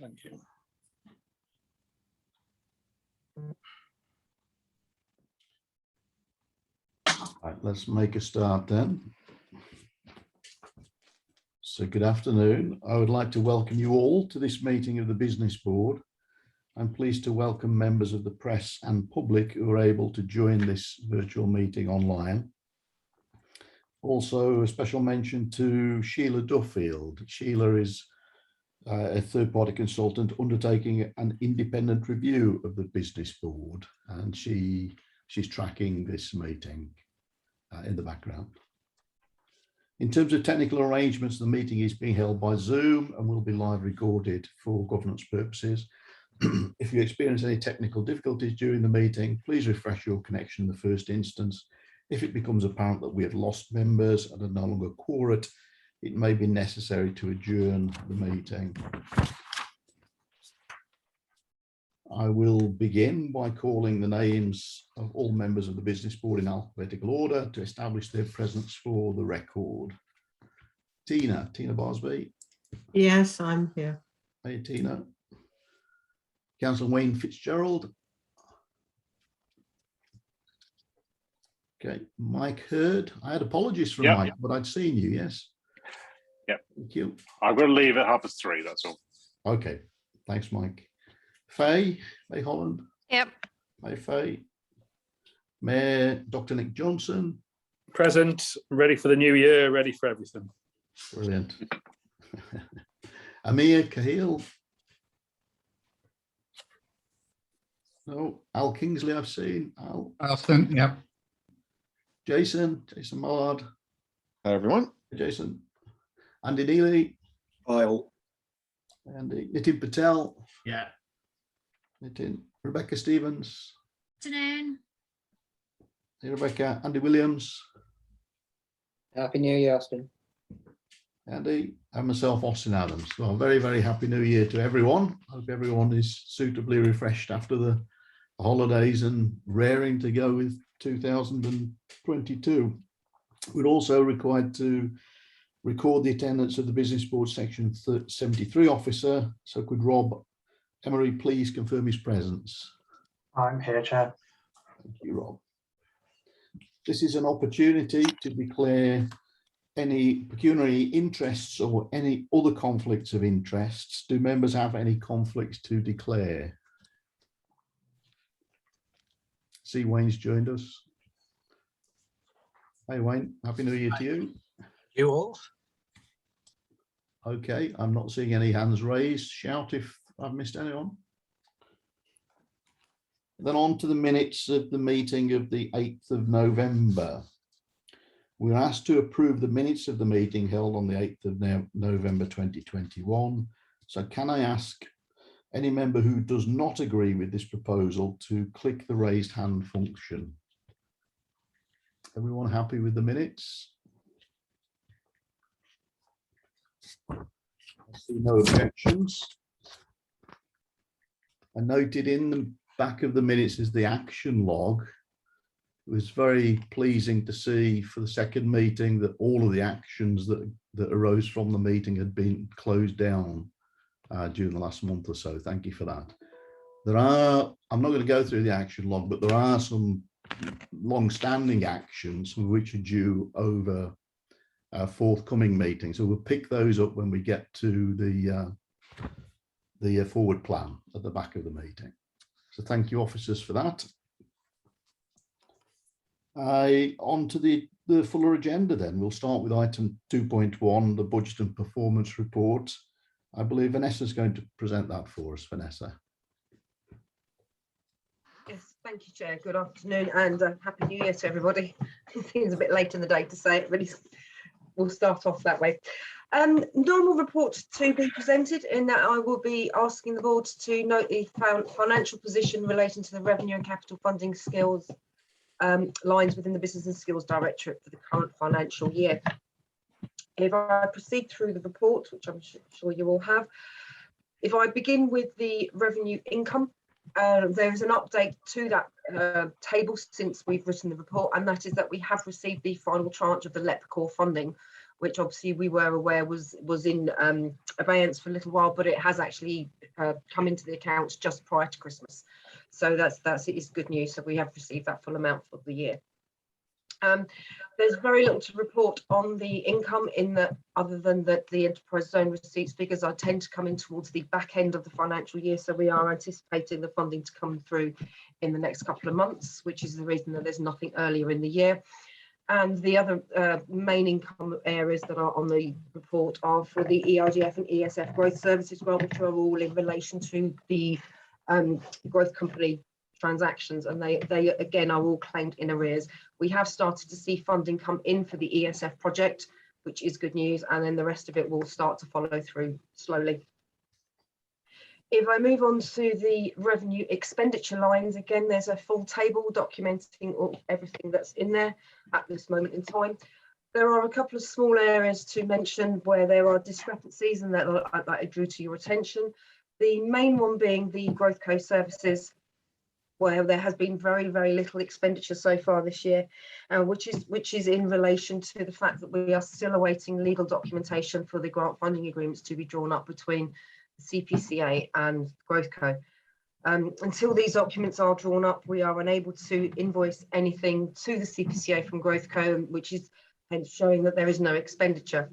Thank you. Right, let's make a start then. So good afternoon. I would like to welcome you all to this meeting of the Business Board. I'm pleased to welcome members of the press and public who are able to join this virtual meeting online. Also, a special mention to Sheila Duffield. Sheila is a third-party consultant undertaking an independent review of the Business Board, and she's tracking this meeting in the background. In terms of technical arrangements, the meeting is being held by Zoom and will be live recorded for governance purposes. If you experience any technical difficulties during the meeting, please refresh your connection in the first instance. If it becomes apparent that we have lost members and are no longer quorate, it may be necessary to adjourn the meeting. I will begin by calling the names of all members of the Business Board in alphabetical order to establish their presence for the record. Tina Barsby. Yes, I'm here. Hey, Tina. Councillor Wayne Fitzgerald. Okay, Mike Hurd. I had apologies from Mike, but I'd seen you, yes? Yep. Thank you. I'm going to leave at 3:30, that's all. Okay, thanks, Mike. Faye Holland. Yep. Hi, Faye. Mayor Dr. Nick Johnson. Present, ready for the new year, ready for everything. Brilliant. Amir Cahill. No, Al Kingsley I've seen. Alston, yeah. Jason Mallard. Hi, everyone. Jason. Andy Neely. Hi, all. Andy. Nitin Patel. Yeah. Nitin. Rebecca Stevens. Afternoon. Hey, Rebecca. Andy Williams. Happy New Year, Austin. Andy, and myself, Austin Adams. Well, very, very happy New Year to everyone. Hope everyone is suitably refreshed after the holidays and raring to go with 2022. We're also required to record the attendance of the Business Board Section 73 officer. So could Rob Emery please confirm his presence? I'm here, Chair. Thank you, Rob. This is an opportunity to declare any pecuniary interests or any other conflicts of interests. Do members have any conflicts to declare? See, Wayne's joined us. Hey, Wayne, Happy New Year to you. You all? Okay, I'm not seeing any hands raised. Shout if I've missed anyone. Then on to the minutes of the meeting of the 8th of November. We're asked to approve the minutes of the meeting held on the 8th of November 2021. So can I ask any member who does not agree with this proposal to click the raised hand function? Everyone happy with the minutes? I see no objections. I noted in the back of the minutes is the action log. It was very pleasing to see for the second meeting that all of the actions that arose from the meeting had been closed down during the last month or so. Thank you for that. I'm not going to go through the action log, but there are some long-standing actions which are due over forthcoming meetings. So we'll pick those up when we get to the forward plan at the back of the meeting. So thank you, officers, for that. On to the fuller agenda then. We'll start with item 2.1, the budget and performance report. I believe Vanessa's going to present that for us. Vanessa. Yes, thank you, Chair. Good afternoon and Happy New Year to everybody. It seems a bit late in the day to say it, but we'll start off that way. Normal report to be presented in that I will be asking the board to note the financial position relating to the revenue and capital funding skills lines within the Business and Skills Directorate for the current financial year. If I proceed through the report, which I'm sure you all have, if I begin with the revenue income, there is an update to that table since we've written the report, and that is that we have received the final tranche of the LEP core funding, which obviously we were aware was in abeyance for a little while, but it has actually come into the accounts just prior to Christmas. So it is good news. So we have received that full amount for the year. There's very little to report on the income in that, other than that the enterprise zone receipts figures are tend to come in towards the back end of the financial year. So we are anticipating the funding to come through in the next couple of months, which is the reason that there's nothing earlier in the year. And the other main income areas that are on the report are for the ERDF and ESF growth services grant, which are all in relation to the growth company transactions, and they again are all claimed in arrears. We have started to see funding come in for the ESF project, which is good news, and then the rest of it will start to follow through slowly. If I move on to the revenue expenditure lines, again, there's a full table documenting everything that's in there at this moment in time. There are a couple of small areas to mention where there are discrepancies, and that I drew to your attention. The main one being the Growth Co services, where there has been very, very little expenditure so far this year, which is in relation to the fact that we are still awaiting legal documentation for the grant funding agreements to be drawn up between the CPCA and Growth Co. Until these documents are drawn up, we are unable to invoice anything to the CPCA from Growth Co, which is hence showing that there is no expenditure.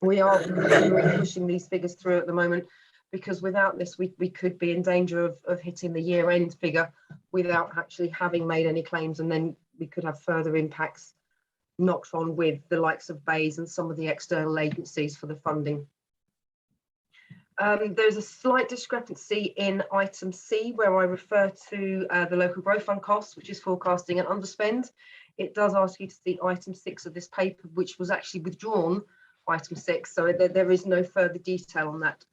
We are pushing these figures through at the moment, because without this, we could be in danger of hitting the year-end figure without actually having made any claims, and then we could have further impacts knocked on with the likes of BEIS and some of the external agencies for the funding. There's a slight discrepancy in item C, where I refer to the local growth fund costs, which is forecasting an underspend. It does ask you to see item 6 of this paper, which was actually withdrawn, item 6, so there is no further detail on that.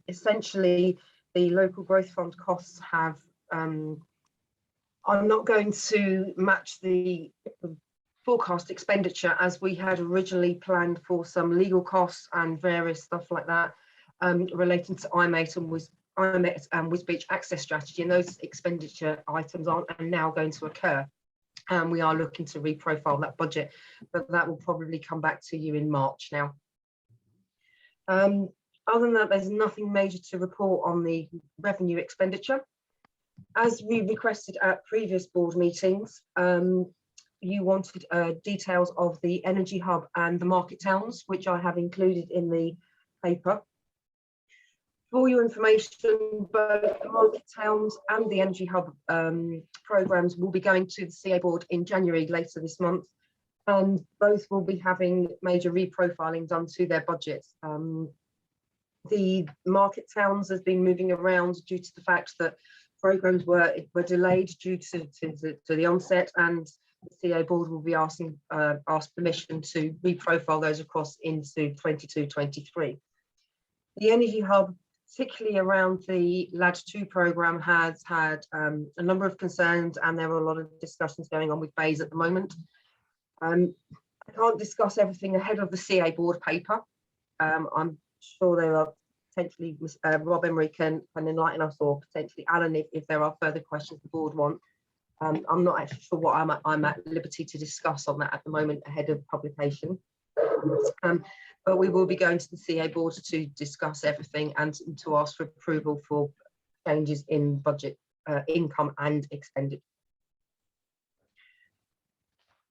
Essentially, the local growth fund costs have are not going to match the forecast expenditure, as we had originally planned for some legal costs and various stuff like that relating to IMATE and Wisbeach access strategy, and those expenditure items are now going to occur. And we are looking to reprofile that budget, but that will probably come back to you in March now. Other than that, there's nothing major to report on the revenue expenditure. As we requested at previous board meetings, you wanted details of the Energy Hub and the Market Towns, which I have included in the paper. For your information, both the Market Towns and the Energy Hub programmes will be going to the CA board in January later this month, and both will be having major reprofiling done to their budgets. The Market Towns has been moving around due to the fact that programmes were delayed due to the onset, and the CA board will be asked permission to reprofile those across into 22-23. The Energy Hub, particularly around the LAD2 programme, has had a number of concerns, and there are a lot of discussions going on with BEIS at the moment. I can't discuss everything ahead of the CA board paper. I'm sure there are potentially Rob Emery can enlighten us, or potentially Alan if there are further questions the board want. I'm not actually sure what I'm at liberty to discuss on that at the moment ahead of publication. But we will be going to the CA board to discuss everything and to ask for approval for changes in budget, income and expenditure.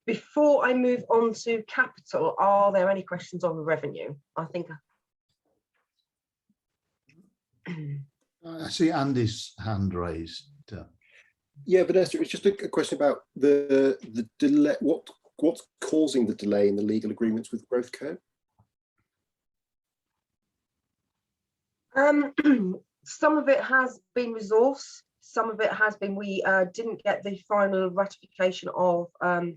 Before I move on to capital, are there any questions on the revenue? I think. I see Andy's hand raised. Yeah, Vanessa, it's just a question about the delay. What's causing the delay in the legal agreements with Growth Co? Some of it has been resource. Some of it has been, we didn't get the final ratification of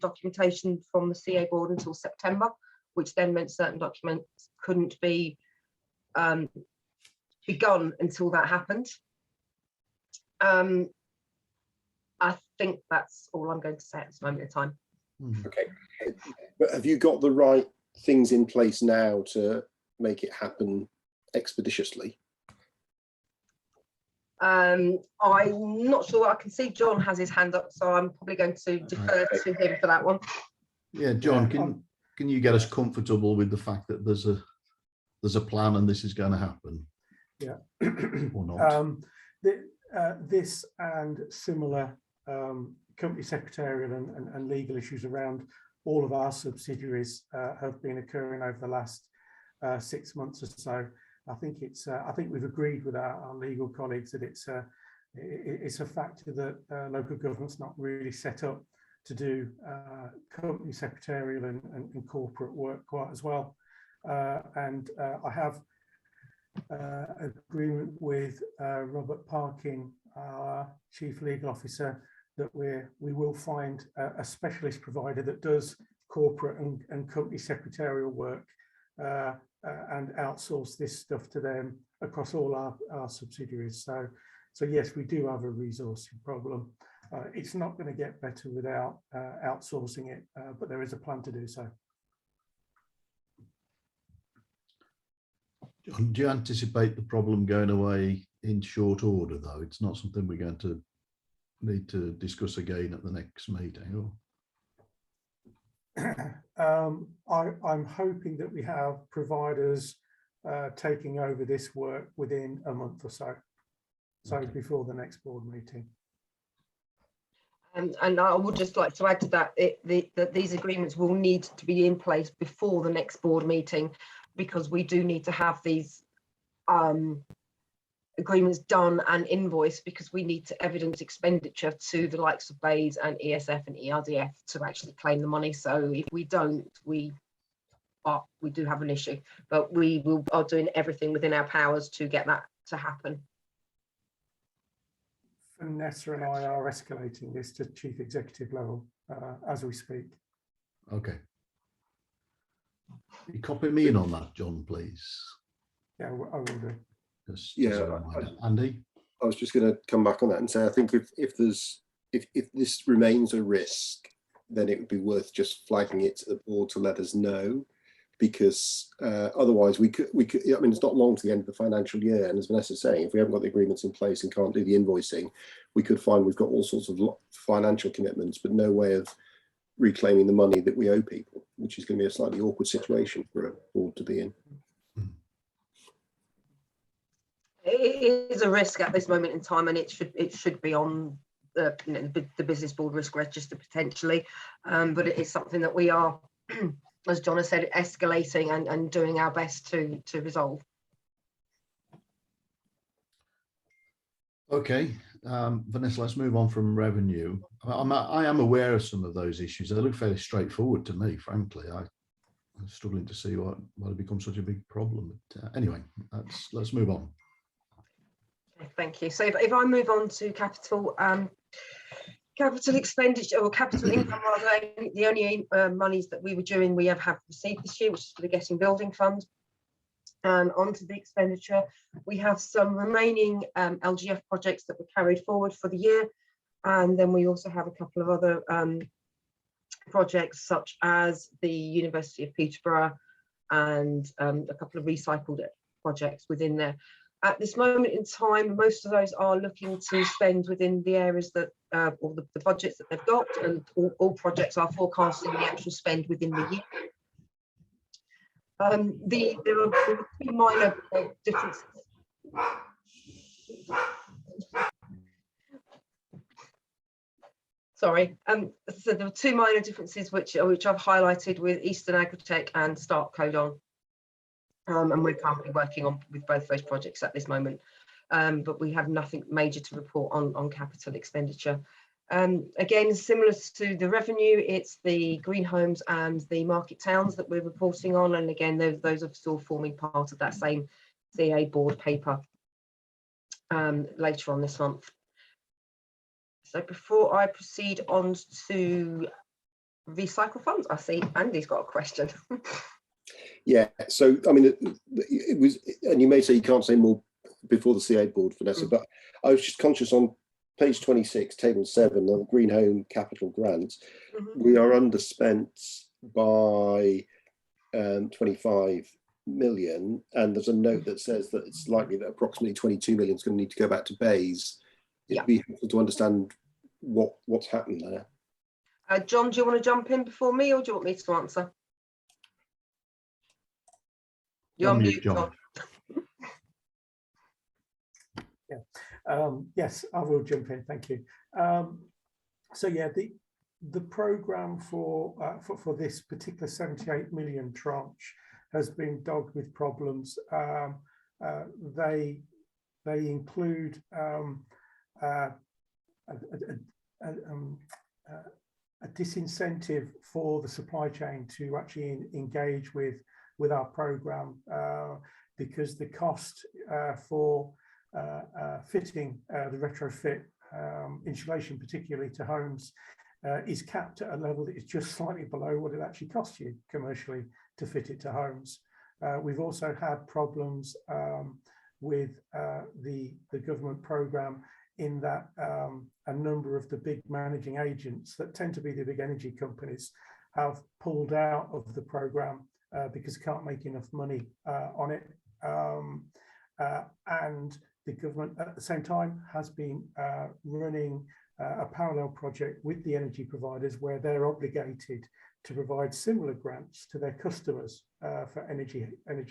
documentation from the CA board until September, which then meant certain documents couldn't be begun until that happened. I think that's all I'm going to say at this moment in time. Okay, but have you got the right things in place now to make it happen expeditiously? I'm not sure. I can see John has his hand up, so I'm probably going to defer to him for that one. Yeah, John, can you get us comfortable with the fact that there's a plan and this is going to happen? Yeah. Or not? This and similar company secretarial and legal issues around all of our subsidiaries have been occurring over the last 6 months or so. I think we've agreed with our legal colleagues that it's a factor that local government's not really set up to do company secretarial and corporate work quite as well. And I have agreement with Robert Parkin, our Chief Legal Officer, that we will find a specialist provider that does corporate and company secretarial work and outsource this stuff to them across all our subsidiaries. So yes, we do have a resourcing problem. It's not going to get better without outsourcing it, but there is a plan to do so. Do you anticipate the problem going away in short order, though? It's not something we're going to need to discuss again at the next meeting, or? I'm hoping that we have providers taking over this work within a month or so, Okay. before the next board meeting. And I would just like to add to that, that these agreements will need to be in place before the next board meeting, because we do need to have these agreements done and invoiced, because we need to evidence expenditure to the likes of BAYS and ESF and ERDF to actually claim the money. So if we don't, we do have an issue, but are doing everything within our powers to get that to happen. Vanessa and I are escalating this to chief executive level as we speak. Okay. You copy me in on that, John, please. Yeah, I will do. Just Yeah, as a reminder. Andy? I was just going to come back on that and say, I think if this remains a risk, then it would be worth just flagging it to the board to let us know, because otherwise we could. I mean, it's not long to the end of the financial year, and as Vanessa's saying, if we haven't got the agreements in place and can't do the invoicing, we could find we've got all sorts of financial commitments, but no way of reclaiming the money that we owe people, which is going to be a slightly awkward situation for a board to be in. It is a risk at this moment in time, and it should be on the business board risk register potentially, but it is something that we are, as John has said, escalating and doing our best to resolve. Okay, Vanessa, let's move on from revenue. I am aware of some of those issues. They look fairly straightforward to me, frankly. I'm struggling to see why it becomes such a big problem. But anyway, let's move on. Thank you. So if I move on to capital expenditure, or capital income rather, the only monies that we were due we have received this year, which is for the Getting Building Fund. Onto the expenditure, we have some remaining LGF projects that were carried forward for the year, and then we also have a couple of other projects such as the University of Peterborough and a couple of recycled projects within there. At this moment in time, most of those are looking to spend within the areas that, or the budgets that they've got, and all projects are forecasting the actual spend within the year. There are two minor differences. Sorry, so there are two minor differences which I've highlighted with Eastern Agritech and Start Code on. And we're currently working on with both those projects at this moment, but we have nothing major to report on capital expenditure. Again, similar to the revenue, it's the green homes and the market towns that we're reporting on, and again those are still forming part of that same CA board paper later on this month. So before I proceed on to recycle funds, I see Andy's got a question. Yeah, so I mean, it was, and you may say you can't say more before the CA board, Vanessa, but I was just conscious on page 26, table 7, on Green Home Capital Grants, we are underspent by 25 million, and there's a note that says that it's likely that approximately 22 million is going to need to go back to BAYS. It'd be helpful to understand what's happened there. John, do you want to jump in before me, or do you want me to answer? You're on Unmute, mute, John. John. Yes, I will jump in. Thank you. So yeah, the program for this particular 78 million tranche has been dogged with problems. They include a disincentive for the supply chain to actually engage with our program, because the cost for fitting the retrofit insulation, particularly to homes, is capped at a level that is just slightly below what it actually costs you commercially to fit it to homes. We've also had problems with the government program, in that a number of the big managing agents that tend to be the big energy companies have pulled out of the program because they can't make enough money on it. And the government at the same time has been running a parallel project with the energy providers, where they're obligated to provide similar grants to their customers for energy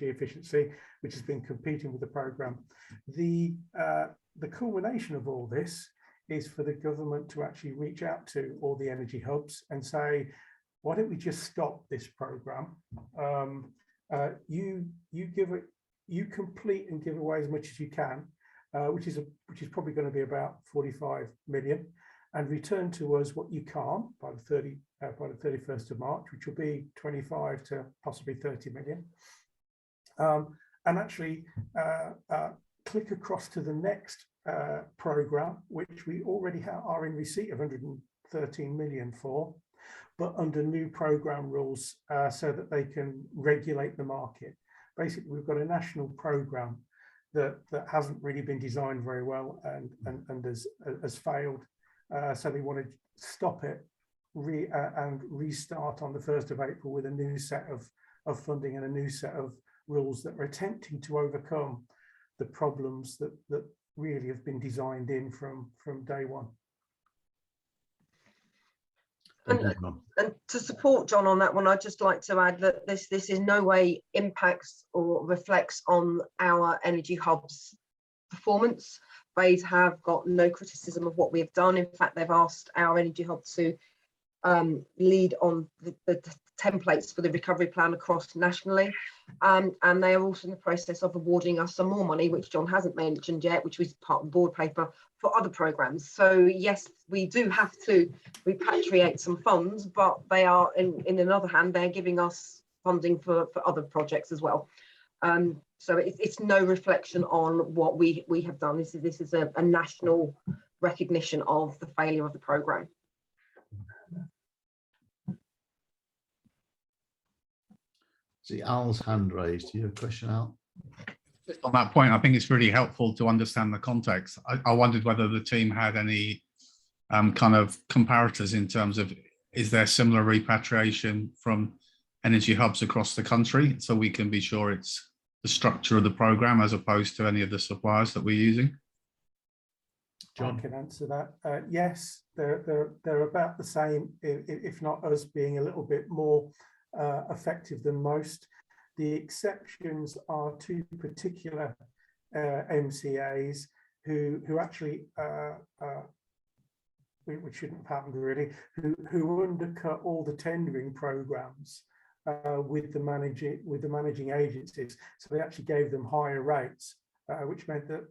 efficiency, which has been competing with the program. The culmination of all this is for the government to actually reach out to all the energy hubs and say, why don't we just stop this program? You complete and give away as much as you can, which is probably going to be about 45 million, and return to us what you can't by the 31st of March, which will be 25 to possibly 30 million. And actually click across to the next program, which we already are in receipt of 113 million for, but under new program rules, so that they can regulate the market. Basically, we've got a national program that hasn't really been designed very well and has failed. So they want to stop it and restart on the 1st of April with a new set of funding and a new set of rules that are attempting to overcome the problems that really have been designed in from day one. And to support John on that one, I'd just like to add that this in no way impacts or reflects on our energy hubs performance. They have got no criticism of what we have done. In fact, they've asked our energy hub to lead on the templates for the recovery plan across nationally, and they are also in the process of awarding us some more money, which John hasn't mentioned yet, which was part of the board paper, for other programs. So yes, we do have to repatriate some funds, but they are in another hand, they're giving us funding for other projects as well. So it's no reflection on what we have done. This is a national recognition of the failure of the program. See Al's hand raised. Do you have a question, Al? Just on that point, I think it's really helpful to understand the context. I wondered whether the team had any kind of comparators in terms of, is there similar repatriation from energy hubs across the country, so we can be sure it's the structure of the program as opposed to any of the suppliers that we're using? John? I can answer that. Yes, they're about the same, if not us being a little bit more effective than most. The exceptions are two particular MCAs who actually, which shouldn't have happened really, who undercut all the tendering programs with the managing agencies. So they actually gave them higher rates, which meant that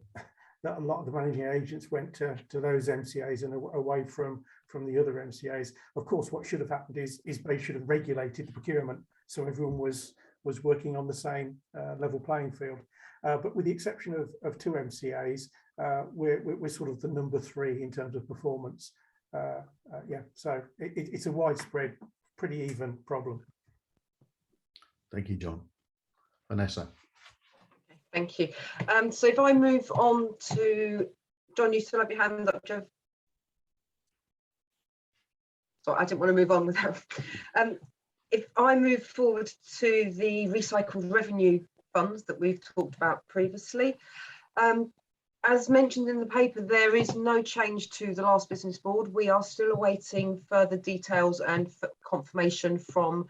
a lot of the managing agents went to those MCAs and away from the other MCAs. Of course, what should have happened is they should have regulated the procurement, so everyone was working on the same level playing field. But with the exception of two MCAs, we're sort of the number 3 in terms of performance. Yeah, so it's a widespread, pretty even problem. Thank you, John. Vanessa. Thank you. So if I move on to John, you still have your hand up, Joe? So I didn't want to move on without. If I move forward to the recycled revenue funds that we've talked about previously, as mentioned in the paper, there is no change to the last business board. We are still awaiting further details and confirmation from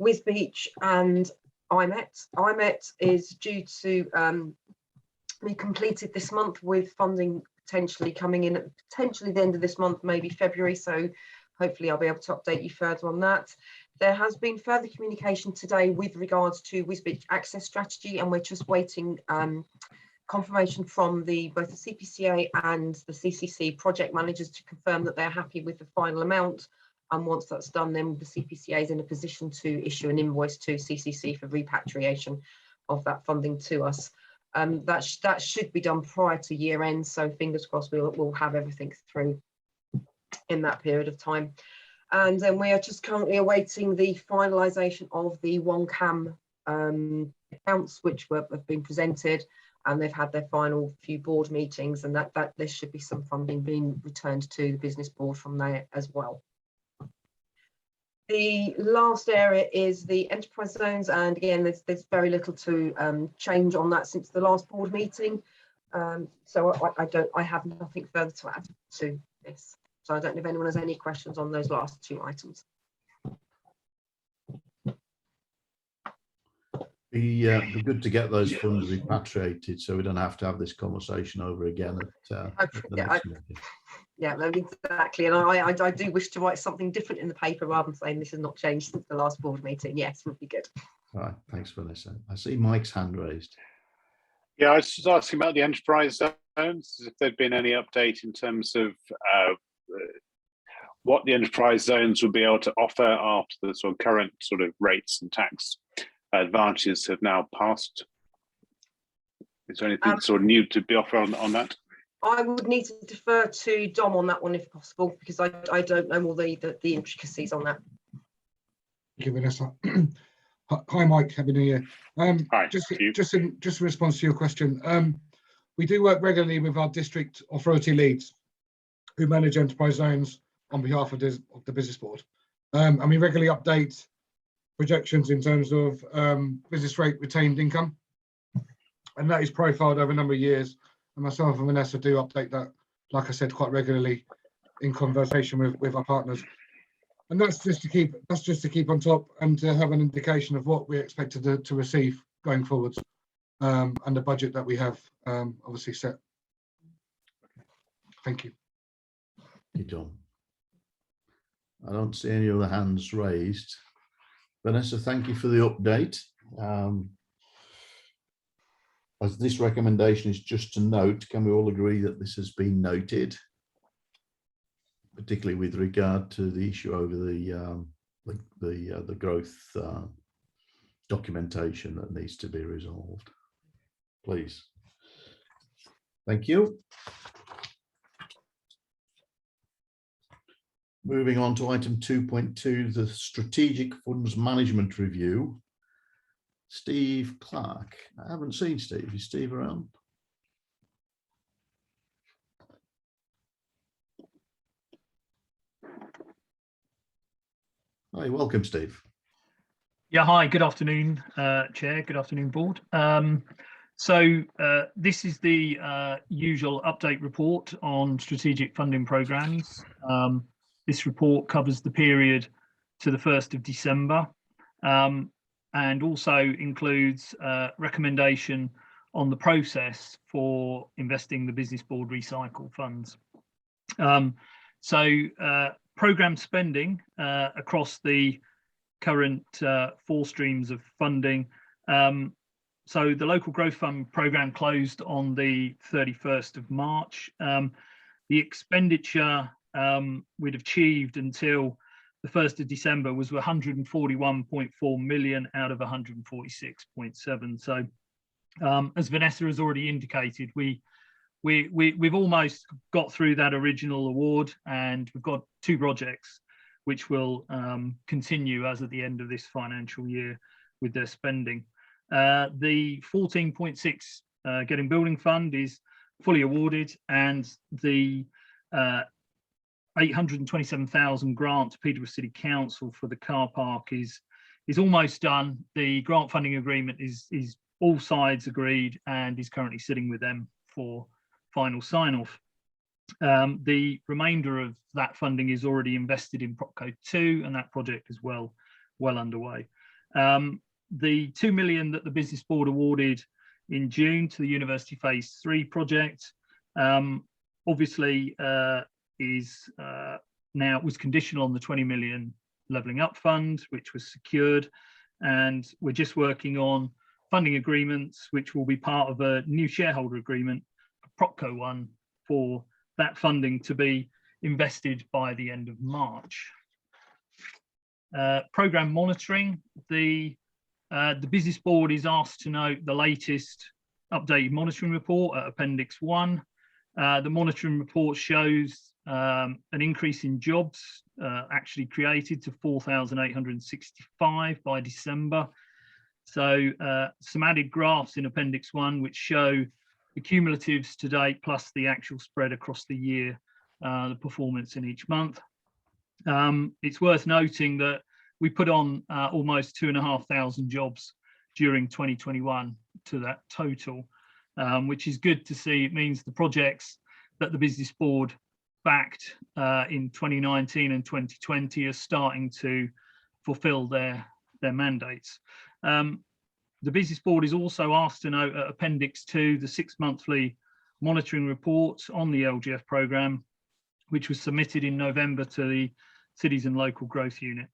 Wisbeach and IMET is due to be completed this month, with funding potentially coming in at potentially the end of this month, maybe February. So hopefully I'll be able to update you further on that. There has been further communication today with regards to Wisbech access strategy, and we're just waiting confirmation from both the CPCA and the CCC project managers to confirm that they're happy with the final amount. And once that's done, then the CPCA is in a position to issue an invoice to CCC for repatriation of that funding to us. That should be done prior to year end, so fingers crossed we'll have everything through in that period of time. And then we are just currently awaiting the finalisation of the OneCam accounts, which have been presented, and they've had their final few board meetings, and that there should be some funding being returned to the business board from there as well. The last area is the enterprise zones, and again, there's very little to change on that since the last board meeting. So I have nothing further to add to this. So I don't know if anyone has any questions on those last two items. Be good to get those funds repatriated, so we don't have to have this conversation over again at the next meeting. Yeah, exactly. And I do wish to write something different in the paper rather than saying this has not changed since the last board meeting. Yes, would be good. All right, thanks, Vanessa. I see Mike's hand raised. Yeah, I was just asking about the enterprise zones, if there'd been any update in terms of what the enterprise zones would be able to offer after the sort of current sort of rates and tax advantages have now passed. Is there anything sort of new to be offered on that? I would need to defer to Dom on that one if possible, because I don't know all the intricacies on that. Thank you, Vanessa. Hi, Mike. Happy New Year. Hi, just in response to your question, we do work regularly with our district authority leads who manage enterprise zones on behalf of the business board, and we regularly update projections in terms of business rate retained income, and that is profiled over a number of years. And myself and Vanessa do update that, like I said, quite regularly in conversation with our partners. And that's just to keep on top and to have an indication of what we expected to receive going forwards, and the budget that we have obviously set. Thank you. Thank you, John. I don't see any other hands raised. Vanessa, thank you for the update. As this recommendation is just to note, can we all agree that this has been noted, particularly with regard to the issue over the growth documentation that needs to be resolved? Please. Thank you. Moving on to item 2.2, the Strategic Funds Management Review. Steve Clark. I haven't seen Steve. Is Steve around? Hi, welcome, Steve. Yeah, hi, good afternoon, Chair, good afternoon, Board. This is the usual update report on strategic funding programmes. This report covers the period to the 1st of December. And also includes recommendation on the process for investing the business board recycle funds. Programme spending across the current 4 streams of funding. So the local growth fund programme closed on the 31st of March. The expenditure we'd achieved until the 1st of December was 141.4 million out of 146.7. So as Vanessa has already indicated, we've almost got through that original award, and we've got 2 projects which will continue as at the end of this financial year with their spending. The 14.6 Getting Building Fund is fully awarded, and the 827,000 grant to Peterborough City Council for the car park is almost done. The grant funding agreement is all sides agreed and is currently sitting with them for final sign-off. The remainder of that funding is already invested in Propco 2, and that project is well underway. The 2 million that the Business Board awarded in June to the University Phase 3 project obviously now was conditional on the 20 million Levelling Up Fund, which was secured, and we're just working on funding agreements, which will be part of a new shareholder agreement, a Propco one, for that funding to be invested by the end of March. Programme monitoring, the Business Board is asked to note the latest updated monitoring report at Appendix 1. The monitoring report shows an increase in jobs actually created to 4,865 by December. So some added graphs in Appendix 1 which show the cumulatives to date plus the actual spread across the year, the performance in each month. It's worth noting that we put on almost 2,500 jobs during 2021 to that total, which is good to see. It means the projects that the Business Board backed in 2019 and 2020 are starting to fulfill their mandates. The Business Board is also asked to note at Appendix 2 the 6-monthly monitoring report on the LGF programme, which was submitted in November to the Cities and Local Growth Unit.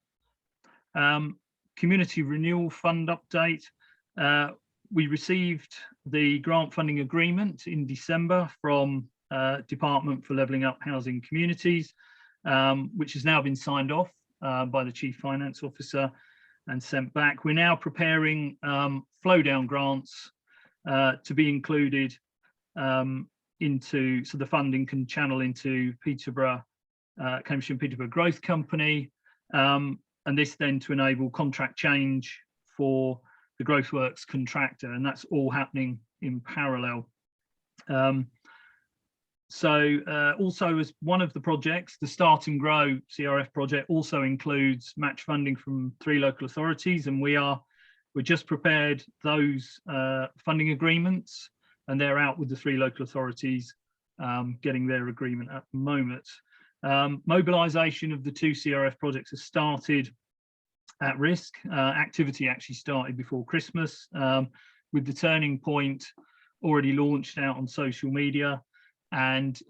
Community Renewal Fund update. We received the grant funding agreement in December from Department for Levelling Up Housing Communities, which has now been signed off by the Chief Finance Officer and sent back. We're now preparing flow down grants to be included into, so the funding can channel into Peterborough, Cambridgeshire and Peterborough Growth Company, and this then to enable contract change for the Growthworks contractor, and that's all happening in parallel. Also, as one of the projects, the Start and Grow CRF project also includes match funding from 3 local authorities, and we're just prepared those funding agreements, and they're out with the 3 local authorities getting their agreement at the moment. Mobilisation of the 2 CRF projects has started at risk. Activity actually started before Christmas, with the Turning Point already launched out on social media. And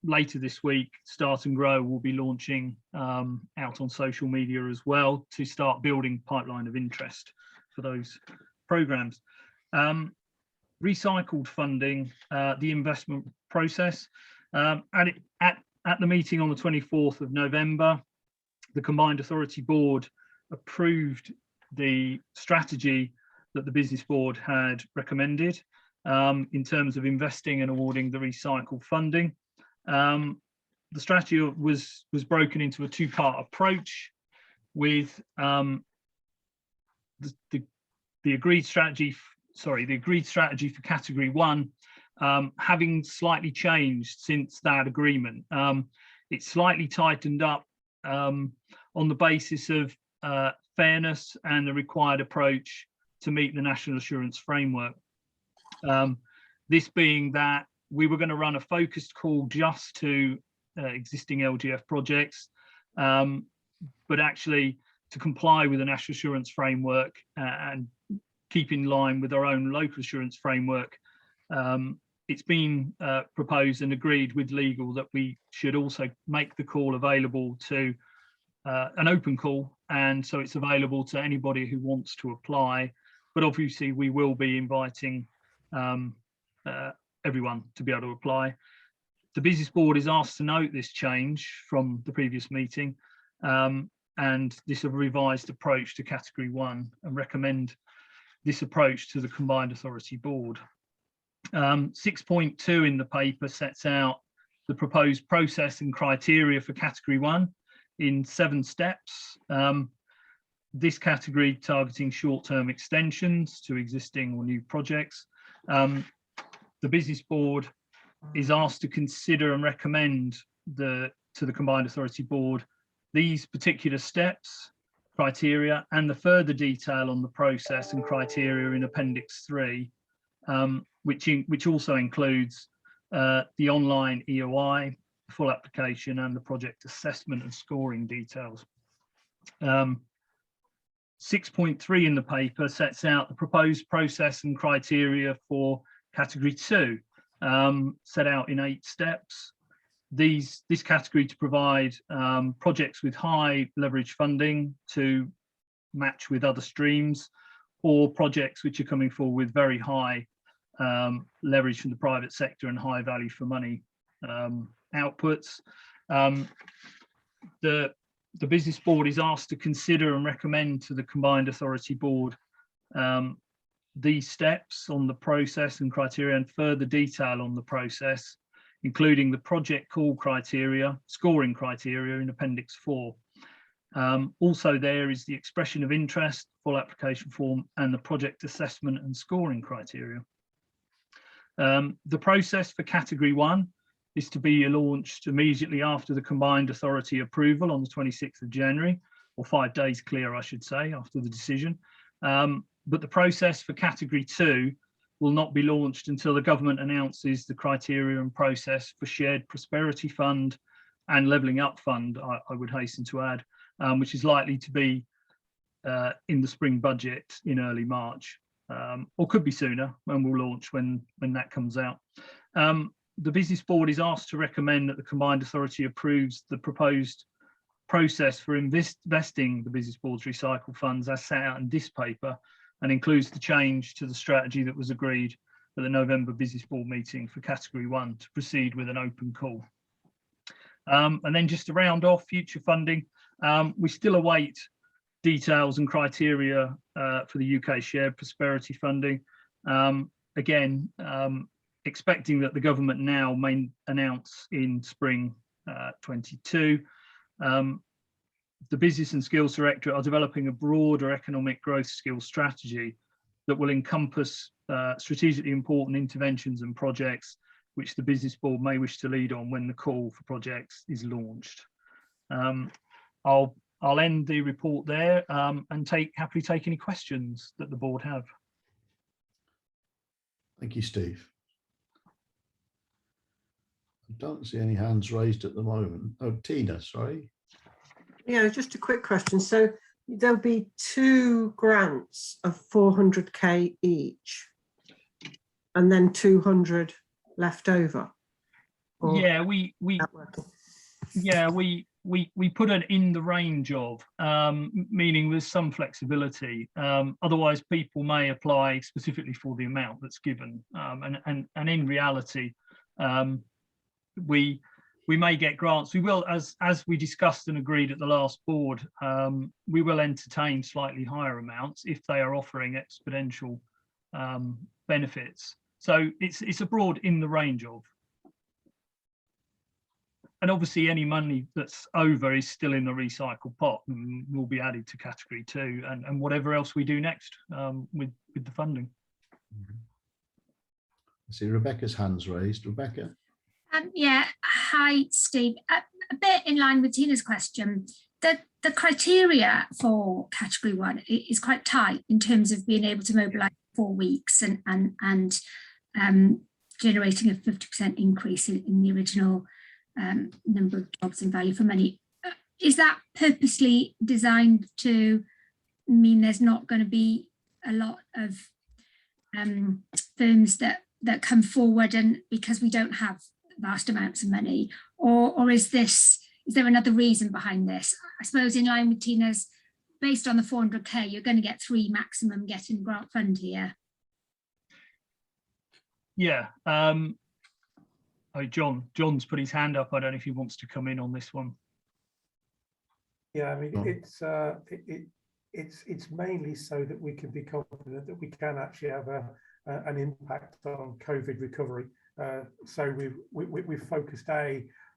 later this week, Start and Grow will be launching out on social media as well to start building pipeline of interest for those programmes. Recycled funding, the investment process. At the meeting on the 24th of November, the Combined Authority Board approved the strategy that the Business Board had recommended in terms of investing and awarding the recycled funding. The strategy was broken into a 2-part approach, with the agreed strategy for Category 1 having slightly changed since that agreement. It's slightly tightened up on the basis of fairness and the required approach to meet the National Assurance Framework. This being that we were going to run a focused call just to existing LGF projects, but actually to comply with the National Assurance Framework and keep in line with our own local assurance framework. It's been proposed and agreed with legal that we should also make the call available to an open call, and so it's available to anybody who wants to apply, but obviously we will be inviting everyone to be able to apply. The Business Board is asked to note this change from the previous meeting, and this is a revised approach to Category 1, and recommend this approach to the Combined Authority Board. 6.2 in the paper sets out the proposed process and criteria for Category 1 in 7 steps. This category targeting short-term extensions to existing or new projects. The Business Board is asked to consider and recommend to the Combined Authority Board these particular steps, criteria, and the further detail on the process and criteria in Appendix 3, which also includes the online EOI, full application, and the project assessment and scoring details. 6.3 in the paper sets out the proposed process and criteria for category 2, set out in 8 steps. This category to provide projects with high leverage funding to match with other streams, or projects which are coming forward with very high leverage from the private sector and high value for money outputs. The business board is asked to consider and recommend to the combined authority board these steps on the process and criteria, and further detail on the process, including the project call criteria, scoring criteria in Appendix 4. Also, there is the expression of interest, full application form, and the project assessment and scoring criteria. The process for category 1 is to be launched immediately after the combined authority approval on the 26th of January, or 5 days clear, I should say, after the decision. But the process for category 2 will not be launched until the government announces the criteria and process for shared prosperity fund and levelling up fund, I would hasten to add, which is likely to be in the spring budget in early March, or could be sooner, and we'll launch when that comes out. The business board is asked to recommend that the combined authority approves the proposed process for investing the business board's recycle funds as set out in this paper, and includes the change to the strategy that was agreed at the November business board meeting for category 1 to proceed with an open call. And then just to round off future funding, we still await details and criteria for the UK shared prosperity funding. Again, expecting that the government now may announce in spring 22. The Business and Skills Directorate are developing a broader economic growth skills strategy that will encompass strategically important interventions and projects which the business board may wish to lead on when the call for projects is launched. I'll end the report there and happily take any questions that the board have. Thank you, Steve. I don't see any hands raised at the moment. Oh, Tina, sorry. Yeah, just a quick question. So there'll be 2 grants of 400k each, and then 200 left over. Yeah, we put it in the range of, meaning with some flexibility. Otherwise, people may apply specifically for the amount that's given, and in reality, we may get grants. We will, as we discussed and agreed at the last board, we will entertain slightly higher amounts if they are offering exponential benefits. So it's a broad in the range of. And obviously any money that's over is still in the recycle pot and will be added to category 2 and whatever else we do next with the funding. I see Rebecca's hands raised. Rebecca. Yeah, hi Steve. A bit in line with Tina's question. The criteria for category 1 is quite tight in terms of being able to mobilise 4 weeks and generating a 50% increase in the original number of jobs and value for money. Is that purposely designed to mean there's not going to be a lot of firms that come forward, and because we don't have vast amounts of money, or is there another reason behind this? I suppose in line with Tina's, based on the 400k, you're going to get 3 maximum getting grant fund here. Yeah. John's put his hand up. I don't know if he wants to come in on this one. Yeah, I mean, it's mainly so that we can be confident that we can actually have an impact on COVID recovery. So we've focused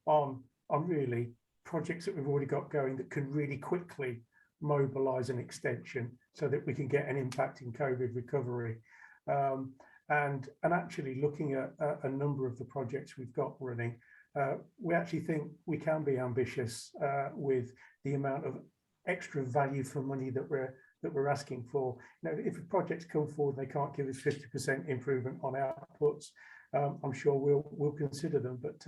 on really projects that we've already got going that can really quickly mobilise an extension so that we can get an impact in COVID recovery. And actually looking at a number of the projects we've got running, we actually think we can be ambitious with the amount of extra value for money that we're asking for. You know, if projects come forward, they can't give us 50% improvement on outputs. I'm sure we'll consider them, but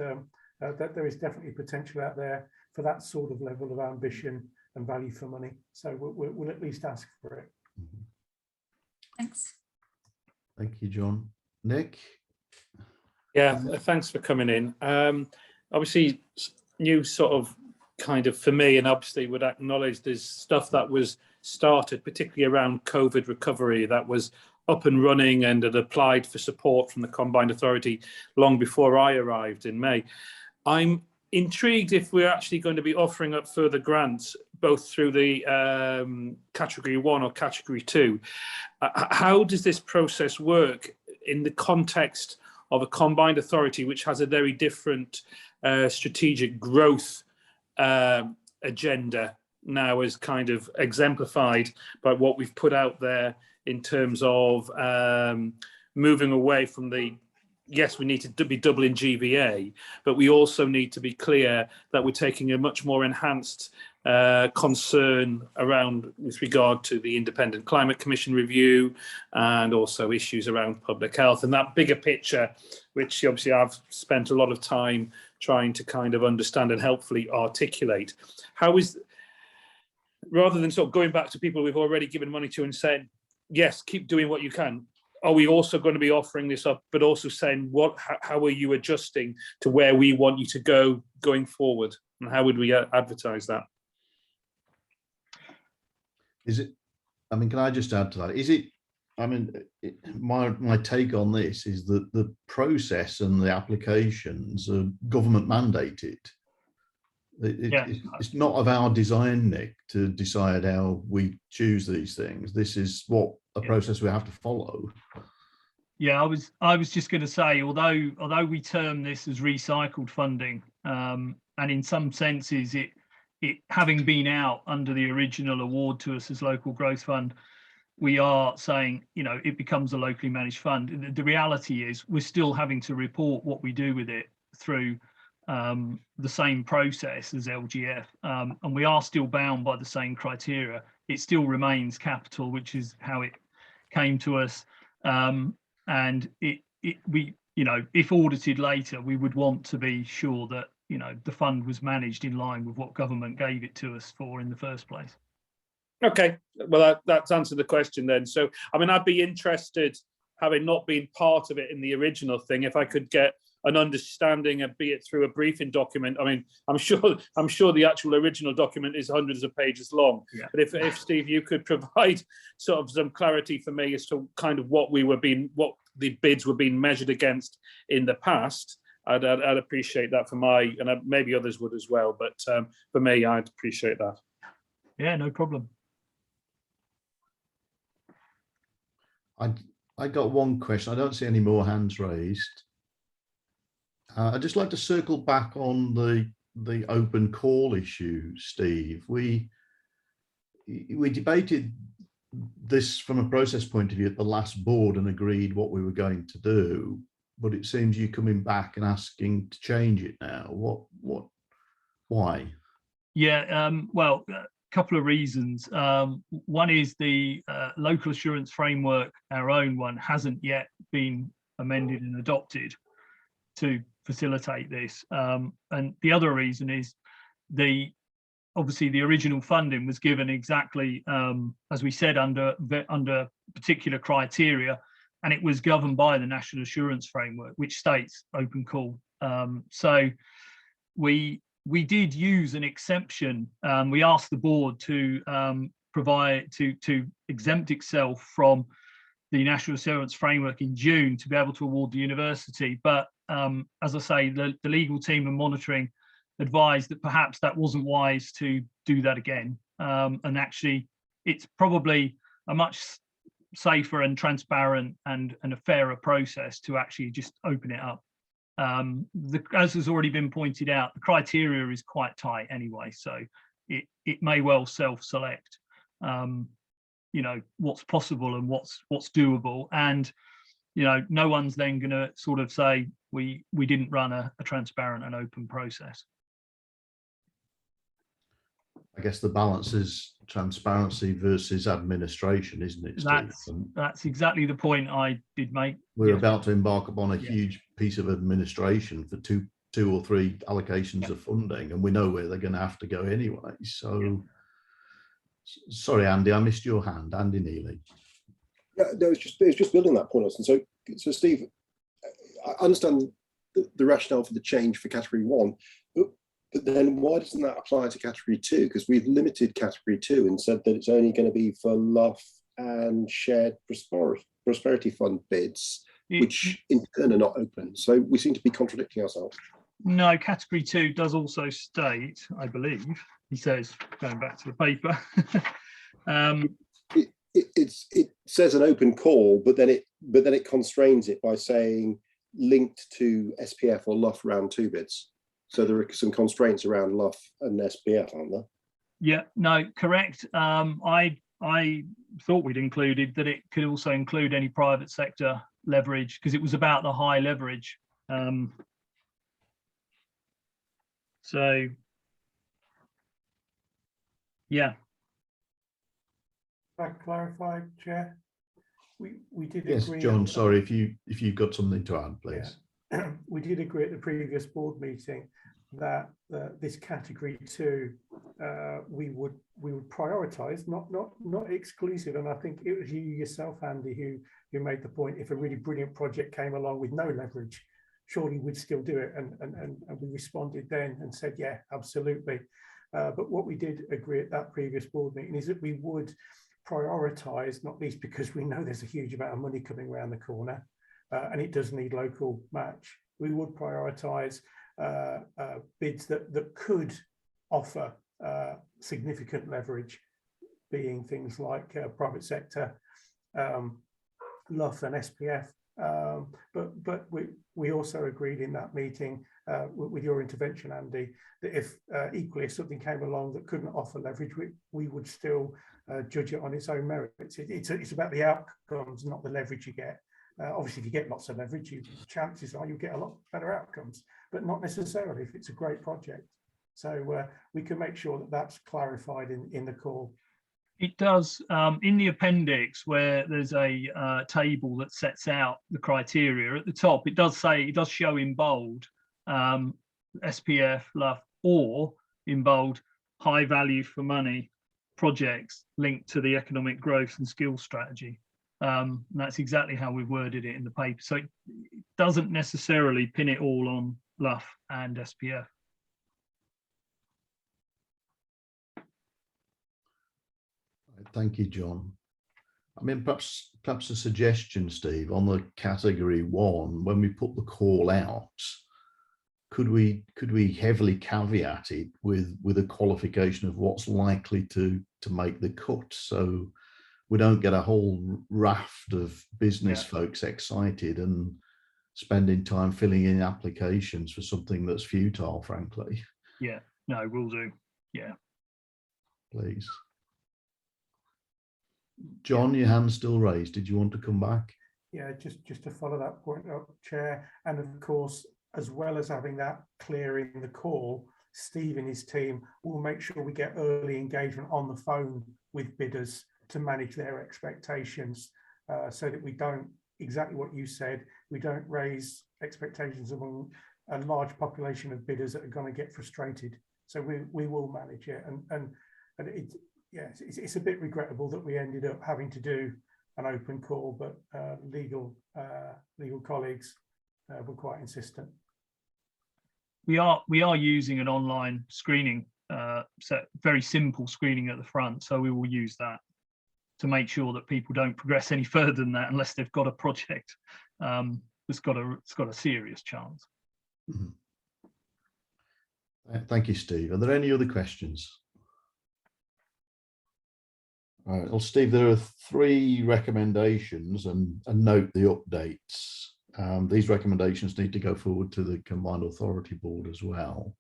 that there is definitely potential out there for that sort of level of ambition and value for money. So we'll at least ask for it. Thanks. Thank you, John. Nick? Yeah, thanks for coming in. Obviously, new sort of kind of for me, and obviously would acknowledge there's stuff that was started, particularly around COVID recovery, that was up and running and had applied for support from the Combined Authority long before I arrived in May. I'm intrigued if we're actually going to be offering up further grants, both through the Category 1 or Category 2. How does this process work in the context of a Combined Authority, which has a very different strategic growth agenda now, as kind of exemplified by what we've put out there in terms of moving away from the, yes, we need to be doubling GVA, but we also need to be clear that we're taking a much more enhanced concern around with regard to the Independent Climate Commission review and also issues around public health and that bigger picture, which obviously I've spent a lot of time trying to kind of understand and helpfully articulate. How is, rather than sort of going back to people we've already given money to and saying, yes, keep doing what you can, are we also going to be offering this up, but also saying, how are you adjusting to where we want you to go going forward? And how would we advertise that? Is it, I mean, can I just add to that? Is it, I mean, my take on this is that the process and the applications are government mandated. It's not of our design, Nick, to decide how we choose these things. This is what a process we have to follow. Yeah, I was just going to say, although we term this as recycled funding, and in some senses it having been out under the original award to us as local growth fund, we are saying, you know, it becomes a locally managed fund. The reality is we're still having to report what we do with it through the same process as LGF, and we are still bound by the same criteria. It still remains capital, which is how it came to us, and we, you know, if audited later, we would want to be sure that, you know, the fund was managed in line with what government gave it to us for in the first place. Okay, well, that's answered the question then. So, I mean, I'd be interested, having not been part of it in the original thing, if I could get an understanding, be it through a briefing document. I mean, I'm sure the actual original document is hundreds of pages long. Yeah. But if Steve, you could provide sort of some clarity for me as to kind of what the bids were being measured against in the past, I'd appreciate that for and maybe others would as well. But for me, I'd appreciate that. Yeah, no problem. I got one question. I don't see any more hands raised. I'd just like to circle back on the open call issue, Steve. We debated this from a process point of view at the last board and agreed what we were going to do, but it seems you coming back and asking to change it now. Why? Yeah, well, a couple of reasons. One is the local assurance framework, our own one, hasn't yet been amended and adopted to facilitate this. And the other reason is obviously the original funding was given exactly as we said under particular criteria, and it was governed by the National Assurance Framework, which states open call. So we did use an exemption. We asked the board to provide to exempt itself from the National Assurance Framework in June to be able to award the university, but as I say, the legal team and monitoring advised that perhaps that wasn't wise to do that again. And actually, it's probably a much safer and transparent and a fairer process to actually just open it up. As has already been pointed out, the criteria is quite tight anyway, so it may well self-select, you know, what's possible and what's doable, and you know, no one's then going to sort of say we didn't run a transparent and open process. I guess the balance is transparency versus administration, isn't it, Steve? That's exactly the point I did make. We're about to embark upon a huge piece of administration for two or three allocations of funding, and we know where they're going to have to go anyway. So Sorry, Andy, I missed your hand. Andy Neely. Yeah, no, it's just building that point, Austin. So Steve, I understand the rationale for the change for category 1, but then why doesn't that apply to category 2? Because we've limited category 2 and said that it's only going to be for LUF and shared prosperity fund bids, which in turn are not open. So we seem to be contradicting ourselves. No, category 2 does also state, I believe, he says, going back to the paper. It says an open call, but then it constrains it by saying linked to SPF or LUF round 2 bids. So there are some constraints around LUF and SPF, aren't there? Yeah, no, correct. I thought we'd included that it could also include any private sector leverage, because it was about the high leverage. So yeah. That clarified, Chair. We did Yes, agree. John. Sorry, if you've got something to add, please. Yeah. We did agree at the previous board meeting that this category 2 we would prioritise, not exclusive. And I think it was you yourself, Andy, who made the point. If a really brilliant project came along with no leverage, surely we'd still do it. And we responded then and said, yeah, absolutely. But what we did agree at that previous board meeting is that we would prioritise, not least because we know there's a huge amount of money coming around the corner, and it does need local match. We would prioritise bids that could offer significant leverage, being things like private sector, LUF and SPF. But we also agreed in that meeting with your intervention, Andy, that if equally if something came along that couldn't offer leverage, we would still judge it on its own merits. It's about the outcomes, not the leverage you get. Obviously, if you get lots of leverage, chances are you'll get a lot better outcomes, but not necessarily if it's a great project. So we can make sure that that's clarified in the call. It does. In the appendix, where there's a table that sets out the criteria at the top, it does show in bold SPF, LUF, or in bold high value for money projects linked to the economic growth and skills strategy. That's exactly how we worded it in the paper. So it doesn't necessarily pin it all on LUF and SPF. Thank you, John. I mean, perhaps a suggestion, Steve, on the category 1, when we put the call out, could we heavily caveat it with a qualification of what's likely to make the cut, so we don't get a whole raft of business folks excited and spending time filling in applications for something that's futile, frankly. Yeah, no, will do. Yeah. Please. John, your hand's still raised. Did you want to come back? Yeah, just to follow that point up, Chair. And of course, as well as having that clear in the call, Steve and his team will make sure we get early engagement on the phone with bidders to manage their expectations, so that we don't, exactly what you said, we don't raise expectations among a large population of bidders that are going to get frustrated. So we will manage it. And it's a bit regrettable that we ended up having to do an open call, but legal colleagues were quite insistent. We are using an online screening set, very simple screening at the front, so we will use that to make sure that people don't progress any further than that unless they've got a project that's got a serious chance. Mm-hmm. Thank you, Steve. Are there any other questions? All right. Well, Steve, there are 3 recommendations, and note the updates. These recommendations need to go forward to the Combined Authority Board as well.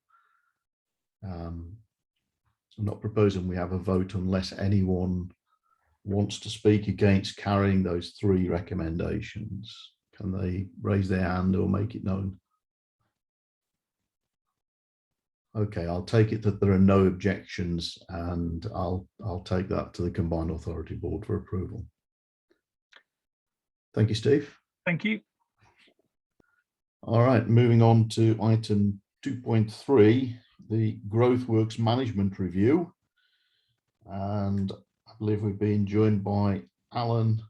I'm not proposing we have a vote unless anyone wants to speak against carrying those 3 recommendations. Can they raise their hand or make it known? Okay, I'll take it that there are no objections, and I'll take that to the Combined Authority Board for approval. Thank you, Steve. Thank you. All right, moving on to item 2.3, the Growth Works Management Review. And I believe we've been joined by Alan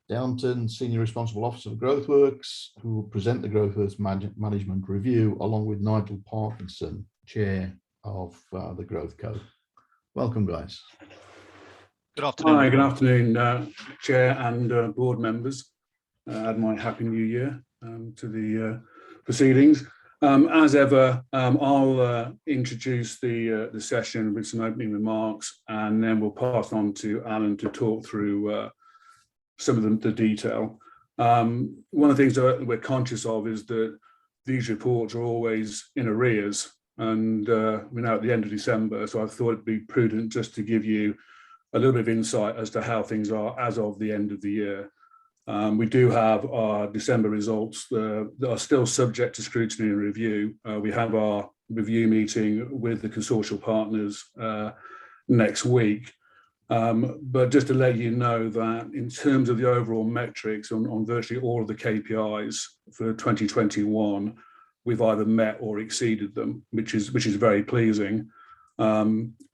Downton, Senior Responsible Officer of GrowthWorks, who will present the GrowthWorks Management Review, along with Nigel Parkinson, Chair of the Growth Co. Welcome, guys. Good afternoon. Hi, good afternoon, Chair and board members. Add my Happy New Year to the proceedings. As ever, I'll introduce the session with some opening remarks, and then we'll pass on to Alan to talk through some of the detail. One of the things that we're conscious of is that these reports are always in arrears, and we're now at the end of December, so I thought it'd be prudent just to give you a little bit of insight as to how things are as of the end of the year. We do have our December results that are still subject to scrutiny and review. We have our review meeting with the consortial partners next week. But just to let you know that in terms of the overall metrics on virtually all of the KPIs for 2021, we've either met or exceeded them, which is very pleasing.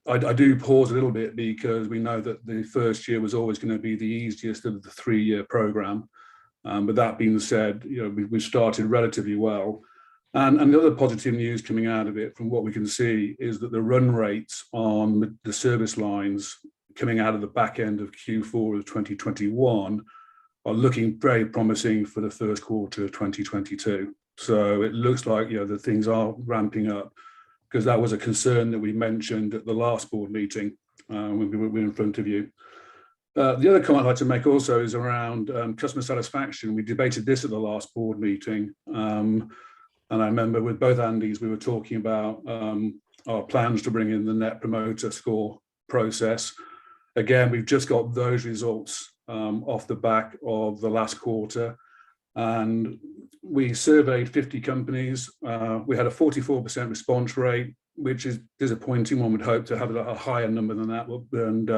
I do pause a little bit because we know that the first year was always going to be the easiest of the 3-year program. But that being said, we've started relatively well. And the other positive news coming out of it, from what we can see, is that the run rates on the service lines coming out of the back end of Q4 of 2021 are looking very promising for the first quarter of 2022. So it looks like the things are ramping up, because that was a concern that we mentioned at the last board meeting when we were in front of you. The other comment I'd like to make also is around customer satisfaction. We debated this at the last board meeting. And I remember with both Andys, we were talking about our plans to bring in the Net Promoter Score process. Again, we've just got those results off the back of the last quarter. And we surveyed 50 companies. We had a 44% response rate, which is disappointing. One would hope to have a higher number than that. And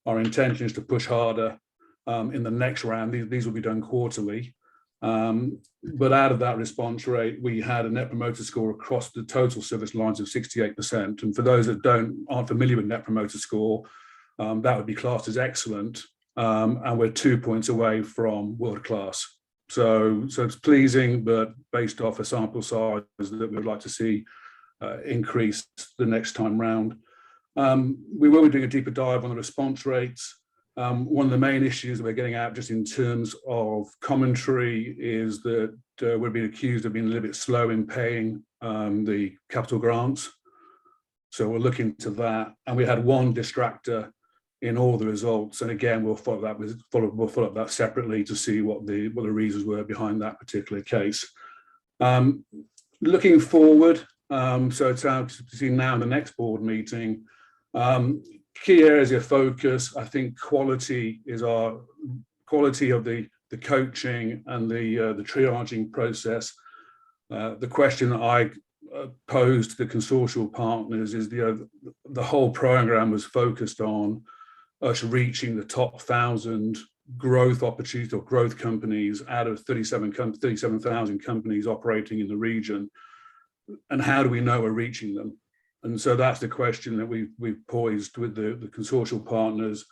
our intention is to push harder in the next round. These will be done quarterly. But out of that response rate, we had a Net Promoter Score across the total service lines of 68%. And for those that aren't familiar with Net Promoter Score, that would be classed as excellent. And we're 2 points away from world class. So it's pleasing, but based off a sample size that we would like to see increase the next time round. We will be doing a deeper dive on the response rates. One of the main issues that we're getting at just in terms of commentary is that we're being accused of being a little bit slow in paying the capital grants. So we'll look into that. And we had one distractor in all the results, and again we'll follow up that separately to see what the reasons were behind that particular case. Looking forward, so it's out to see now in the next board meeting. Key areas of focus, I think quality is our quality of the coaching and the triaging process. The question that I posed to the consortial partners is the whole program was focused on us reaching the top 1,000 growth opportunities or growth companies out of 37,000 companies operating in the region. And how do we know we're reaching them? And so that's the question that we've poised with the consortial partners,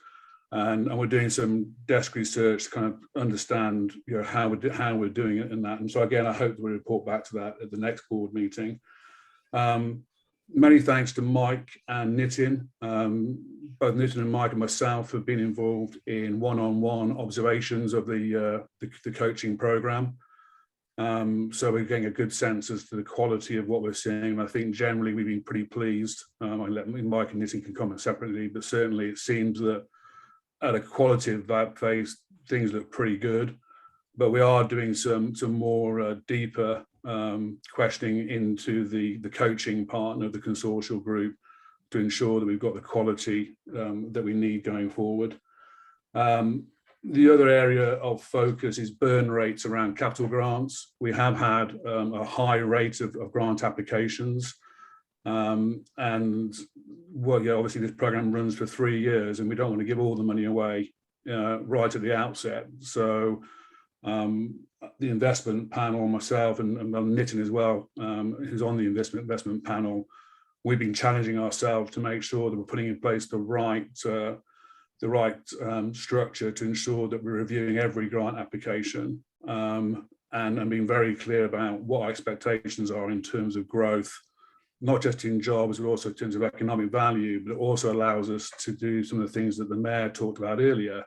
and we're doing some desk research to kind of understand how we're doing it in that. And so again, I hope we'll report back to that at the next board meeting. Many thanks to Mike and Nitin. Both Nitin and Mike and myself have been involved in one-on-one observations of the coaching program. So we're getting a good sense as to the quality of what we're seeing. I think generally we've been pretty pleased. I'll let Mike and Nitin can comment separately, but certainly it seems that at a qualitative phase, things look pretty good. But we are doing some more deeper questioning into the coaching partner of the consortial group to ensure that we've got the quality that we need going forward. The other area of focus is burn rates around capital grants. We have had a high rate of grant applications. And well, yeah, obviously this program runs for 3 years and we don't want to give all the money away right at the outset. So the investment panel, myself and Nitin as well, who's on the investment panel, we've been challenging ourselves to make sure that we're putting in place the right structure to ensure that we're reviewing every grant application and being very clear about what our expectations are in terms of growth, not just in jobs, but also in terms of economic value. But it also allows us to do some of the things that the Mayor talked about earlier,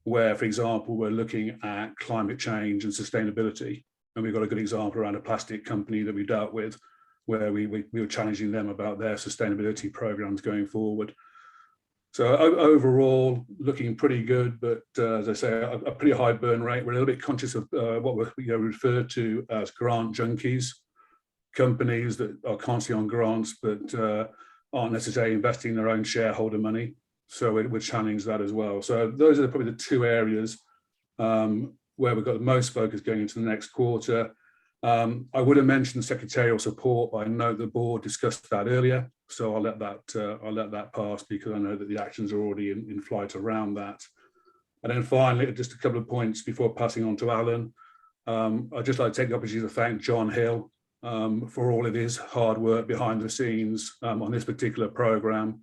where, for example, we're looking at climate change and sustainability. And we've got a good example around a plastic company that we dealt with, where we were challenging them about their sustainability programs going forward. So overall, looking pretty good, but as I say, a pretty high burn rate. We're a little bit conscious of what we refer to as grant junkies, companies that are constantly on grants, but aren't necessarily investing their own shareholder money. So we're challenging that as well. So those are probably the two areas where we've got the most focus going into the next quarter. I would have mentioned secretarial support, but I know the board discussed that earlier, so I'll let that pass because I know that the actions are already in flight around that. And then finally, just a couple of points before passing on to Alan. I'd just like to take the opportunity to thank John Hill for all of his hard work behind the scenes on this particular programme.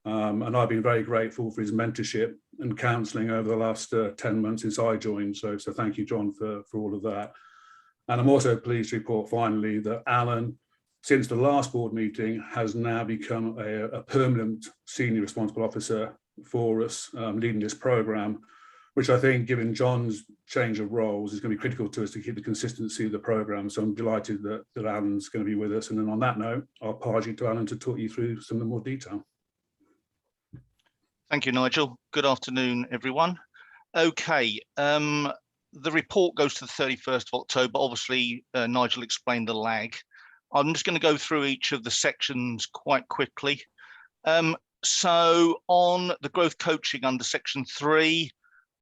And I've been very grateful for his mentorship and counselling over the last 10 months since I joined. So thank you, John, for all of that. And I'm also pleased to report finally that Alan, since the last board meeting, has now become a permanent senior responsible officer for us, leading this programme, which I think, given John's change of roles, is going to be critical to us to keep the consistency of the programme. So I'm delighted that Alan's going to be with us. And then on that note, I'll pass you to Alan to talk you through some of the more detail. Thank you, Nigel. Good afternoon, everyone. Okay, the report goes to the 31st of October. Obviously, Nigel explained the lag. I'm just going to go through each of the sections quite quickly. So on the growth coaching under section 3,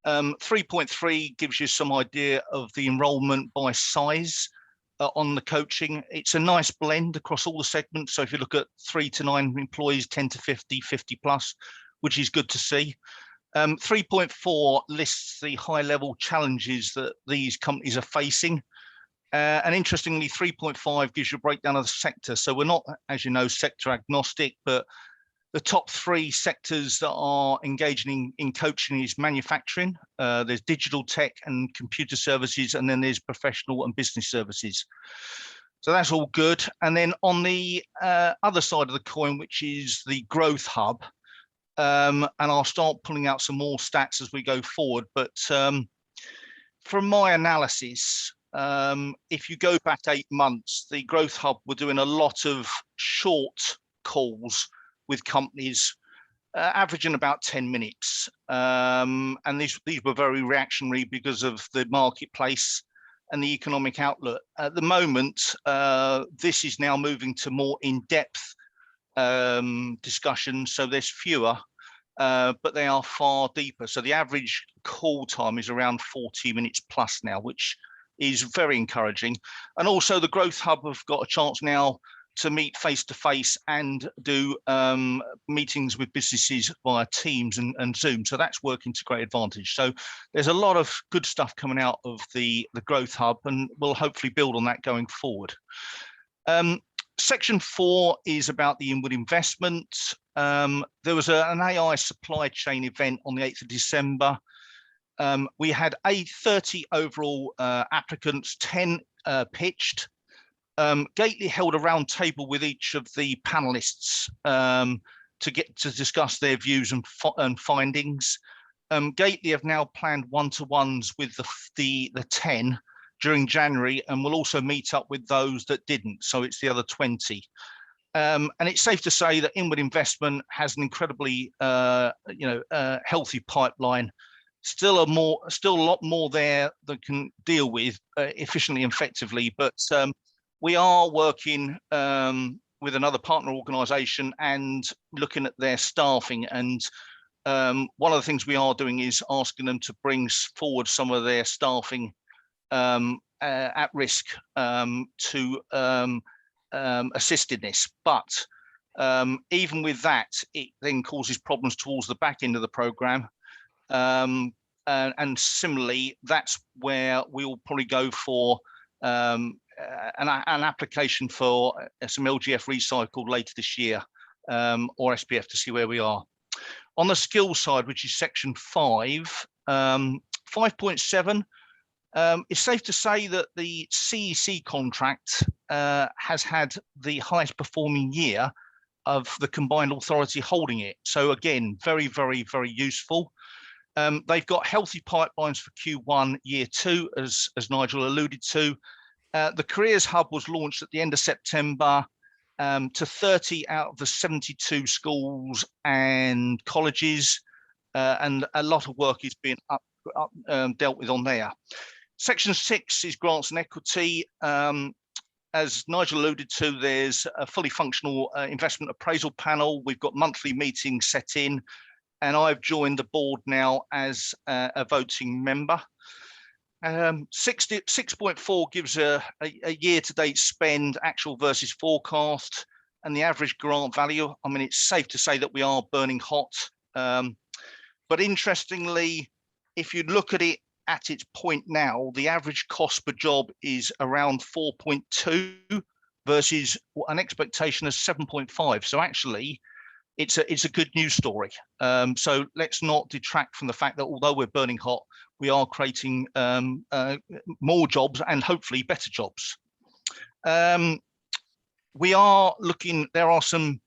3.3 gives you some idea of the enrolment by size on the coaching. It's a nice blend across all the segments. So if you look at 3 to 9 employees, 10 to 50, 50 plus, which is good to see. 3.4 lists the high-level challenges that these companies are facing. And interestingly, 3.5 gives you a breakdown of the sector. So we're not, as you know, sector agnostic, but the top 3 sectors that are engaging in coaching is manufacturing, there's digital tech and computer services, and then there's professional and business services. So that's all good. And then on the other side of the coin, which is the growth hub, and I'll start pulling out some more stats as we go forward. But from my analysis, if you go back 8 months, the Growth Hub were doing a lot of short calls with companies, averaging about 10 minutes. And these were very reactionary because of the marketplace and the economic outlook. At the moment, this is now moving to more in-depth discussions, so there's fewer, but they are far deeper. So the average call time is around 40 minutes plus now, which is very encouraging. And also the Growth Hub have got a chance now to meet face-to-face and do meetings with businesses via Teams and Zoom. So that's working to great advantage. So there's a lot of good stuff coming out of the Growth Hub, and we'll hopefully build on that going forward. Section 4 is about the inward investment. There was an AI supply chain event on the 8th of December. We had 30 overall applicants, 10 pitched. Gately held a round table with each of the panelists to discuss their views and findings. Gately have now planned one-to-ones with the 10 during January, and we'll also meet up with those that didn't. So it's the other 20. And it's safe to say that inward investment has an incredibly healthy pipeline. Still a lot more there that can deal with efficiently and effectively, but we are working with another partner organisation and looking at their staffing. And one of the things we are doing is asking them to bring forward some of their staffing at risk to assist in this. But even with that, it then causes problems towards the back end of the programme. And similarly, that's where we'll probably go for an application for some LGF recycled later this year, or SPF, to see where we are. On the skills side, which is section 5, 5.7, it's safe to say that the CEC contract has had the highest performing year of the combined authority holding it. So again, very, very, very useful. They've got healthy pipelines for Q1 year 2, as Nigel alluded to. The Careers Hub was launched at the end of September to 30 out of the 72 schools and colleges, and a lot of work is being dealt with on there. Section 6 is grants and equity. As Nigel alluded to, there's a fully functional investment appraisal panel. We've got monthly meetings set in, and I've joined the board now as a voting member. 6.4 gives a year-to-date spend, actual versus forecast, and the average grant value. I mean, it's safe to say that we are burning hot. But interestingly, if you look at it at its point now, the average cost per job is around 4.2 versus an expectation of 7.5. So actually, it's a good news story. So let's not detract from the fact that although we're burning hot, we are creating more jobs and hopefully better jobs. We are looking, there are some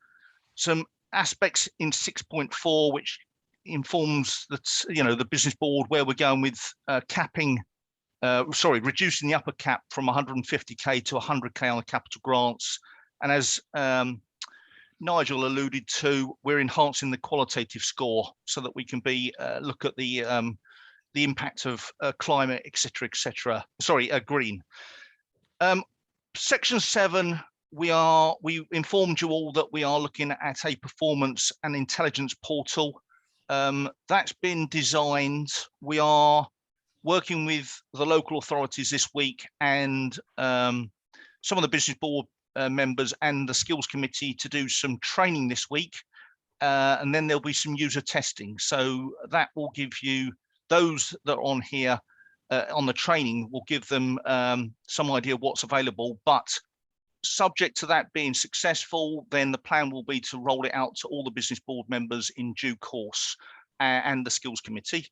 aspects in 6.4 which informs that, you know, the business board where we're going with reducing the upper cap from 150k to 100k on the capital grants. And as Nigel alluded to, we're enhancing the qualitative score so that we can look at the impact of climate, etc. Sorry, green. Section 7, we informed you all that we are looking at a performance and intelligence portal. That's been designed. We are working with the local authorities this week and some of the business board members and the skills committee to do some training this week, and then there'll be some user testing. So that will give you, those that are on here on the training, will give them some idea of what's available. But subject to that being successful, then the plan will be to roll it out to all the business board members in due course, and the skills committee.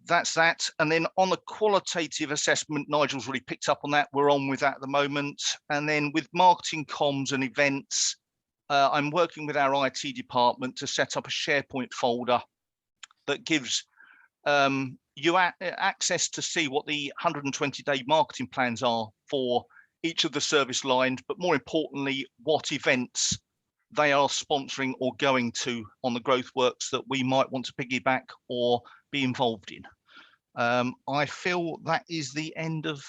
That's that. And then on the qualitative assessment, Nigel's really picked up on that. We're on with that at the moment. And then with marketing, comms and events, I'm working with our IT department to set up a SharePoint folder that gives you access to see what the 120-day marketing plans are for each of the service lines, but more importantly, what events they are sponsoring or going to on the growth works that we might want to piggyback or be involved in. I feel that is the end of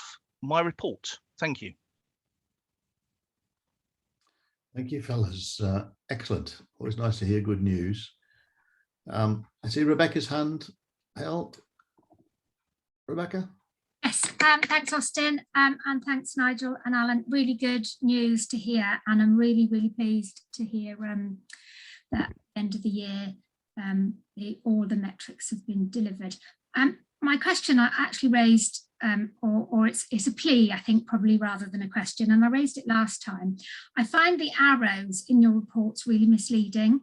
my report. Thank you. Thank you, fellas. Excellent. Always nice to hear good news. I see Rebecca's hand held. Rebecca? Yes, thanks, Austin, and thanks, Nigel and Alan. Really good news to hear, and I'm really, really pleased to hear that at the end of the year, all the metrics have been delivered. My question I actually raised, or it's a plea, I think, probably rather than a question, and I raised it last time. I find the arrows in your reports really misleading.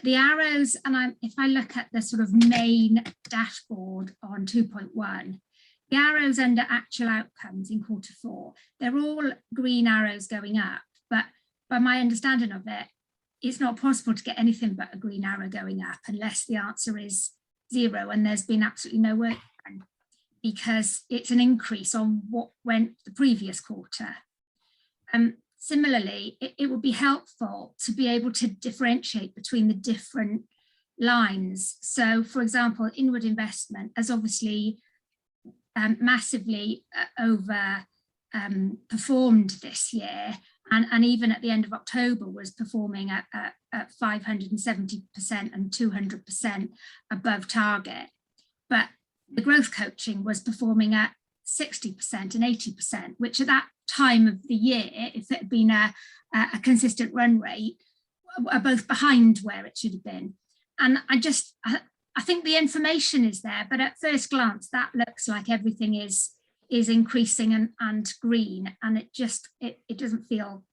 The arrows, and if I look at the sort of main dashboard on 2.1, the arrows under actual outcomes in Q4, they're all green arrows going up, but by my understanding of it, it's not possible to get anything but a green arrow going up unless the answer is 0 and there's been absolutely no work done, because it's an increase on what went the previous quarter. Similarly, it would be helpful to be able to differentiate between the different lines. So, for example, inward investment has obviously massively performed this year, and even at the end of October was performing at 570% and 200% above target. But the growth coaching was performing at 60% and 80%, which at that time of the year, if it had been a consistent run rate, are both behind where it should have been. And I think the information is there, but at first glance, that looks like everything is is increasing and green, and it doesn't feel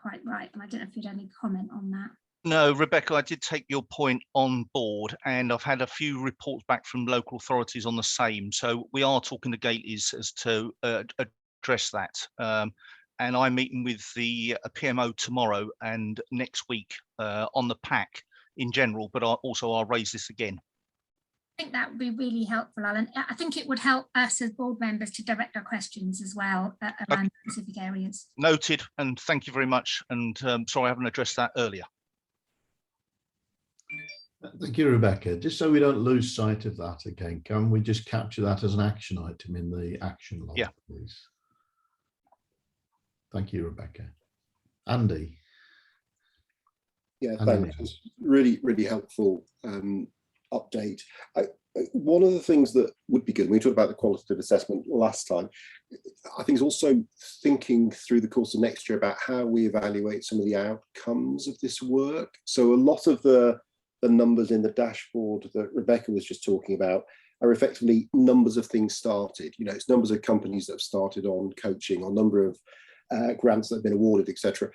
quite right. And I don't know if you had any comment on that. No, Rebecca, I did take your point on board, and I've had a few reports back from local authorities on the same. So we are talking to Gately's as to address that. And I'm meeting with the PMO tomorrow and next week on the pack in general, but I'll raise this again. I think that would be really helpful, Alan. I think it would help us as board members to direct our questions as well around specific areas. Noted, and thank you very much. And sorry I haven't addressed that earlier. Thank you, Rebecca. Just so we don't lose sight of that again, can we just capture that as an action item in the action log, please? Thank you, Rebecca. Andy. Yeah, thanks. Really, really helpful update. One of the things that would be good, we talked about the qualitative assessment last time, I think is also thinking through the course of next year about how we evaluate some of the outcomes of this work. So a lot of the numbers in the dashboard that Rebecca was just talking about are effectively numbers of things started. You know, it's numbers of companies that have started on coaching, or number of grants that have been awarded, etc.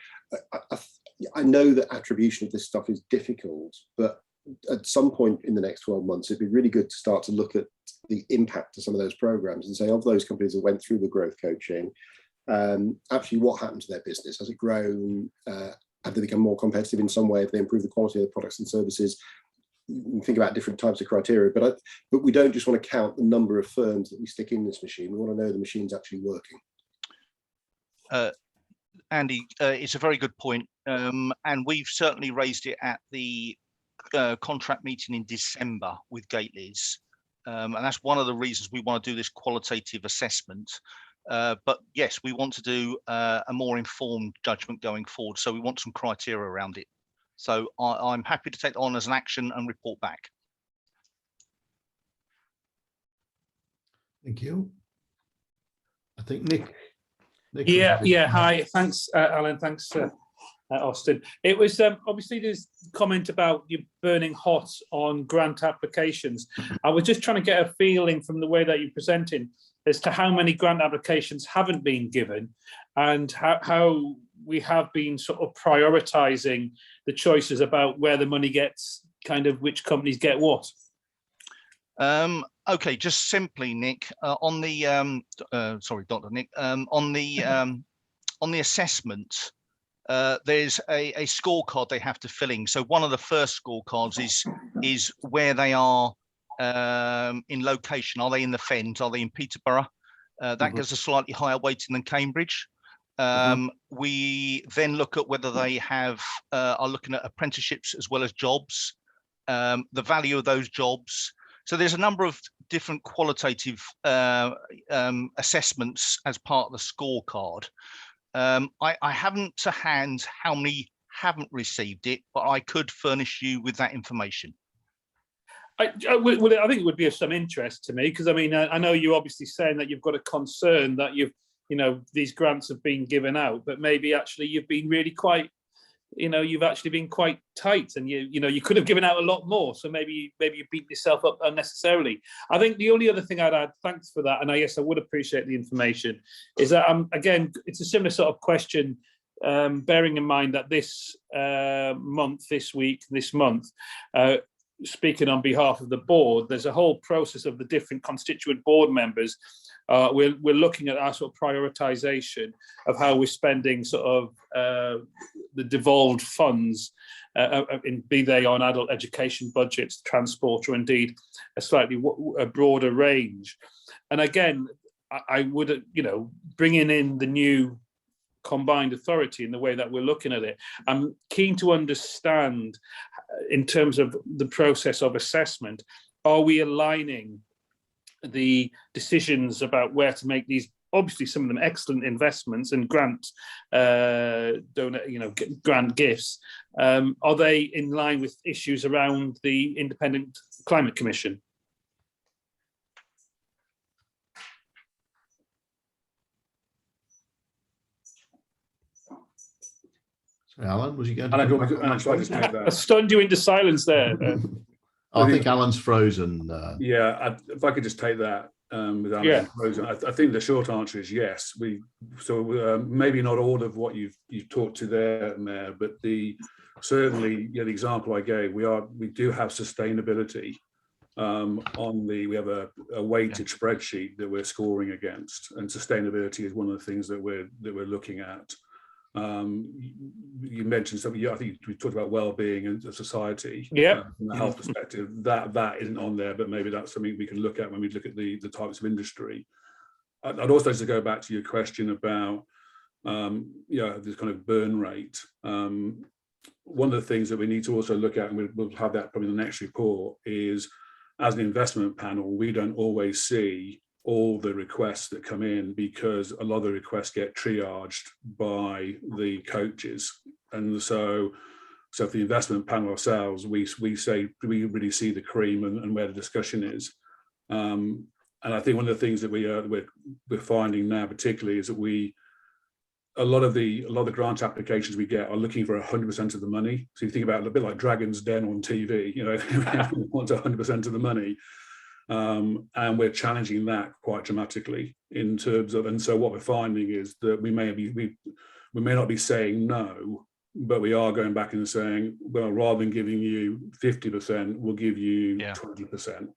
I know that attribution of this stuff is difficult, but at some point in the next 12 months, it'd be really good to start to look at the impact of some of those programs and say, of those companies that went through the growth coaching, actually what happened to their business? Has it grown? Have they become more competitive in some way? Have they improved the quality of the products and services? You can think about different types of criteria, but we don't just want to count the number of firms that we stick in this machine. We want to know the machine's actually working. Andy, it's a very good point, and we've certainly raised it at the contract meeting in December with Gately's, and that's one of the reasons we want to do this qualitative assessment. But yes, we want to do a more informed judgment going forward, so we want some criteria around it. So I'm happy to take on as an action and report back. Thank you. I think Nick. Yeah. Hi. Thanks, Alan. Thanks, Austin. It was obviously there's comment about you burning hot on grant applications. I was just trying to get a feeling from the way that you're presenting as to how many grant applications haven't been given, and how we have been sort of prioritizing the choices about where the money gets, kind of which companies get what. Okay, just simply, Nick, on the sorry, Dr. Nick, on the assessment, there's a scorecard they have to fill in. So one of the first scorecards is where they are in location. Are they in the Fens? Are they in Peterborough? That gives a slightly higher weighting than Cambridge. We then look at whether they have are looking at apprenticeships as well as jobs, the value of those jobs. So there's a number of different qualitative assessments as part of the scorecard. I haven't to hand how many haven't received it, but I could furnish you with that information. I think it would be of some interest to me, because I mean, I know you're obviously saying that you've got a concern that these grants have been given out, but maybe actually you've been really quite, you've actually been quite tight, and you could have given out a lot more. So maybe you beat yourself up unnecessarily. I think the only other thing I'd add, thanks for that, and I guess I would appreciate the information, is that again, it's a similar sort of question, bearing in mind that this month, speaking on behalf of the board, there's a whole process of the different constituent board members. We're looking at our sort of prioritization of how we're spending sort of the devolved funds, be they on adult education budgets, transport, or indeed a broader range. And again, I would, bringing in the new combined authority in the way that we're looking at it, I'm keen to understand, in terms of the process of assessment, are we aligning the decisions about where to make these, obviously some of them excellent investments and grant gifts, are they in line with issues around the Independent Climate Commission? Alan, was you going to? I stunned you into silence there. I think Alan's frozen. Yeah, if I could just take that. without Yeah. imposing. I think the short answer is yes. Maybe not all of what you've talked to there, Mayor, but certainly the example I gave, we do have sustainability we have a weighted spreadsheet that we're scoring against, and sustainability is one of the things that we're looking at. You mentioned something. I think we talked about well-being and society. From a health perspective, that isn't on there, but maybe that's something we can look at when we look at the types of industry. I'd also like to go back to your question about this kind of burn rate. One of the things that we need to also look at, and we'll have that probably in the next report, is as an investment panel, we don't always see all the requests that come in, because a lot of the requests get triaged by the coaches. And so for the investment panel ourselves, we say, do we really see the cream and where the discussion is? And I think one of the things that we're finding now particularly is that a lot of the grant applications we get are looking for 100% of the money. So you think about it a bit like Dragon's Den on TV, we want 100% of the money. And we're challenging that quite dramatically in terms of, and so what we're finding is that we may not be saying no, but we are going back and saying, well, rather than giving you 50%, we'll give you 20%.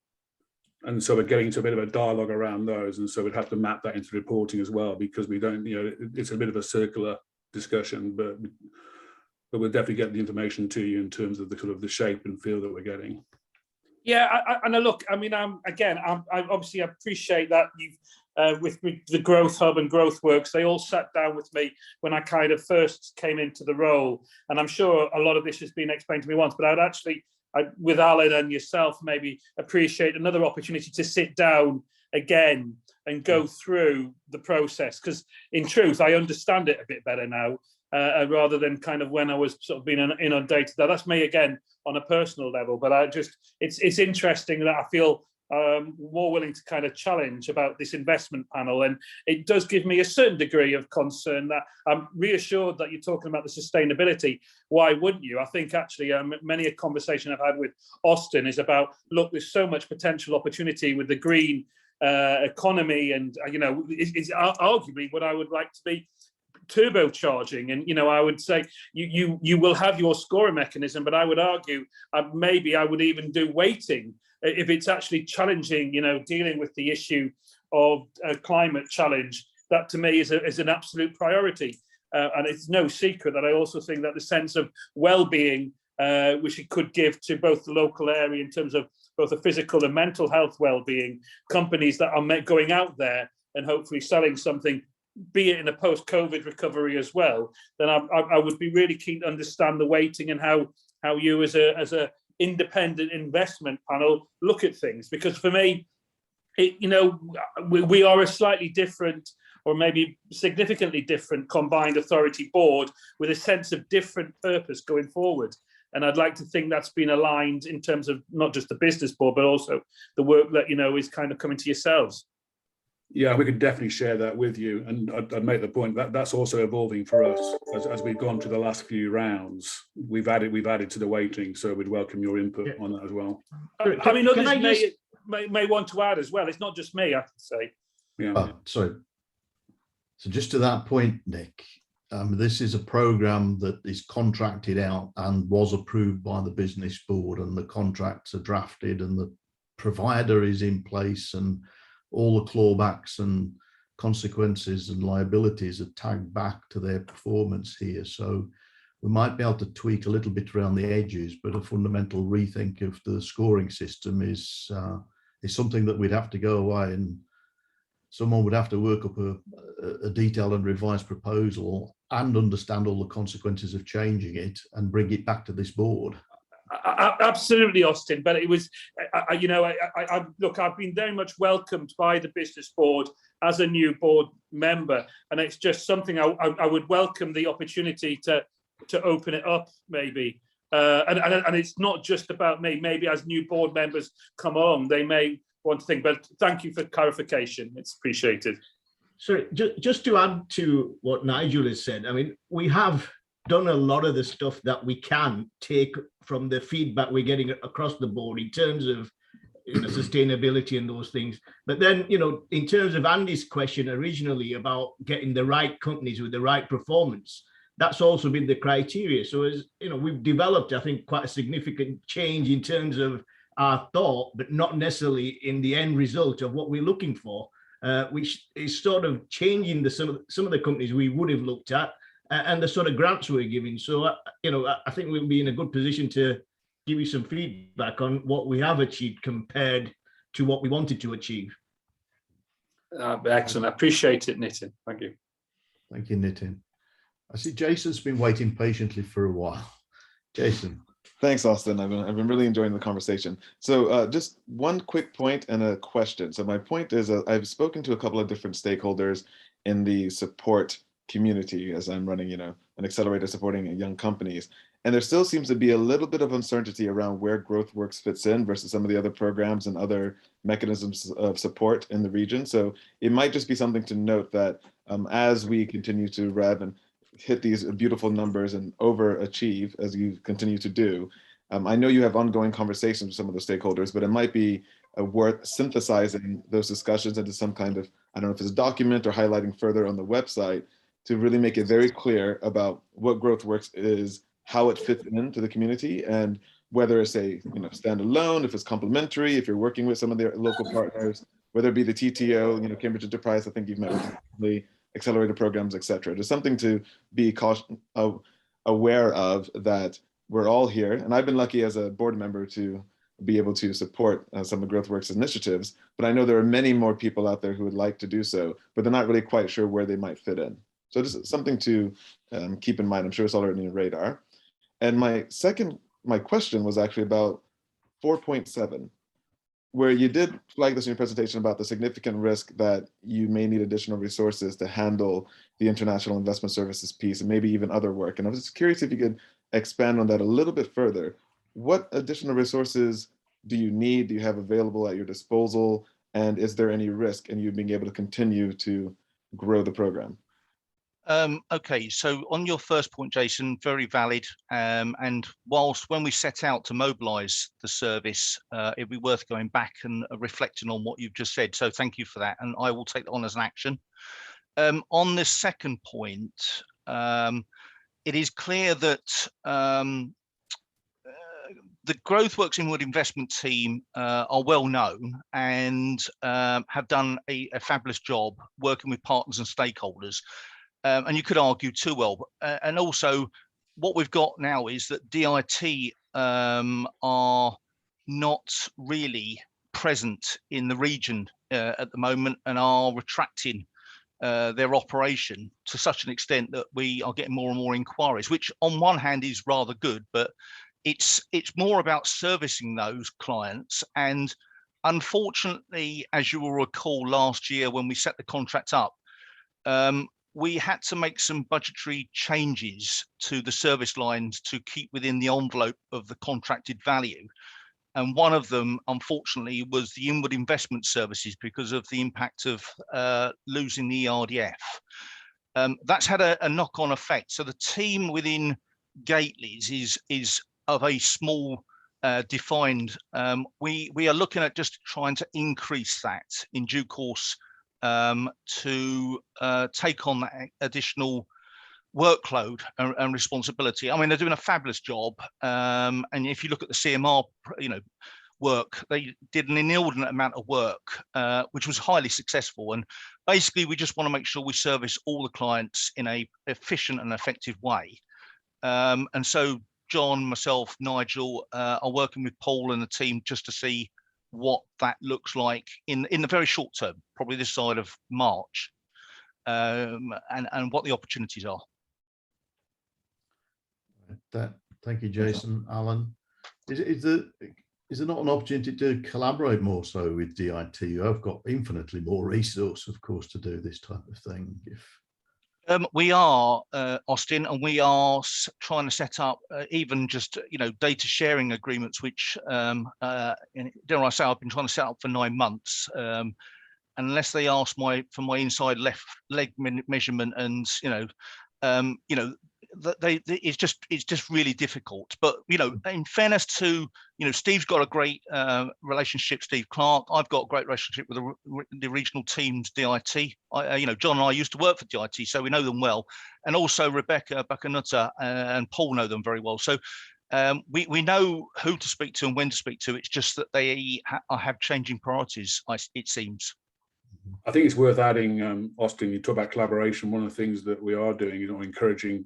And so we're getting to a bit of a dialogue around those, and so we'd have to map that into reporting as well, because we don't, it's a bit of a circular discussion, but we'll definitely get the information to you in terms of the sort of the shape and feel that we're getting. Yeah, and look, I mean, I obviously appreciate that you've with the Growth Hub and Growth Works, they all sat down with me when I kind of first came into the role, and I'm sure a lot of this has been explained to me once, but I'd actually, with Alan and yourself, maybe appreciate another opportunity to sit down again and go through the process, because in truth, I understand it a bit better now, rather than kind of when I was sort of being inundated. Now, that's me again on a personal level, but it's interesting that I feel more willing to kind of challenge about this investment panel, and it does give me a certain degree of concern that I'm reassured that you're talking about the sustainability. Why wouldn't you? I think actually many a conversation I've had with Austin is about, look, there's so much potential opportunity with the green economy, and it's arguably what I would like to be turbocharging. And I would say you will have your scoring mechanism, but I would argue maybe I would even do weighting if it's actually challenging, dealing with the issue of climate challenge. That to me is an absolute priority, and it's no secret that I also think that the sense of well-being which it could give to both the local area in terms of both the physical and mental health well-being, companies that are going out there and hopefully selling something, be it in a post-COVID recovery as well, then I would be really keen to understand the weighting and how you as a independent investment panel look at things. Because for me, we are a slightly different, or maybe significantly different, combined authority board with a sense of different purpose going forward. And I'd like to think that's been aligned in terms of not just the business board, but also the work that, is kind of coming to yourselves. Yeah, we could definitely share that with you. And I'd make the point that that's also evolving for us as we've gone through the last few rounds. We've added to the weighting, so we'd welcome your input on that as well. I mean, others may want to add as well. It's not just me, I have to say. Yeah. So just to that point, Nick, this is a program that is contracted out and was approved by the business board, and the contracts are drafted and the provider is in place, and all the clawbacks and consequences and liabilities are tagged back to their performance here. So we might be able to tweak a little bit around the edges, but a fundamental rethink of the scoring system is something that we'd have to go away, and someone would have to work up a detailed and revised proposal and understand all the consequences of changing it and bring it back to this board. Absolutely, Austin. But it was, look, I've been very much welcomed by the business board as a new board member, and it's just something I would welcome the opportunity to open it up, maybe. And it's not just about me. Maybe as new board members come along, they may want to think. But thank you for clarification. It's appreciated. Sorry, just to add to what Nigel has said, I mean, we have done a lot of the stuff that we can take from the feedback we're getting across the board in terms of sustainability and those things. But then, in terms of Andy's question originally about getting the right companies with the right performance, that's also been the criteria. So as we've developed, I think, quite a significant change in terms of our thought, but not necessarily in the end result of what we're looking for, which is sort of changing some of the companies we would have looked at and the sort of grants we're giving. So, I think we'll be in a good position to give you some feedback on what we have achieved compared to what we wanted to achieve. Excellent. I appreciate it, Nitin. Thank you. Thank you, Nitin. I see Jason's been waiting patiently for a while. Jason. Thanks, Austin. I've been really enjoying the conversation. So just one quick point and a question. So my point is I've spoken to a couple of different stakeholders in the support community as I'm running, an accelerator supporting young companies. And there still seems to be a little bit of uncertainty around where GrowthWorks fits in versus some of the other programs and other mechanisms of support in the region. So it might just be something to note that as we continue to rev and hit these beautiful numbers and overachieve as you continue to do, I know you have ongoing conversations with some of the stakeholders, but it might be worth synthesizing those discussions into some kind of, I don't know if it's a document or highlighting further on the website to really make it very clear about what GrowthWorks is, how it fits into the community, and whether it's a standalone, if it's complementary, if you're working with some of their local partners, whether it be the TTO, Cambridge Enterprise, I think you've met with recently, accelerator programs, et cetera. Just something to be aware of, that we're all here. And I've been lucky as a board member to be able to support some of GrowthWorks initiatives, but I know there are many more people out there who would like to do so, but they're not really quite sure where they might fit in. So just something to keep in mind. I'm sure it's already on your radar. And my question was actually about 4.7, where you did flag this in your presentation about the significant risk that you may need additional resources to handle the international investment services piece and maybe even other work. And I was just curious if you could expand on that a little bit further. What additional resources do you need, do you have available at your disposal? And is there any risk in you being able to continue to grow the program? Okay, so on your first point, Jason, very valid. And whilst when we set out to mobilise the service, it'd be worth going back and reflecting on what you've just said. So thank you for that, and I will take that on as an action. On the second point, it is clear that the GrowthWorks Inward Investment team are well known and have done a fabulous job working with partners and stakeholders. And you could argue too well. And also what we've got now is that DIT are not really present in the region at the moment and are retracting their operation to such an extent that we are getting more and more inquiries, which on one hand is rather good, but it's more about servicing those clients. And unfortunately, as you will recall last year when we set the contract up, we had to make some budgetary changes to the service lines to keep within the envelope of the contracted value. And one of them, unfortunately, was the inward investment services because of the impact of losing the ERDF. That's had a knock-on effect. So the team within Gately's is of a small defined. We are looking at just trying to increase that in due course to take on that additional workload and responsibility. I mean, they're doing a fabulous job. And if you look at the CMR, work, they did an inordinate amount of work, which was highly successful. And basically, we just want to make sure we service all the clients in a efficient and effective way. And so John, myself, Nigel are working with Paul and the team just to see what that looks like in the very short term, probably this side of March, and what the opportunities are. Thank you, Jason. Alan, is there not an opportunity to collaborate more so with DIT? You have got infinitely more resource, of course, to do this type of thing. We are, Austin, and we are trying to set up even just, data sharing agreements, which, dare I say, I've been trying to set up for 9 months. Unless they ask for my inside left leg measurement and, it's just really difficult. But in fairness to Steve's got a great relationship, Steve Clark. I've got a great relationship with the regional teams, DIT. John and I used to work for DIT, so we know them well, and also Rebecca Buccanutter and Paul know them very well. So we know who to speak to and when to speak to. It's just that they have changing priorities, it seems. I think it's worth adding, Austin, you talk about collaboration. One of the things that we are doing, encouraging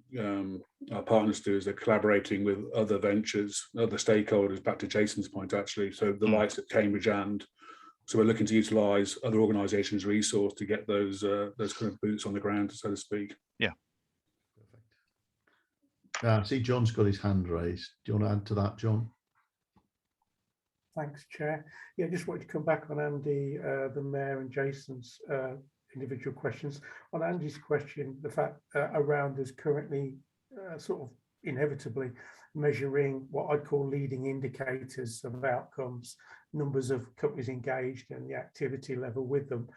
our partners to do is they're collaborating with other ventures, other stakeholders, back to Jason's point, actually. So the likes of Cambridge and so we're looking to utilise other organisations' resource to get those kind of boots on the ground, so to speak. Yeah. I see John's got his hand raised. Do you want to add to that, John? Thanks, Chair. Yeah, just wanted to come back on Andy, the Mayor and Jason's individual questions. On Andy's question, the fact around us currently sort of inevitably measuring what I'd call leading indicators of outcomes, numbers of companies engaged and the activity level with them.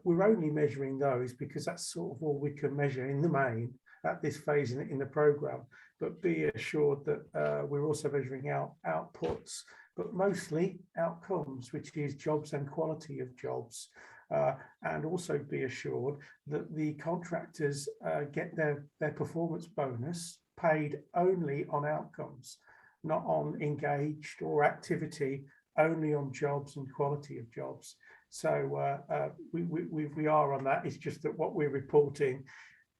We're only measuring those because that's sort of all we can measure in the main at this phase in the programme. But be assured that we're also measuring outputs, but mostly outcomes, which is jobs and quality of jobs. And also be assured that the contractors get their performance bonus paid only on outcomes, not on engaged or activity, only on jobs and quality of jobs. So we are on that. It's just that what we're reporting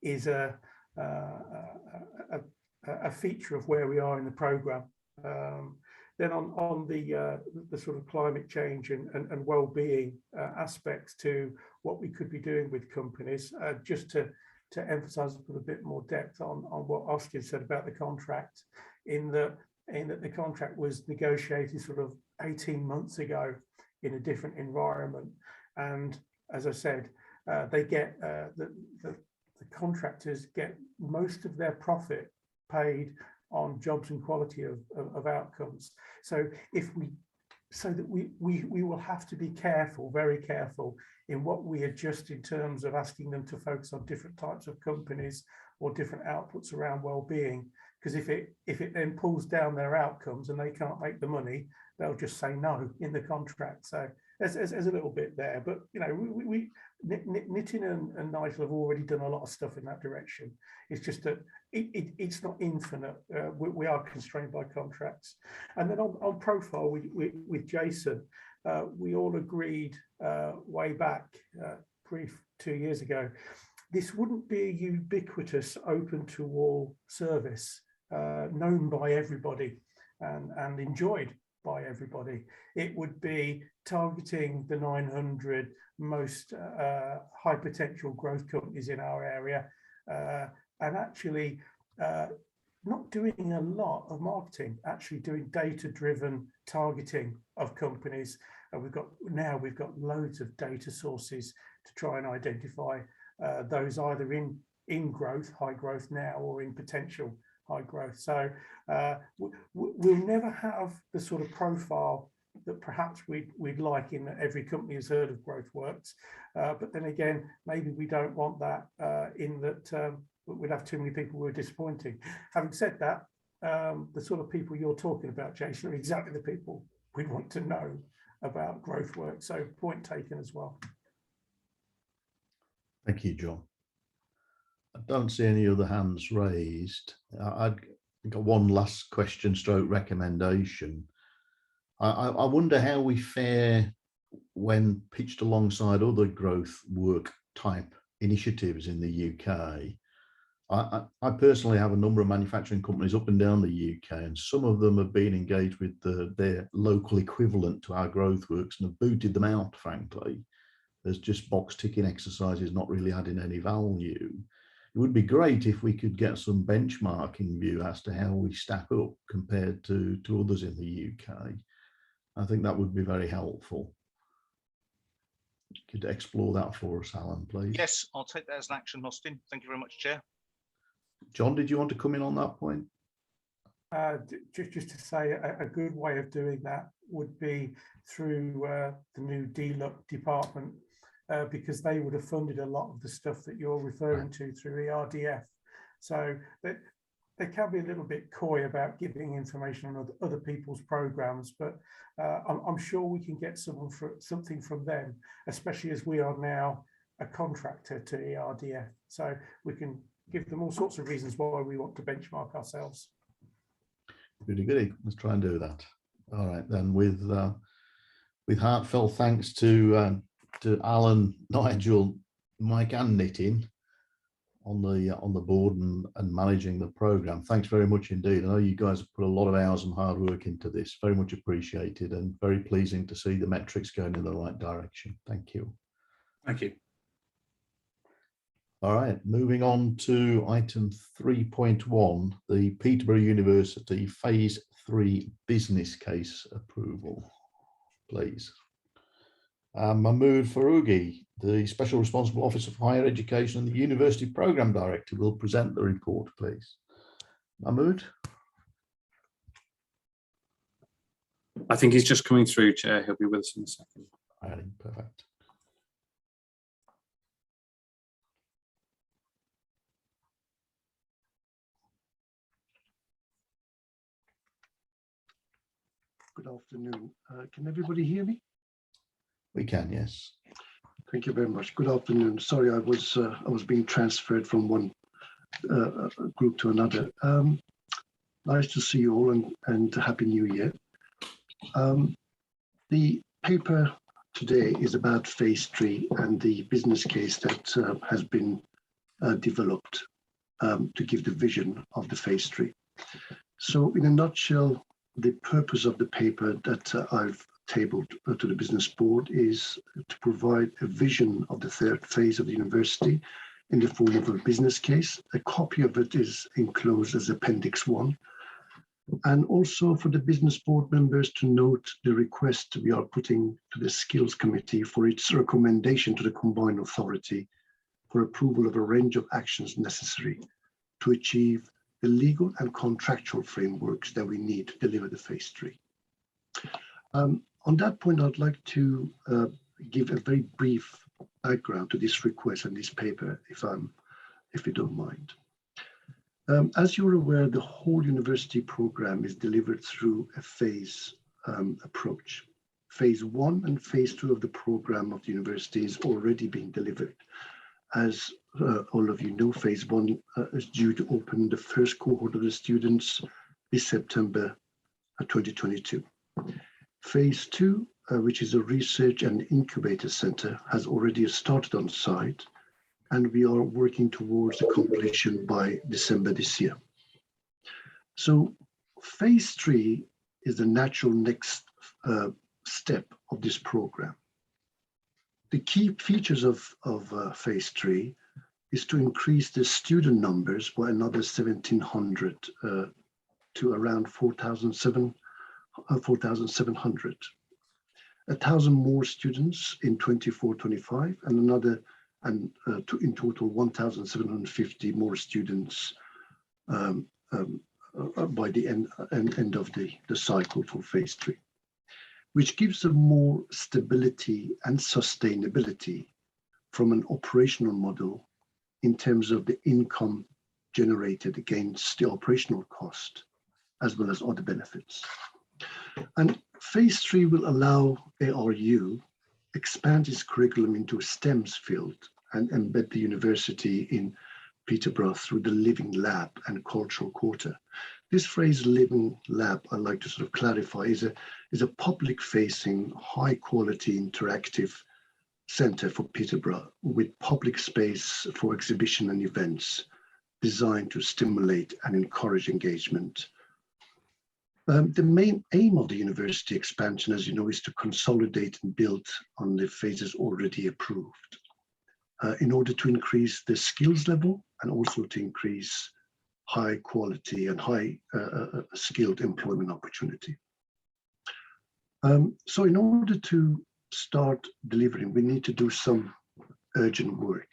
is a feature of where we are in the programme. Then on the sort of climate change and well-being aspects to what we could be doing with companies, just to emphasise with a bit more depth on what Austin said about the contract, in that the contract was negotiated sort of 18 months ago in a different environment, and as I said, they get the contractors get most of their profit paid on jobs and quality of outcomes. So we will have to be careful, very careful, in what we adjust in terms of asking them to focus on different types of companies or different outputs around well-being. Because if it then pulls down their outcomes and they can't make the money, they'll just say no in the contract. So there's a little bit there, but Nitin and Nigel have already done a lot of stuff in that direction. It's just that it's not infinite. We are constrained by contracts. And then on profile with Jason, we all agreed way back, 2 years ago, this wouldn't be a ubiquitous open to all service known by everybody and enjoyed by everybody. It would be targeting the 900 most high potential growth companies in our area, and actually not doing a lot of marketing, actually doing data-driven targeting of companies. And we've got loads of data sources to try and identify those either in growth, high growth now, or in potential high growth. So we'll never have the sort of profile that perhaps we'd like in that every company has heard of GrowthWorks. But then again, maybe we don't want that in that we'd have too many people who are disappointing. Having said that, the sort of people you're talking about, Jason, are exactly the people we want to know about GrowthWorks. So point taken as well. Thank you, John. I don't see any other hands raised. I've got one last question stroke recommendation. I wonder how we fare when pitched alongside other growth work type initiatives in the UK. I personally have a number of manufacturing companies up and down the UK, and some of them have been engaged with their local equivalent to our GrowthWorks and have booted them out, frankly. There's just box ticking exercises not really adding any value. It would be great if we could get some benchmarking view as to how we stack up compared to others in the UK. I think that would be very helpful. Could explore that for us, Alan, please? Yes, I'll take that as an action, Austin. Thank you very much, Chair. John, did you want to come in on that point? Just to say, a good way of doing that would be through the new DLUC department, because they would have funded a lot of the stuff that you're referring to through ERDF. So they can be a little bit coy about giving information on other people's programs, but I'm sure we can get something from them, especially as we are now a contractor to ERDF. So we can give them all sorts of reasons why we want to benchmark ourselves. Goody goody. Let's try and do that. All right, then, with heartfelt thanks to Alan, Nigel, Mike, and Nitin on the board and managing the program. Thanks very much indeed. I know you guys have put a lot of hours and hard work into this. Very much appreciated, and very pleasing to see the metrics going in the right direction. Thank you. Thank you. All right, moving on to item 3.1, the Peterborough University Phase 3 business case approval, please. Mahmood Farugi, the Special Responsible Officer for Higher Education and the University Programme Director, will present the report, please. Mahmood? I think he's just coming through, Chair. He'll be with us in a second. Right, perfect. Good afternoon. Can everybody hear me? We can, yes. Thank you very much. Good afternoon. Sorry, I was being transferred from one group to another. Nice to see you all, and Happy New Year. The paper today is about Phase 3 and the business case that has been developed to give the vision of the Phase 3. So in a nutshell, the purpose of the paper that I've tabled to the business board is to provide a vision of the third phase of the university in the form of a business case. A copy of it is enclosed as Appendix 1. And also for the business board members to note the request we are putting to the Skills Committee for its recommendation to the Combined Authority for approval of a range of actions necessary to achieve the legal and contractual frameworks that we need to deliver the Phase 3. On that point, I'd like to give a very brief background to this request and this paper, if you don't mind. As you're aware, the whole university program is delivered through a phase approach. Phase 1 and Phase 2 of the program of the university is already being delivered. As all of you know, Phase 1 is due to open the first cohort of the students this September 2022. Phase 2, which is a research and incubator center, has already started on site, and we are working towards the completion by December this year. So Phase 3 is the natural next step of this program. The key features of Phase 3 is to increase the student numbers by another 1,700 to around 4,700. 1,000 more students in 24-25, and another, in total 1,750 more students by the end of the cycle for Phase 3, which gives them more stability and sustainability from an operational model in terms of the income generated against the operational cost, as well as other benefits. And Phase 3 will allow ARU expand its curriculum into a STEMS field and embed the university in Peterborough through the Living Lab and Cultural Quarter. This phrase Living Lab, I'd like to sort of clarify, is a public-facing, high-quality interactive center for Peterborough with public space for exhibition and events designed to stimulate and encourage engagement. The main aim of the university expansion, as you know, is to consolidate and build on the phases already approved in order to increase the skills level and also to increase high quality and high skilled employment opportunity. So in order to start delivering, we need to do some urgent work.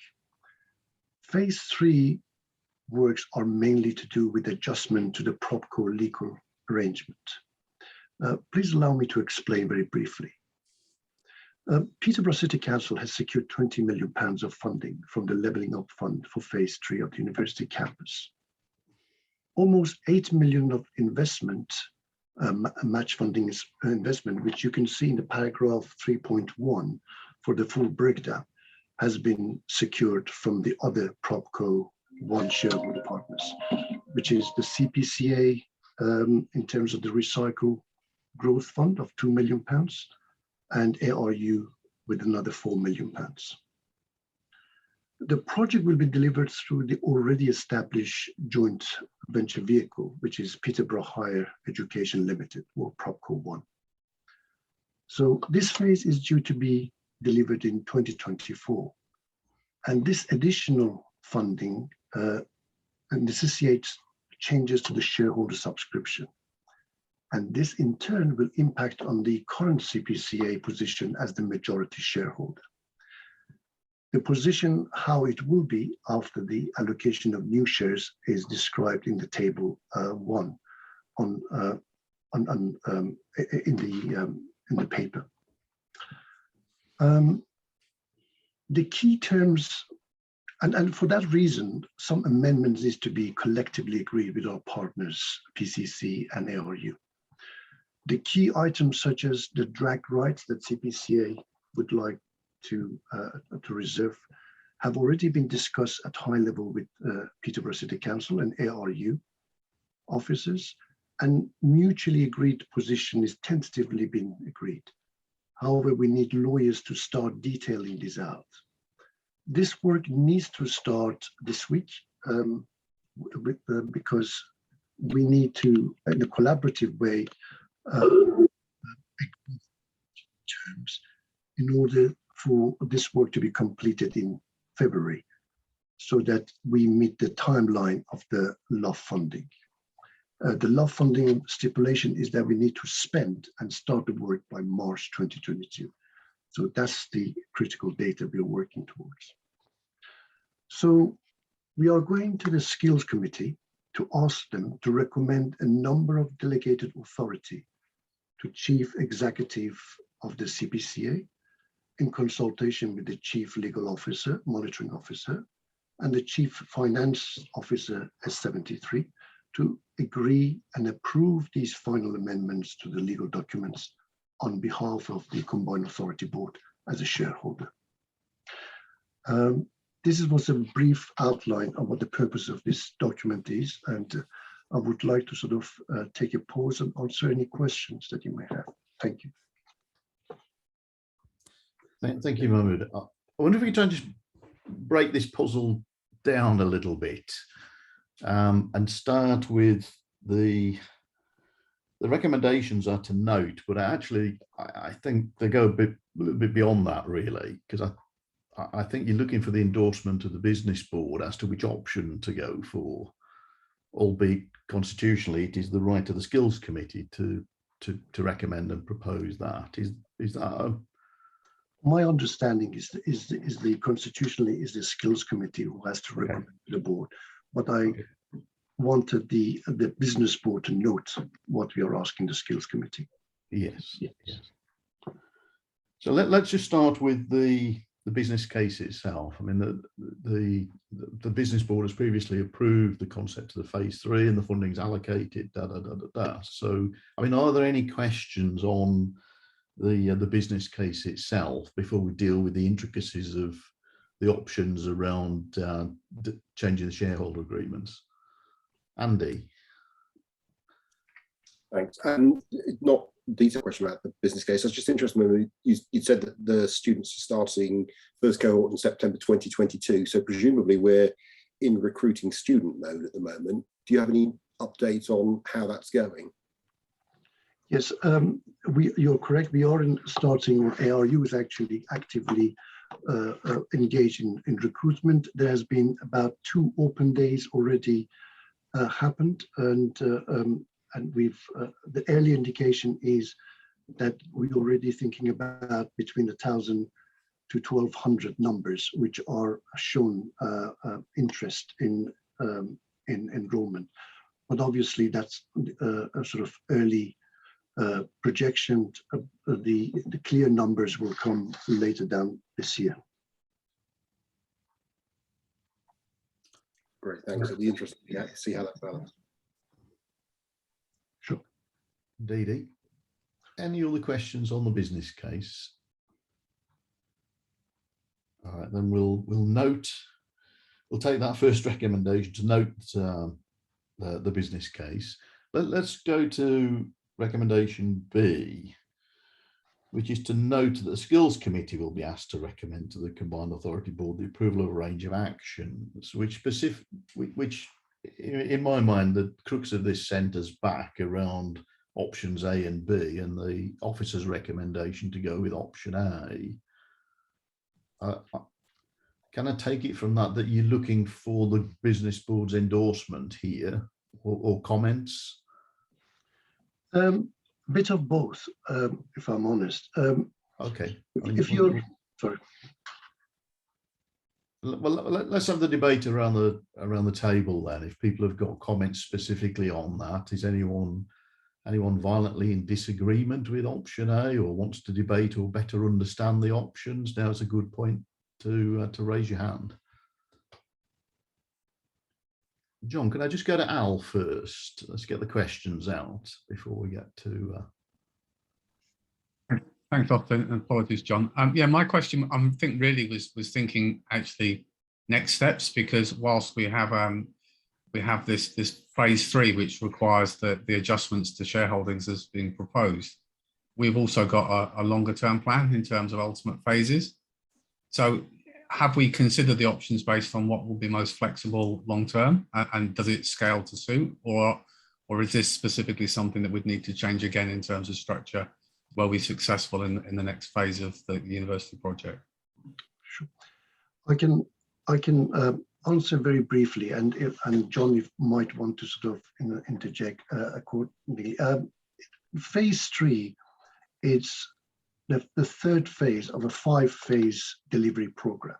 Phase 3 works are mainly to do with adjustment to the PropCo legal arrangement. Please allow me to explain very briefly. Peterborough City Council has secured £20 million of funding from the Levelling Up Fund for Phase 3 of the university campus. almost 8 million of investment, match funding is investment, which you can see in the paragraph 3.1 for the full breakdown, has been secured from the other PropCo 1 shareholder partners, which is the CPCA in terms of the Recycle Growth Fund of £2 million and ARU with another £4 million. The project will be delivered through the already established joint venture vehicle, which is Peterborough Higher Education Limited, or PropCo 1. So this phase is due to be delivered in 2024. And this additional funding necessitates changes to the shareholder subscription. And this in turn will impact on the current CPCA position as the majority shareholder. The position, how it will be after the allocation of new shares, is described in the table 1 in the paper. The key terms, and for that reason, some amendments is to be collectively agreed with our partners, PCC and ARU. The key items such as the drag rights that CPCA would like to reserve have already been discussed at high level with Peterborough City Council and ARU officers, and mutually agreed position is tentatively been agreed. However, we need lawyers to start detailing this out. This work needs to start this week because we need to, in a collaborative way, terms in order for this work to be completed in February, so that we meet the timeline of the LOF funding. The LOF funding stipulation is that we need to spend and start the work by March 2022. So that's the critical date that we are working towards. So we are going to the Skills Committee to ask them to recommend a number of delegated authority to Chief Executive of the CPCA in consultation with the Chief Legal Officer, Monitoring Officer, and the Chief Finance Officer S73 to agree and approve these final amendments to the legal documents on behalf of the Combined Authority Board as a shareholder. This was a brief outline of what the purpose of this document is, and I would like to sort of take a pause and answer any questions that you may have. Thank you. Thank you, Mahmood. I wonder if we can try and just break this puzzle down a little bit and start with the recommendations are to note, but actually I think they go a little bit beyond that, really, because I think you're looking for the endorsement of the business board as to which option to go for, albeit constitutionally it is the right of the Skills Committee to recommend and propose that. Is that my understanding is the constitutionally is the Skills Committee who has to recommend to the board, but I wanted the business board to note what we are asking the Skills Committee. Yes. So let's just start with the business case itself. I mean, the business board has previously approved the concept of the phase 3 and the funding's allocated. So, I mean, are there any questions on the business case itself before we deal with the intricacies of the options around changing the shareholder agreements? Andy. Thanks. Not detailed question about the business case. I was just interested when you said that the students are starting first cohort in September 2022. So presumably we're in recruiting student mode at the moment. Do you have any updates on how that's going? Yes, you're correct. We are starting. ARU is actually actively engaged in recruitment. There has been about 2 open days already happened, and we've the early indication is that we're already thinking about between 1,000 to 1,200 numbers, which are shown interest in enrollment. But obviously that's a sort of early projection. The clear numbers will come later down this year. Great, thanks. It'll be interesting to see how that develops. Dee Dee. Any other questions on the business case? All right, then we'll take that first recommendation to note the business case. Let's go to recommendation B, which is to note that the Skills Committee will be asked to recommend to the Combined Authority Board the approval of a range of actions, which in my mind, the crux of this centres back around options A and B, and the officer's recommendation to go with option A. Can I take it from that you're looking for the business board's endorsement here, or comments? Bit of both, if I'm honest. Okay. If you're sorry. Well, let's have the debate around the table then. If people have got comments specifically on that, is anyone violently in disagreement with option A, or wants to debate or better understand the options? Now is a good point to raise your hand. John, can I just go to Al first? Let's get the questions out before we get to. Thanks, Austin, and apologies, John. Yeah, my question, I think, really was thinking actually next steps, because whilst we have this phase 3, which requires the adjustments to shareholdings as being proposed, we've also got a longer term plan in terms of ultimate phases. So have we considered the options based on what will be most flexible long term, and does it scale to suit, or is this specifically something that would need to change again in terms of structure will be successful in the next phase of the university project? Sure. I can answer very briefly, and John, you might want to sort of interject accordingly. Phase 3 is the third phase of a 5-phase delivery program.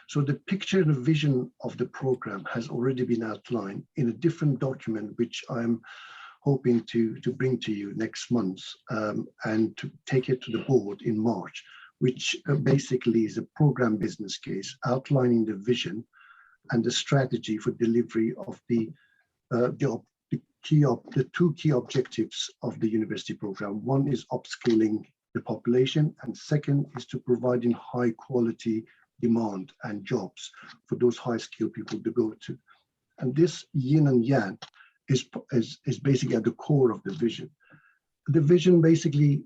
So the picture and the vision of the program has already been outlined in a different document, which I'm hoping to bring to you next month, and to take it to the board in March, which basically is a program business case outlining the vision and the strategy for delivery of the two key objectives of the university program. One is upskilling the population, and second is to providing high quality demand and jobs for those high skilled people to go to. And this yin and yang is basically at the core of the vision. The vision basically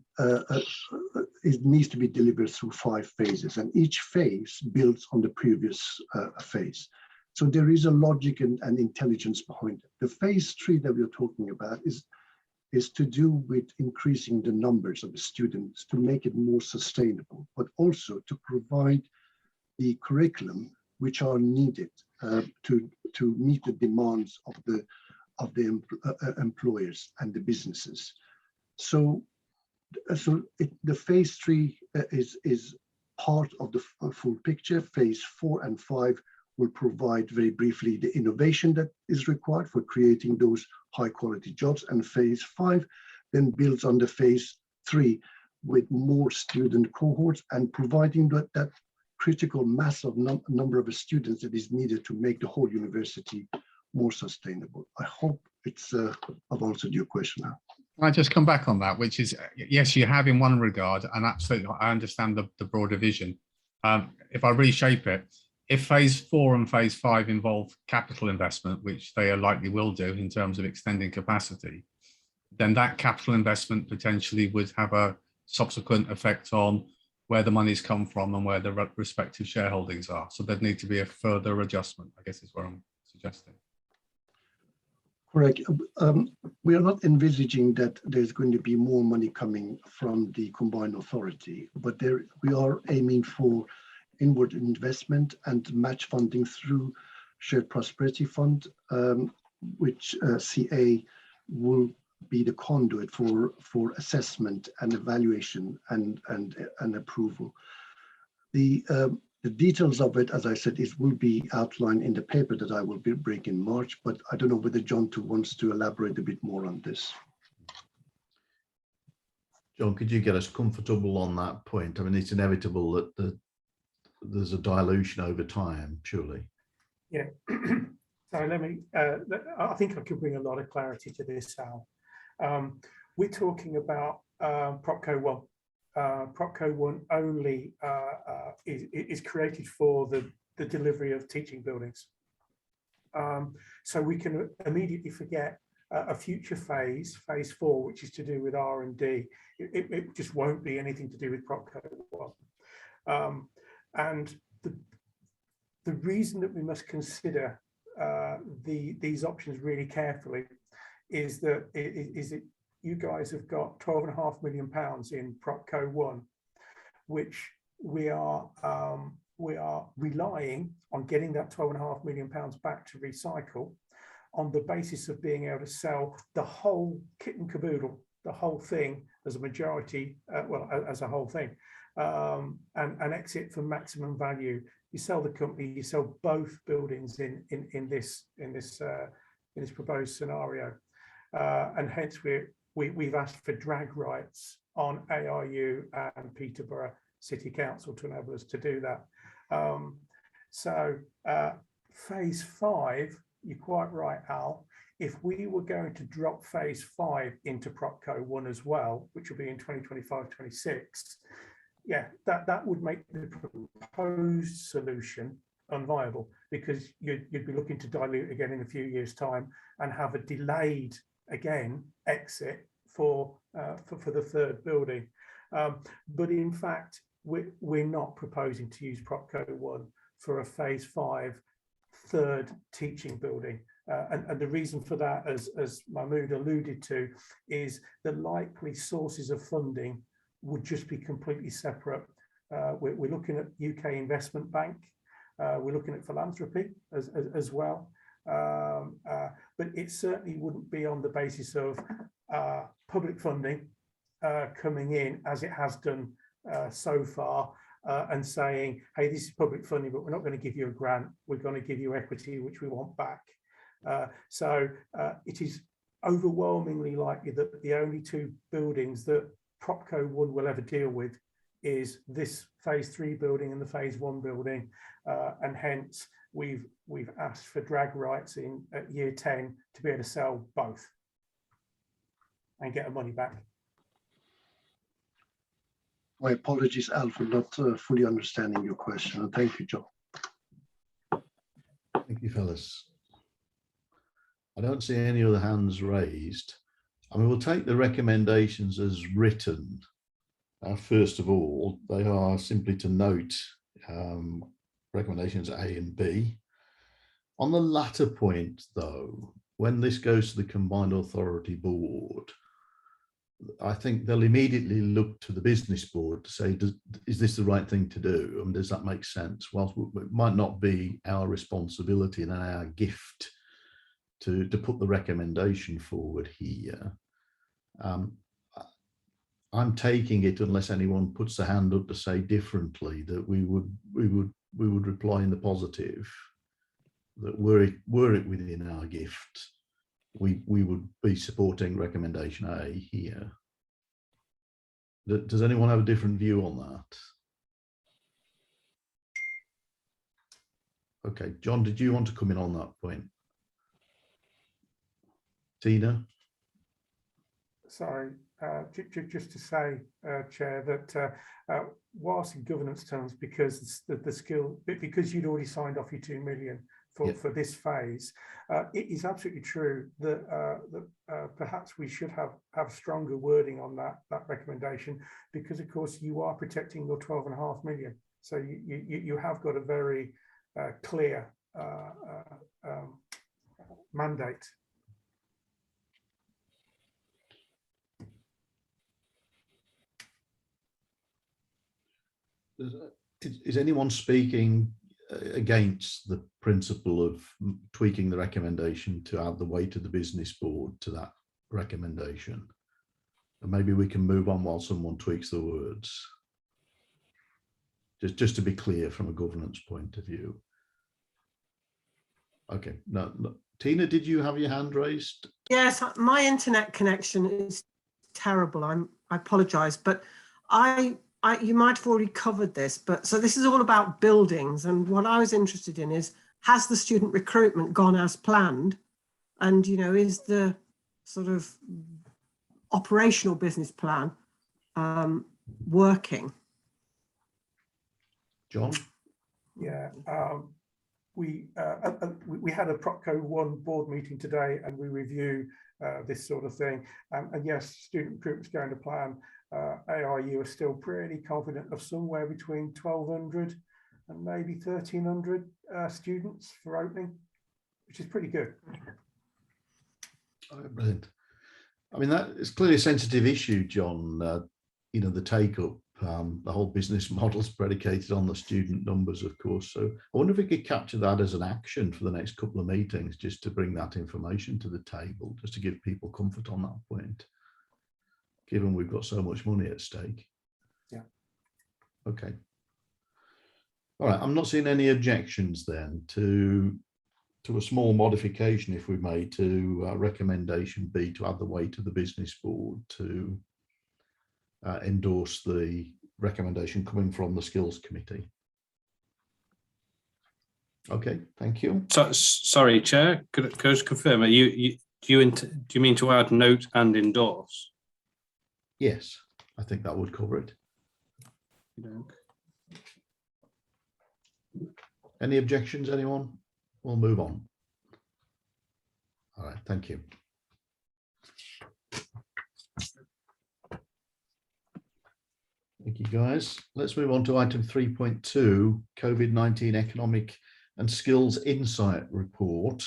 needs to be delivered through 5 phases, and each phase builds on the previous phase. So there is a logic and intelligence behind it. The phase 3 that we're talking about is to do with increasing the numbers of the students to make it more sustainable, but also to provide the curriculum which are needed to meet the demands of the employers and the businesses. So the phase 3 is part of the full picture. Phase 4 and 5 will provide very briefly the innovation that is required for creating those high quality jobs, and phase 5 then builds on the phase 3 with more student cohorts and providing that critical mass of number of students that is needed to make the whole university more sustainable. I hope I've answered your question now. Can I just come back on that, which is, yes, you have in one regard, and absolutely, I understand the broader vision. If I reshape it, if phase 4 and phase 5 involve capital investment, which they likely will do in terms of extending capacity, then that capital investment potentially would have a subsequent effect on where the money's come from and where the respective shareholdings are. So there'd need to be a further adjustment, I guess is what I'm suggesting. Correct. We are not envisaging that there's going to be more money coming from the combined authority, but we are aiming for inward investment and match funding through Shared Prosperity Fund, which CA will be the conduit for assessment and evaluation and approval. The details of it, as I said, will be outlined in the paper that I will bring in March, but I don't know whether John wants to elaborate a bit more on this. John, could you get us comfortable on that point? I mean, it's inevitable that there's a dilution over time, surely. Yeah. So let me, I think I could bring a lot of clarity to this, Al. we're talking about Propco 1. Propco 1 only is created for the delivery of teaching buildings. So we can immediately forget a future phase 4, which is to do with R&D. It just won't be anything to do with Propco 1. And the reason that we must consider these options really carefully is that you guys have got £12.5 million in Propco 1, which we are relying on getting that £12.5 million back to recycle on the basis of being able to sell the whole kit and caboodle, the whole thing as a majority, as a whole thing, and exit for maximum value. You sell the company, you sell both buildings in this proposed scenario, and hence we've asked for drag rights on ARU and Peterborough City Council to enable us to do that. Phase 5, you're quite right, Al. If we were going to drop phase 5 into Propco 1 as well, which will be in 2025-26, yeah, that would make the proposed solution unviable, because you'd be looking to dilute again in a few years' time and have a delayed again exit for the third building. But in fact, we're not proposing to use Propco 1 for a phase 5 third teaching building. And the reason for that, as Mahmood alluded to, is the likely sources of funding would just be completely separate. We're looking at UK Investment Bank, we're looking at philanthropy as well, but it certainly wouldn't be on the basis of public funding coming in as it has done so far, and saying, hey, this is public funding, but we're not going to give you a grant, we're going to give you equity, which we want back. It is overwhelmingly likely that the only two buildings that Propco 1 will ever deal with is this phase 3 building and the phase 1 building, and hence we've asked for drag rights at year 10 to be able to sell both and get our money back. My apologies, Al, for not fully understanding your question. And thank you, John. Thank you, fellas. I don't see any other hands raised. I mean, we'll take the recommendations as written. First of all, they are simply to note recommendations A and B. On the latter point, though, when this goes to the Combined Authority Board, I think they'll immediately look to the business board to say, is this the right thing to do? And does that make sense? Whilst it might not be our responsibility and our gift to put the recommendation forward here, I'm taking it, unless anyone puts a hand up to say differently, that we would reply in the positive, that were it within our gift, we would be supporting recommendation A here. Does anyone have a different view on that? Okay, John, did you want to come in on that point? Tina? Sorry, just to say, Chair, that whilst in governance terms, because because you'd already signed off your 2 million for this phase, it is absolutely true that perhaps we should have stronger wording on that recommendation, because of course you are protecting your 12.5 million. So you have got a very clear mandate. Is anyone speaking against the principle of tweaking the recommendation to add the weight of the business board to that recommendation? And maybe we can move on while someone tweaks the words. Just to be clear from a governance point of view. Okay, no, Tina, did you have your hand raised? Yes, my internet connection is terrible. I apologise, but you might have already covered this, but so this is all about buildings, and what I was interested in is, has the student recruitment gone as planned? And, you know, is the sort of operational business plan working? John? Yeah, we had a Propco 1 board meeting today, and we review this sort of thing. And yes, student recruitment's going to plan. ARU are still pretty confident of somewhere between 1,200 and maybe 1,300 students for opening, which is pretty good. Oh, brilliant. I mean, that is clearly a sensitive issue, John. You know, the take up, the whole business model is predicated on the student numbers, of course. So I wonder if we could capture that as an action for the next couple of meetings, just to bring that information to the table, just to give people comfort on that point, given we've got so much money at stake. Yeah. Okay. All right. I'm not seeing any objections then to a small modification, if we may, to recommendation B, to add the weight to the business board to endorse the recommendation coming from the skills committee. Okay, thank you. So, sorry, Chair, could I just confirm? Do you mean to add note and endorse? Yes, I think that would cover it. Any objections, anyone? We'll move on. All right, thank you. Thank you, guys. Let's move on to item 3.2, COVID-19 Economic and Skills Insight Report.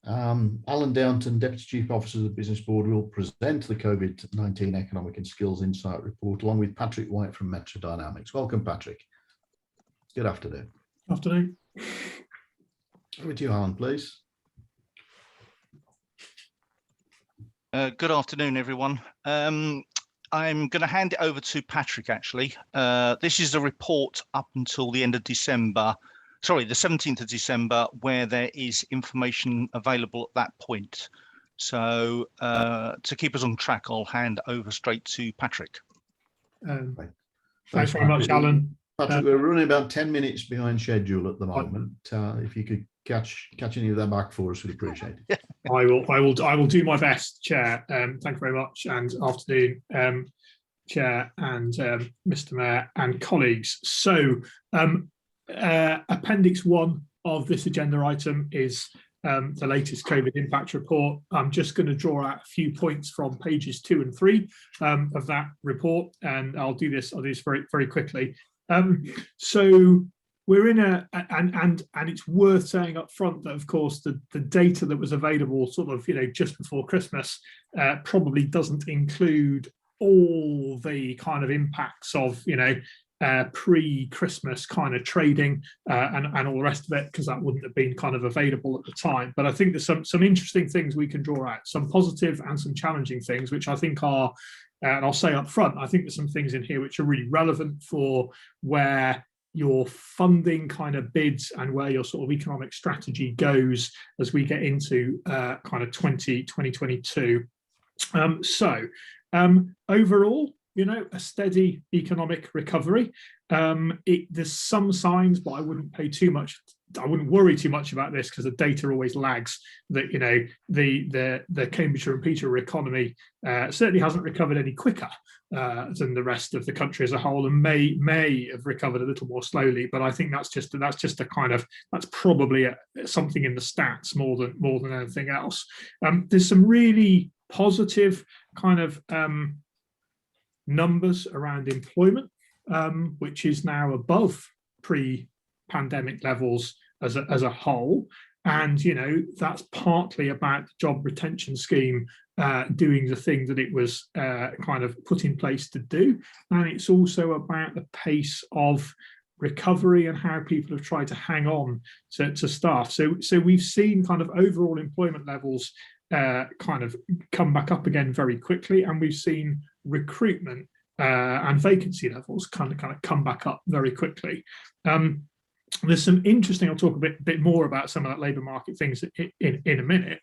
Alan Downton, Deputy Chief Officer of the Business Board, will present the COVID-19 Economic and Skills Insight Report, along with Patrick White from Metro Dynamics. Welcome, Patrick. Good afternoon. Afternoon. Over to you, Alan, please. Good afternoon, everyone. I'm going to hand it over to Patrick, actually. This is a report up until the end of December, sorry, the 17th of December, where there is information available at that point. So to keep us on track, I'll hand over straight to Patrick. Thanks very much, Alan. Patrick, we're running about 10 minutes behind schedule at the moment. If you could catch any of that back for us, we'd appreciate it. I will do my best, Chair. Thank you very much, and afternoon, Chair and Mr. Mayor and colleagues. So, Appendix 1 of this agenda item is the latest COVID impact report. I'm just going to draw out a few points from pages 2 and 3 of that report, and I'll do this very, very quickly. So we're in and it's worth saying up front that, of course, the data that was available sort of, just before Christmas probably doesn't include all the kind of impacts of, pre-Christmas kind of trading and all the rest of it, because that wouldn't have been kind of available at the time. But I think there's some interesting things we can draw out, some positive and some challenging things, which I think are, and I'll say up front, I think there's some things in here which are really relevant for where your funding kind of bids and where your sort of economic strategy goes as we get into kind of 2022. Overall, a steady economic recovery. There's some signs, but I wouldn't worry too much about this, because the data always lags. That the Cambridgeshire and Peterborough economy certainly hasn't recovered any quicker than the rest of the country as a whole, and may have recovered a little more slowly. But I think that's probably something in the stats more than anything else. There's some really positive kind of numbers around employment, which is now above pre-pandemic levels as a whole, and that's partly about the job retention scheme doing the thing that it was kind of put in place to do, and it's also about the pace of recovery and how people have tried to hang on to staff. So we've seen kind of overall employment levels kind of come back up again very quickly, and we've seen recruitment and vacancy levels kind of come back up very quickly. There's some interesting, I'll talk a bit more about some of that labour market things in a minute.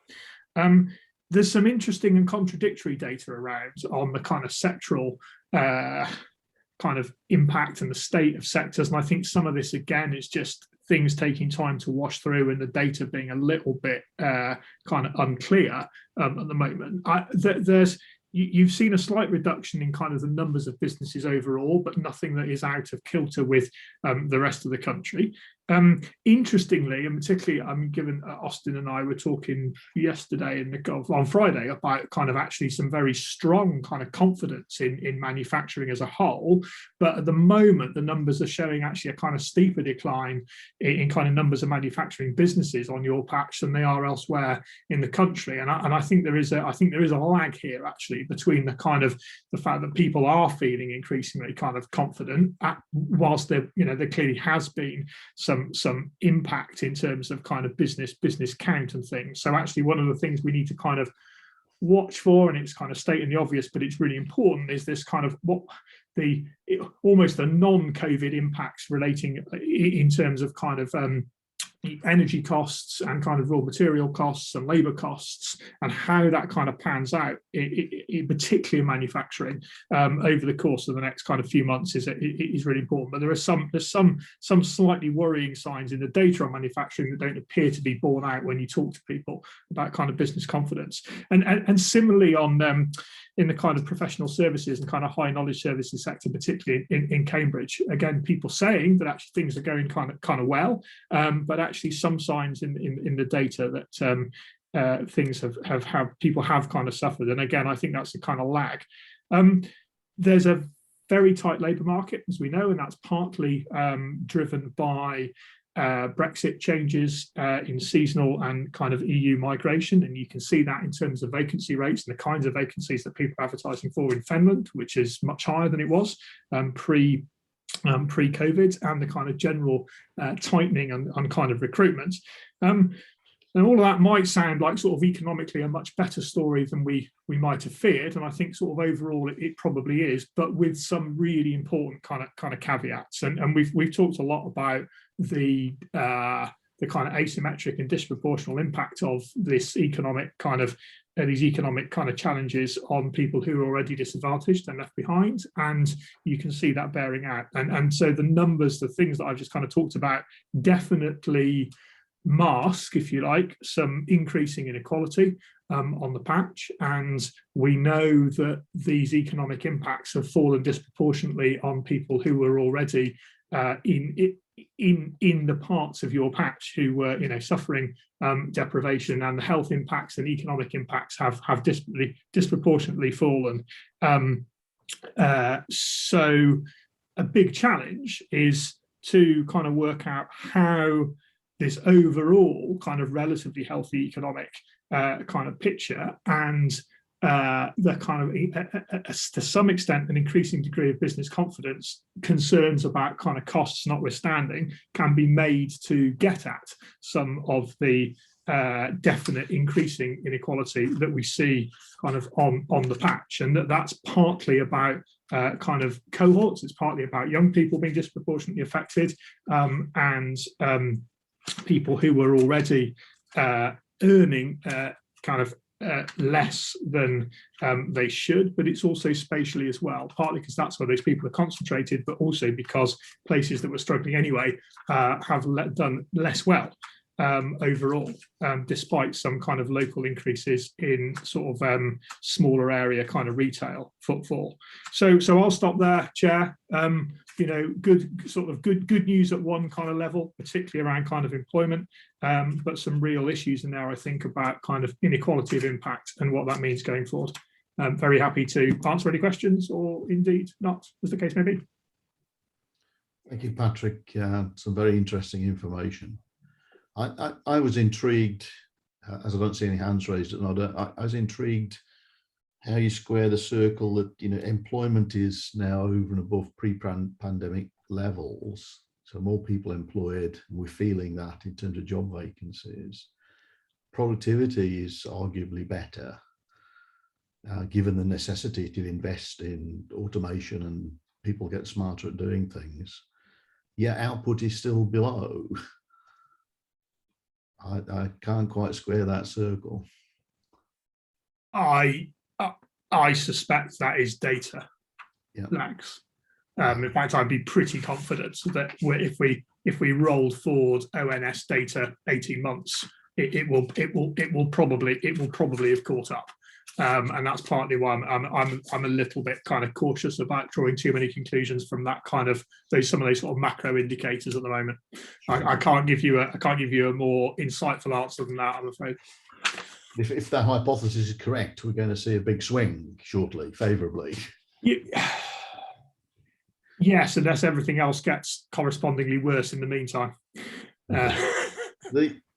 There's some interesting and contradictory data around on the kind of sectoral kind of impact and the state of sectors, and I think some of this again is just things taking time to wash through and the data being a little bit kind of unclear at the moment. There's you've seen a slight reduction in kind of the numbers of businesses overall, but nothing that is out of kilter with the rest of the country. Interestingly, and particularly, given Austin and I were talking yesterday on Friday about kind of actually some very strong kind of confidence in manufacturing as a whole, but at the moment the numbers are showing actually a kind of steeper decline in kind of numbers of manufacturing businesses on your patch than they are elsewhere in the country. And I think there is a lag here actually between the kind of the fact that people are feeling increasingly kind of confident, whilst there clearly has been some impact in terms of kind of business count and things. So actually one of the things we need to kind of watch for, and it's kind of stating the obvious, but it's really important, is this kind of almost the non-COVID impacts relating in terms of kind of energy costs and kind of raw material costs and labor costs, and how that kind of pans out, in particularly in manufacturing over the course of the next kind of few months is really important. But there's some slightly worrying signs in the data on manufacturing that don't appear to be borne out when you talk to people about kind of business confidence. And similarly on in the kind of professional services and kind of high knowledge services sector, particularly in Cambridge, again, people saying that actually things are going kind of well, but actually some signs in the data that things have people have kind of suffered. And again, I think that's a kind of lag. There's a very tight labour market, as we know, and that's partly driven by Brexit changes in seasonal and kind of EU migration, and you can see that in terms of vacancy rates and the kinds of vacancies that people are advertising for in Finland, which is much higher than it was pre-COVID, and the kind of general tightening on kind of recruitment. And all of that might sound like sort of economically a much better story than we might have feared, and I think sort of overall it probably is, but with some really important kind of caveats. And we've talked a lot about the kind of asymmetric and disproportional impact of this economic kind of these economic kind of challenges on people who are already disadvantaged and left behind, and you can see that bearing out. And so the numbers, the things that I've just kind of talked about, definitely mask, if you like, some increasing inequality on the patch, and we know that these economic impacts have fallen disproportionately on people who were already in the parts of your patch who were suffering deprivation, and the health impacts and economic impacts have disproportionately fallen. So a big challenge is to kind of work out how this overall kind of relatively healthy economic kind of picture and the kind of, to some extent, an increasing degree of business confidence, concerns about kind of costs notwithstanding, can be made to get at some of the definite increasing inequality that we see kind of on the patch. And that's partly about kind of cohorts, it's partly about young people being disproportionately affected, and people who were already earning kind of less than they should, but it's also spatially as well, partly because that's where those people are concentrated, but also because places that were struggling anyway have done less well overall, despite some kind of local increases in sort of smaller area kind of retail footfall. So I'll stop there, Chair. Good news at one kind of level, particularly around kind of employment, but some real issues in there, I think, about kind of inequality of impact and what that means going forward. I'm very happy to answer any questions, or indeed not, as the case may be. Thank you, Patrick. Some very interesting information. I was intrigued, as I don't see any hands raised, I was intrigued how you square the circle that employment is now over and above pre-pandemic levels, so more people employed, and we're feeling that in terms of job vacancies. Productivity is arguably better, given the necessity to invest in automation and people get smarter at doing things. Yet output is still below. I can't quite square that circle. I suspect that is data lags. In fact, I'd be pretty confident that if we rolled forward ONS data 18 months, it will probably have caught up. And that's partly why I'm a little bit kind of cautious about drawing too many conclusions from that kind of some of those sort of macro indicators at the moment. I can't give you a more insightful answer than that, I'm afraid. If that hypothesis is correct, we're going to see a big swing shortly, favourably. Yes, unless everything else gets correspondingly worse in the meantime.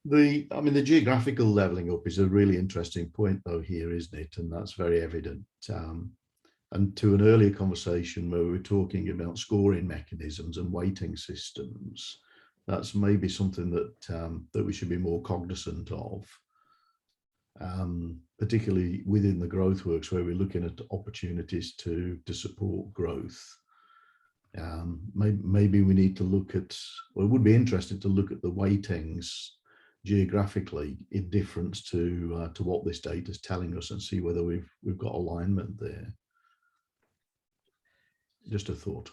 The geographical levelling up is a really interesting point, though, here, isn't it? And that's very evident. And to an earlier conversation where we were talking about scoring mechanisms and weighting systems, that's maybe something that we should be more cognizant of, particularly within the growth works where we're looking at opportunities to support growth. Maybe we need to look at, or it would be interesting to look at the weightings geographically in difference to what this data is telling us and see whether we've got alignment there. Just a thought.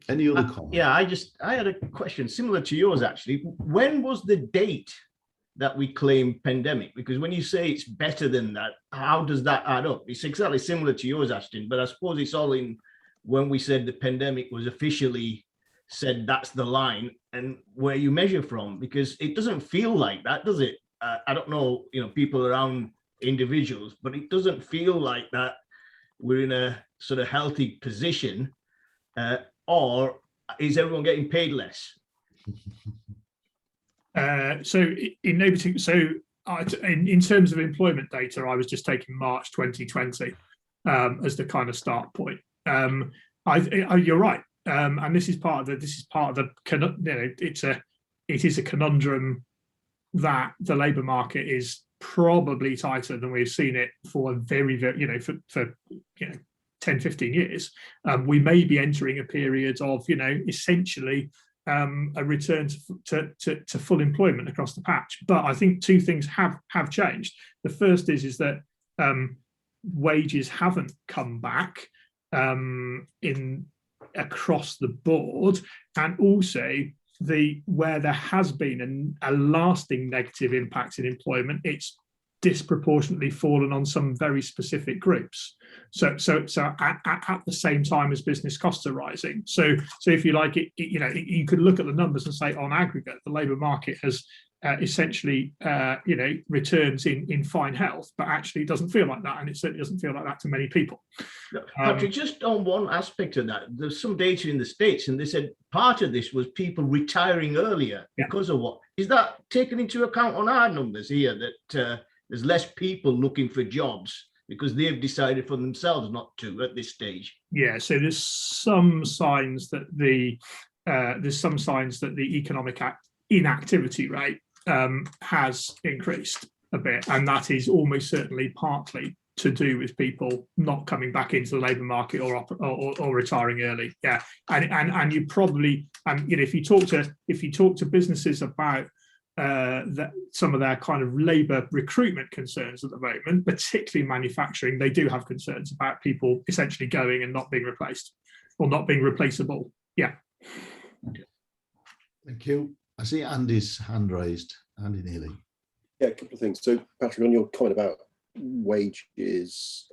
Any other comment? Yeah, I had a question similar to yours, actually. When was the date that we claimed pandemic? Because when you say it's better than that, how does that add up? It's exactly similar to yours, Ashton, but I suppose it's all in when we said the pandemic was officially said that's the line and where you measure from, because it doesn't feel like that, does it? I don't know, people around individuals, but it doesn't feel like that we're in a sort of healthy position, or is everyone getting paid less? In terms of employment data, I was just taking March 2020 as the kind of start point. You're right. And this is part of the it is a conundrum that the labour market is probably tighter than we've seen it for for 10, 15 years. We may be entering a period of essentially a return to full employment across the patch. But I think two things have changed. The first is that wages haven't come back across the board, and also where there has been a lasting negative impact in employment, it's disproportionately fallen on some very specific groups. So at the same time as business costs are rising. So if you like it, you could look at the numbers and say on aggregate the labour market has essentially returns in fine health, but actually it doesn't feel like that, and it certainly doesn't feel like that to many people. Patrick, just on one aspect of that, there's some data in the States, and they said part of this was people retiring earlier because of what? Is that taken into account on our numbers here, that there's less people looking for jobs because they've decided for themselves not to at this stage? Yeah, so there's some signs that the economic inactivity rate has increased a bit, and that is almost certainly partly to do with people not coming back into the labour market or retiring early. Yeah, and you probably if you talk to businesses about some of their kind of labour recruitment concerns at the moment, particularly manufacturing, they do have concerns about people essentially going and not being replaced or not being replaceable. Yeah. Thank you. I see Andy's hand raised. Andy Neely. Yeah, a couple of things. So, Patrick, on your comment about wages,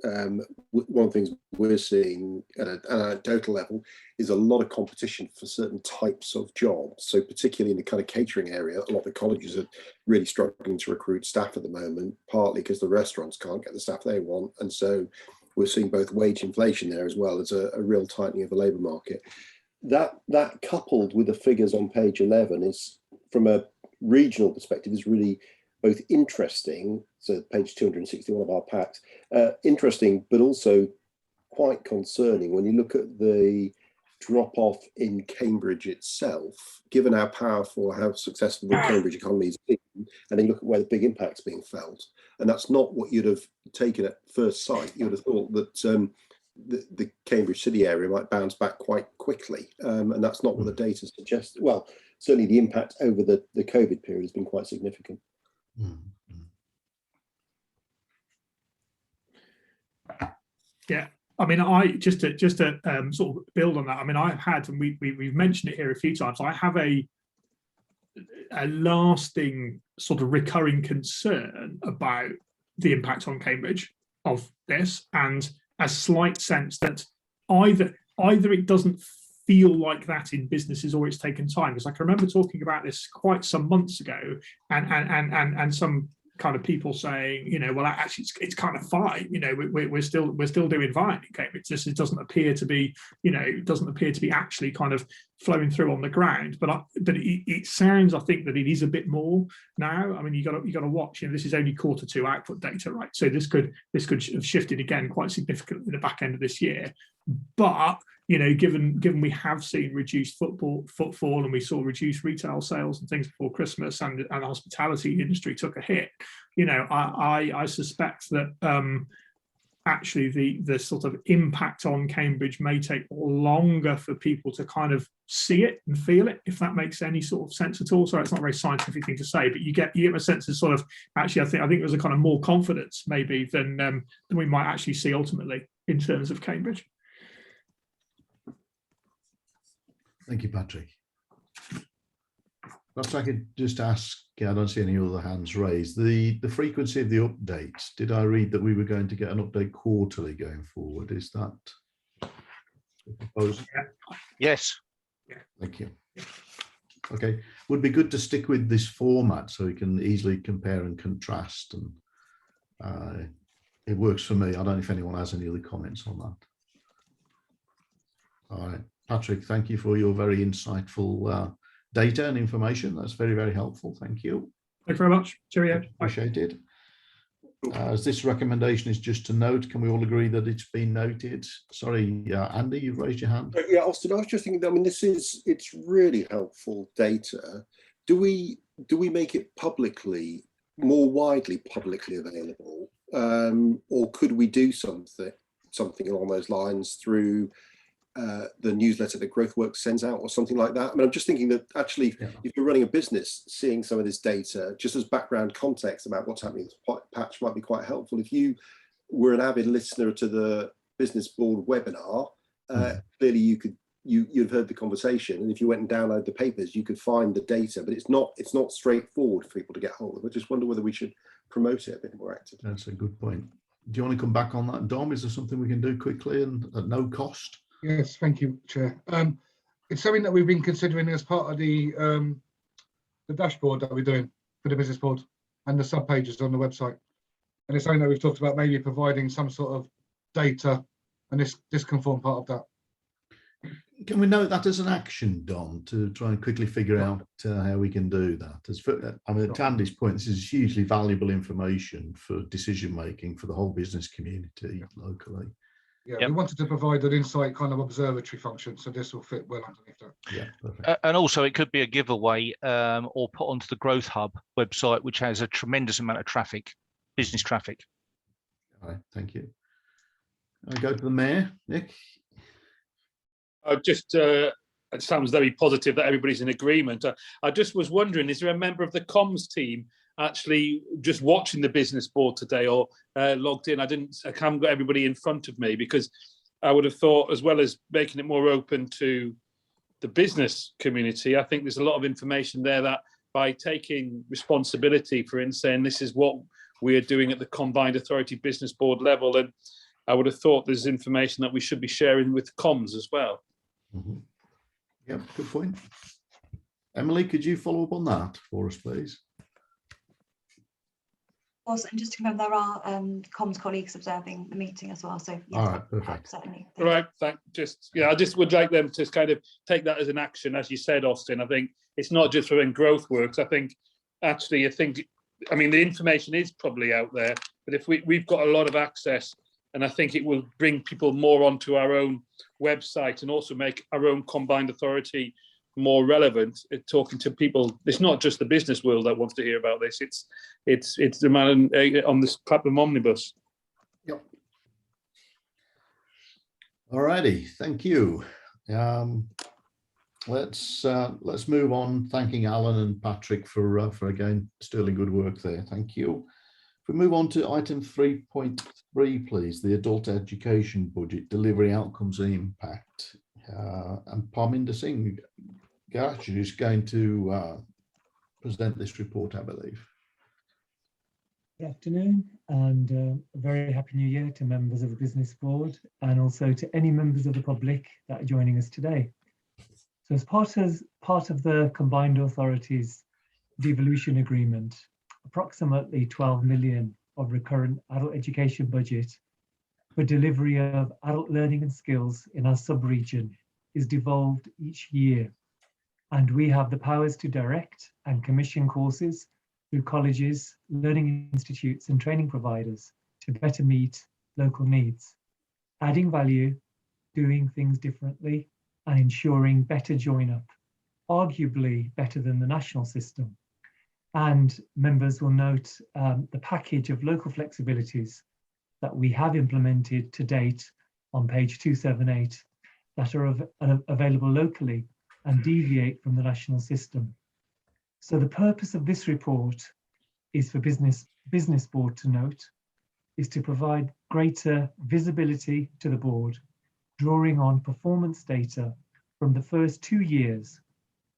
one of the things we're seeing at an anecdotal level is a lot of competition for certain types of jobs. So particularly in the kind of catering area, a lot of the colleges are really struggling to recruit staff at the moment, partly because the restaurants can't get the staff they want. And so we're seeing both wage inflation there as well as a real tightening of the labour market. That coupled with the figures on page 11 is, from a regional perspective, is really both interesting, so page 261 of our packs, interesting, but also quite concerning when you look at the drop-off in Cambridge itself, given how powerful, how successful the Cambridge economy has been, and then you look at where the big impact's being felt. And that's not what you'd have taken at first sight. You would have thought that the Cambridge city area might bounce back quite quickly, and that's not what the data suggests. Well, certainly the impact over the COVID period has been quite significant. Yeah, I mean, just to sort of build on that. I mean, I've had, and we've mentioned it here a few times, I have a lasting sort of recurring concern about the impact on Cambridge. of this, and a slight sense that either it doesn't feel like that in businesses or it's taken time. Because I can remember talking about this quite some months ago, and some kind of people saying, you know, well, actually it's kind of fine, you know, we're still doing fine in Cambridge. It doesn't appear to be, you know, it doesn't appear to be actually kind of flowing through on the ground. But it sounds, I think, that it is a bit more now. I mean, you got to watch. You know, this is only Q2 output data, right? So this could have shifted again quite significantly in the back end of this year. But you know, given we have seen reduced footfall and we saw reduced retail sales and things before Christmas, and the hospitality industry took a hit, you know, I suspect that actually the sort of impact on Cambridge may take longer for people to kind of see it and feel it, if that makes any sort of sense at all. So it's not a very scientific thing to say, but you get a sense of sort of, actually, I think there's a kind of more confidence maybe than we might actually see ultimately in terms of Cambridge. Thank you, Patrick. Perhaps I could just ask, I don't see any other hands raised, the frequency of the updates. Did I read that we were going to get an update quarterly going forward? Is that the proposal? Yes. Thank you. Okay, would be good to stick with this format so we can easily compare and contrast, and it works for me. I don't know if anyone has any other comments on that. All right, Patrick, thank you for your very insightful data and information. That's very, very helpful. Thank you. Thank you very much. Cheerio. Appreciate it. As this recommendation is just to note, can we all agree that it's been noted? Sorry, Andy, you've raised your hand. Yeah, Austin, I was just thinking, I mean, it's really helpful data. Do we make it publicly, more widely publicly available? Or could we do something along those lines through the newsletter that GrowthWorks sends out or something like that? I mean, I'm just thinking that actually, if you're running a business, seeing some of this data just as background context about what's happening in Patch might be quite helpful. If you were an avid listener to the business board webinar, clearly you've heard the conversation, and if you went and download the papers, you could find the data, but it's not straightforward for people to get hold of. I just wonder whether we should promote it a bit more actively. That's a good point. Do you want to come back on that, Dom? Is there something we can do quickly and at no cost? Yes, thank you, Chair. It's something that we've been considering as part of the dashboard that we're doing for the business board and the sub pages on the website. And it's something that we've talked about maybe providing some sort of data, and this can form part of that. Can we note that as an action, Dom, to try and quickly figure out how we can do that? I mean, to Andy's point, this is hugely valuable information for decision making for the whole business community locally. Yeah, we wanted to provide an insight kind of observatory function, so this will fit well underneath that. Yeah, perfect. And also it could be a giveaway or put onto the Growth Hub website, which has a tremendous amount of traffic, business traffic. All right, thank you. I go to the Mayor, Nick. It sounds very positive that everybody's in agreement. I just was wondering, is there a member of the comms team actually just watching the business board today or logged in? I haven't got everybody in front of me, because I would have thought, as well as making it more open to the business community, I think there's a lot of information there that by taking responsibility for in saying this is what we are doing at the combined authority business board level, and I would have thought there's information that we should be sharing with comms as well. Mm-hmm. Yeah, good point. Emily, could you follow up on that for us, please? Of course, and just to confirm, there are comms colleagues observing the meeting as well. So yes, all right, perfect. Certainly. All right, I just would like them to kind of take that as an action, as you said, Austin. I think it's not just for when growth works. I think I mean, the information is probably out there, but if we've got a lot of access, and I think it will bring people more onto our own website and also make our own combined authority more relevant. Talking to people, it's not just the business world that wants to hear about this. It's the man on this Clapham omnibus. Yep. All righty, thank you. Let's move on. Thanking Alan and Patrick for again sterling good work there. Thank you. If we move on to item 3.3, please, the adult education budget, delivery, outcomes and impact. And Parminder Singh is going to present this report, I believe. Good afternoon and a very happy new year to members of the Business Board and also to any members of the public that are joining us today. So as part of the Combined Authorities devolution agreement, approximately 12 million of recurrent adult education budget for delivery of adult learning and skills in our sub-region is devolved each year. And we have the powers to direct and commission courses through colleges, learning institutes and training providers to better meet local needs, adding value, doing things differently and ensuring better join up, arguably better than the national system. And members will note the package of local flexibilities that we have implemented to date on page 278 that are available locally and deviate from the national system. So the purpose of this report is for Business Board to note, is to provide greater visibility to the board, drawing on performance data from the first 2 years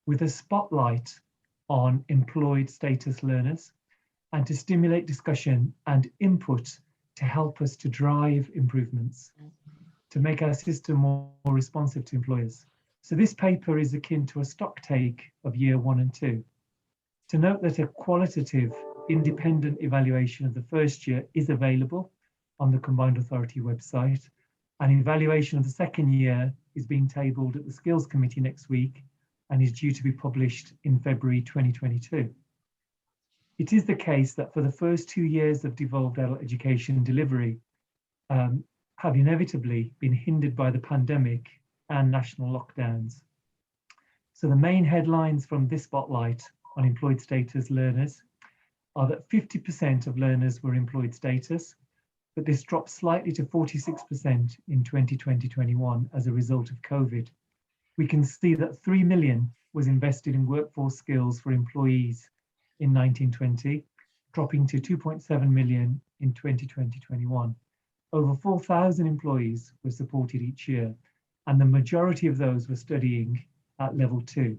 with a spotlight on employed status learners and to stimulate discussion and input to help us to drive improvements, to make our system more responsive to employers. So this paper is akin to a stock take of year 1 and 2. To note that a qualitative independent evaluation of the first year is available on the Combined Authority website. An evaluation of the second year is being tabled at the Skills Committee next week and is due to be published in February 2022. It is the case that for the first 2 years of devolved adult education delivery have inevitably been hindered by the pandemic and national lockdowns. So the main headlines from this spotlight on employed status learners are that 50% of learners were employed status, but this dropped slightly to 46% in 2020-21 as a result of COVID. We can see that 3 million was invested in workforce skills for employees in 1920, dropping to 2.7 million in 2020-21. Over 4,000 employees were supported each year, and the majority of those were studying at level 2.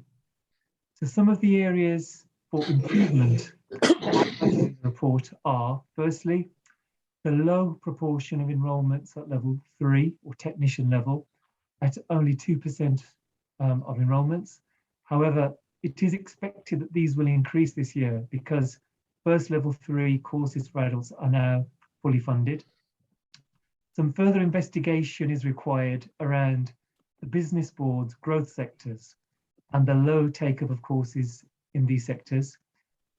So some of the areas for improvement in the report are, firstly, the low proportion of enrolments at level 3 or technician level at only 2% of enrolments. However, it is expected that these will increase this year because first level 3 courses for adults are now fully funded. Some further investigation is required around the Business Board's growth sectors and the low take-up of courses in these sectors.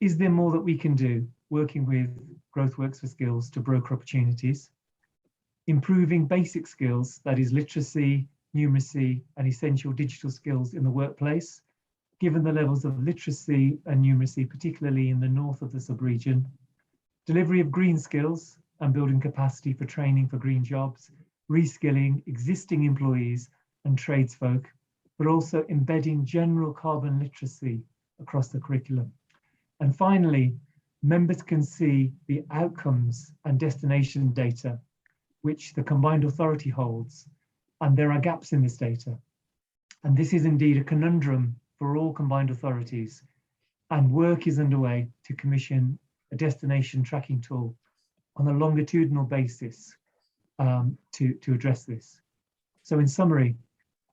Is there more that we can do working with Growth Works for Skills to broker opportunities? Improving basic skills, that is literacy, numeracy, and essential digital skills in the workplace, given the levels of literacy and numeracy, particularly in the north of the sub-region. Delivery of green skills and building capacity for training for green jobs, reskilling existing employees and tradesfolk, but also embedding general carbon literacy across the curriculum. And finally, members can see the outcomes and destination data which the Combined Authority holds, and there are gaps in this data. And this is indeed a conundrum for all Combined Authorities, and work is underway to commission a destination tracking tool on a longitudinal basis to address this. So in summary,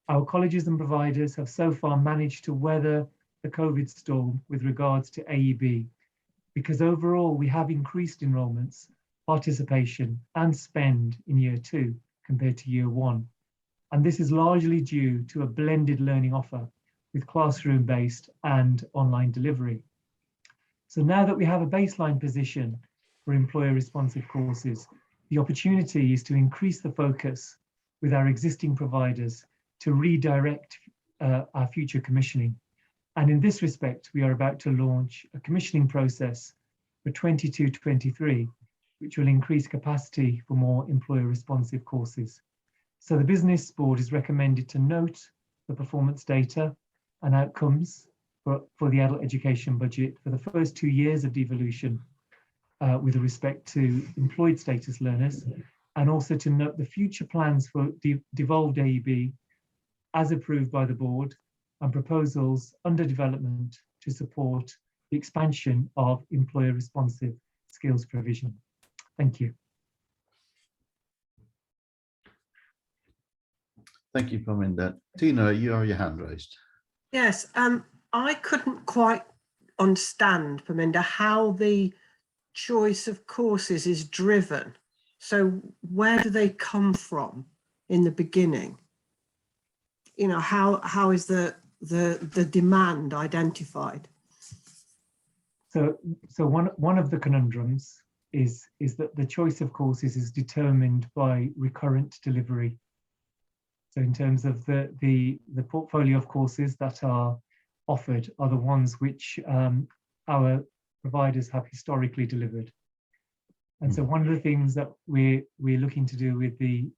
our colleges and providers have so far managed to weather the COVID storm with regards to AEB, because overall we have increased enrolments, participation and spend in year 2 compared to year 1. And this is largely due to a blended learning offer with classroom-based and online delivery. So now that we have a baseline position for employer-responsive courses, the opportunity is to increase the focus with our existing providers to redirect our future commissioning. And in this respect, we are about to launch a commissioning process for 22-23, which will increase capacity for more employer-responsive courses. So the Business Board is recommended to note the performance data and outcomes for the adult education budget for the first 2 years of devolution with respect to employed status learners, and also to note the future plans for devolved AEB as approved by the board and proposals under development to support the expansion of employer responsive skills provision. Thank you. Thank you, Parminder. Tina, you have your hand raised. Yes, I couldn't quite understand, Parminder, how the choice of courses is driven. So where do they come from in the beginning? You know, how is the demand identified? So one of the conundrums is that the choice of courses is determined by recurrent delivery. So in terms of the portfolio of courses that are offered are the ones which our providers have historically delivered. And so one of the things that we're looking to do with the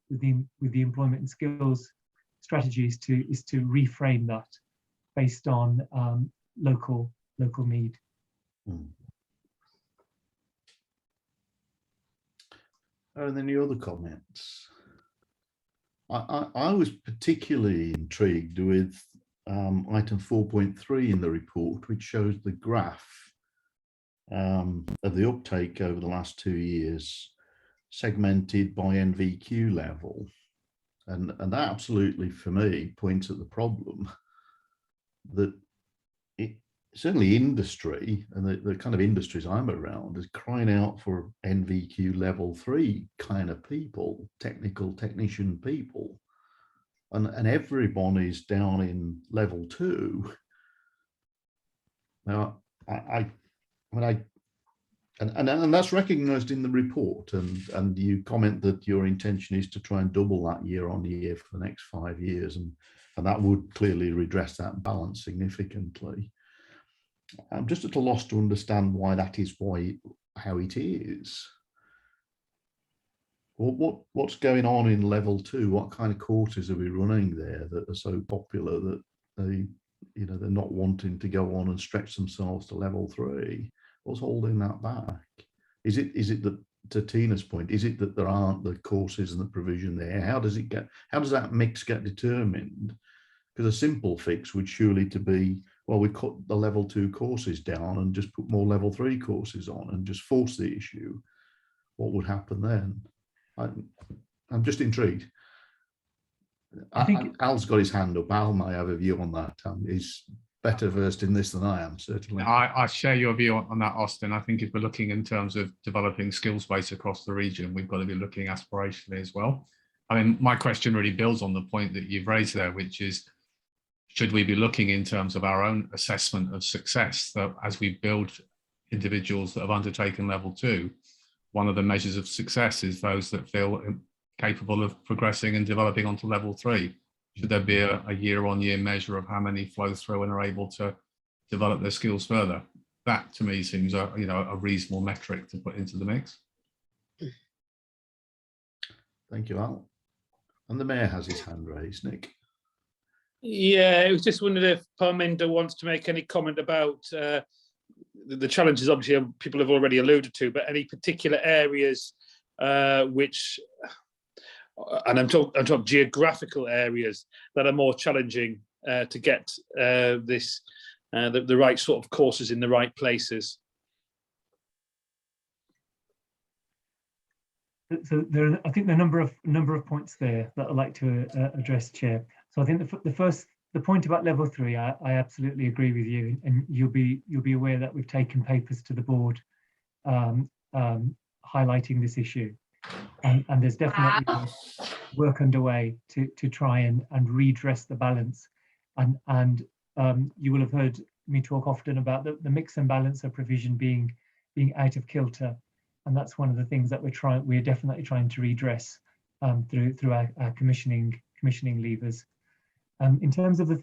employment and skills strategy is to reframe that based on local need. Are there any other comments? I was particularly intrigued with item 4.3 in the report, which shows the graph of the uptake over the last 2 years, segmented by NVQ level. And that absolutely, for me, points at the problem that certainly industry and the kind of industries I'm around is crying out for NVQ level 3 kind of people, technician people. And everyone is down in level 2. Now, and that's recognised in the report, and you comment that your intention is to try and double that year on year for the next 5 years, and that would clearly redress that balance significantly. I'm just at a loss to understand why that is how it is. What's going on in level 2? What kind of courses are we running there that are so popular that they're not wanting to go on and stretch themselves to level 3? What's holding that back? Is it that, to Tina's point, is it that there aren't the courses and the provision there? How does that mix get determined? Because a simple fix would surely to be, well, we cut the level 2 courses down and just put more level 3 courses on and just force the issue. What would happen then? I'm just intrigued. I think Al's got his hand up. Al may have a view on that. He's better versed in this than I am, certainly. I share your view on that, Austin. I think if we're looking in terms of developing skills base across the region, we've got to be looking aspirationally as well. I mean, my question really builds on the point that you've raised there, which is, should we be looking in terms of our own assessment of success, that as we build individuals that have undertaken level 2, one of the measures of success is those that feel capable of progressing and developing onto level 3. Should there be a year-on-year measure of how many flow through and are able to develop their skills further? That to me seems a reasonable metric to put into the mix. Thank you, Al. And the Mayor has his hand raised, Nick. Yeah, I was just wondering if Parminder wants to make any comment about the challenges, obviously, people have already alluded to, but any particular areas which, and I'm talking geographical areas that are more challenging to get the right sort of courses in the right places. So I think there are a number of points there that I'd like to address, Chair. So I think the point about level 3, I absolutely agree with you, and you'll be aware that we've taken papers to the board highlighting this issue, and there's definitely work underway to try and redress the balance, and you will have heard me talk often about the mix and balance of provision being out of kilter, and that's one of the things that we're definitely trying to redress through our commissioning levers. In terms of the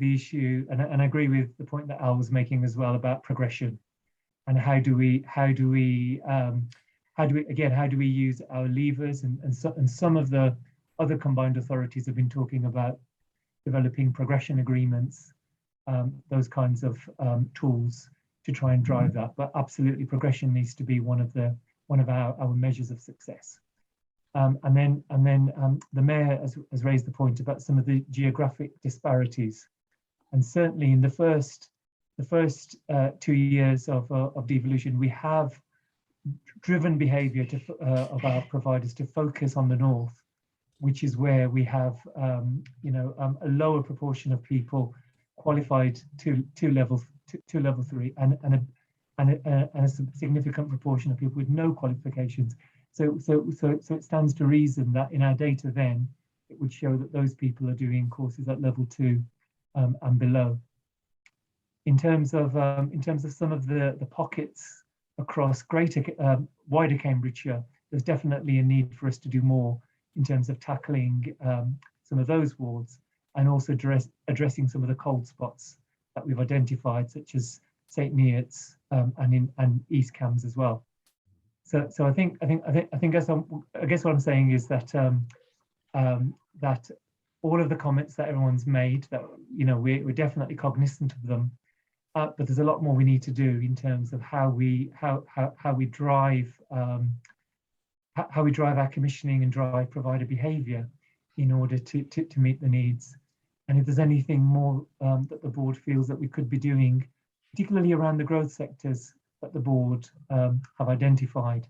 issue, and I agree with the point that Al was making as well about progression, and how do we use our levers, and some of the other combined authorities have been talking about developing progression agreements, those kinds of tools to try and drive that. But absolutely, progression needs to be one of our measures of success. And then the Mayor has raised the point about some of the geographic disparities, and certainly in the first 2 years of devolution, we have driven behaviour of our providers to focus on the north, which is where we have a lower proportion of people qualified to level 3 and a significant proportion of people with no qualifications. So it stands to reason that in our data then it would show that those people are doing courses at level 2 and below. In terms of some of the pockets across wider Cambridgeshire, there's definitely a need for us to do more in terms of tackling some of those wards and also addressing some of the cold spots that we've identified, such as St Neots and East Cambs as well. So I guess what I'm saying is that that all of the comments that everyone's made, that we're definitely cognizant of them, but there's a lot more we need to do in terms of how we drive our commissioning and drive provider behaviour in order to meet the needs. And if there's anything more that the board feels that we could be doing, particularly around the growth sectors that the board have identified,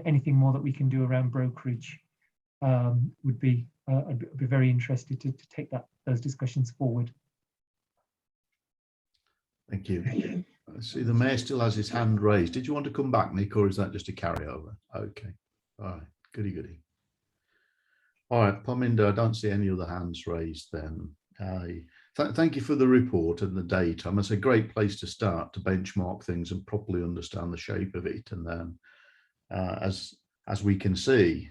anything more that we can do around brokerage would be, I'd be very interested to take those discussions forward. Thank you. I see the Mayor still has his hand raised. Did you want to come back, Nick, or is that just a carryover? Okay. All right. Goody. All right, Parminder, I don't see any other hands raised then. Thank you for the report and the data. It's a great place to start to benchmark things and properly understand the shape of it. And then as we can see,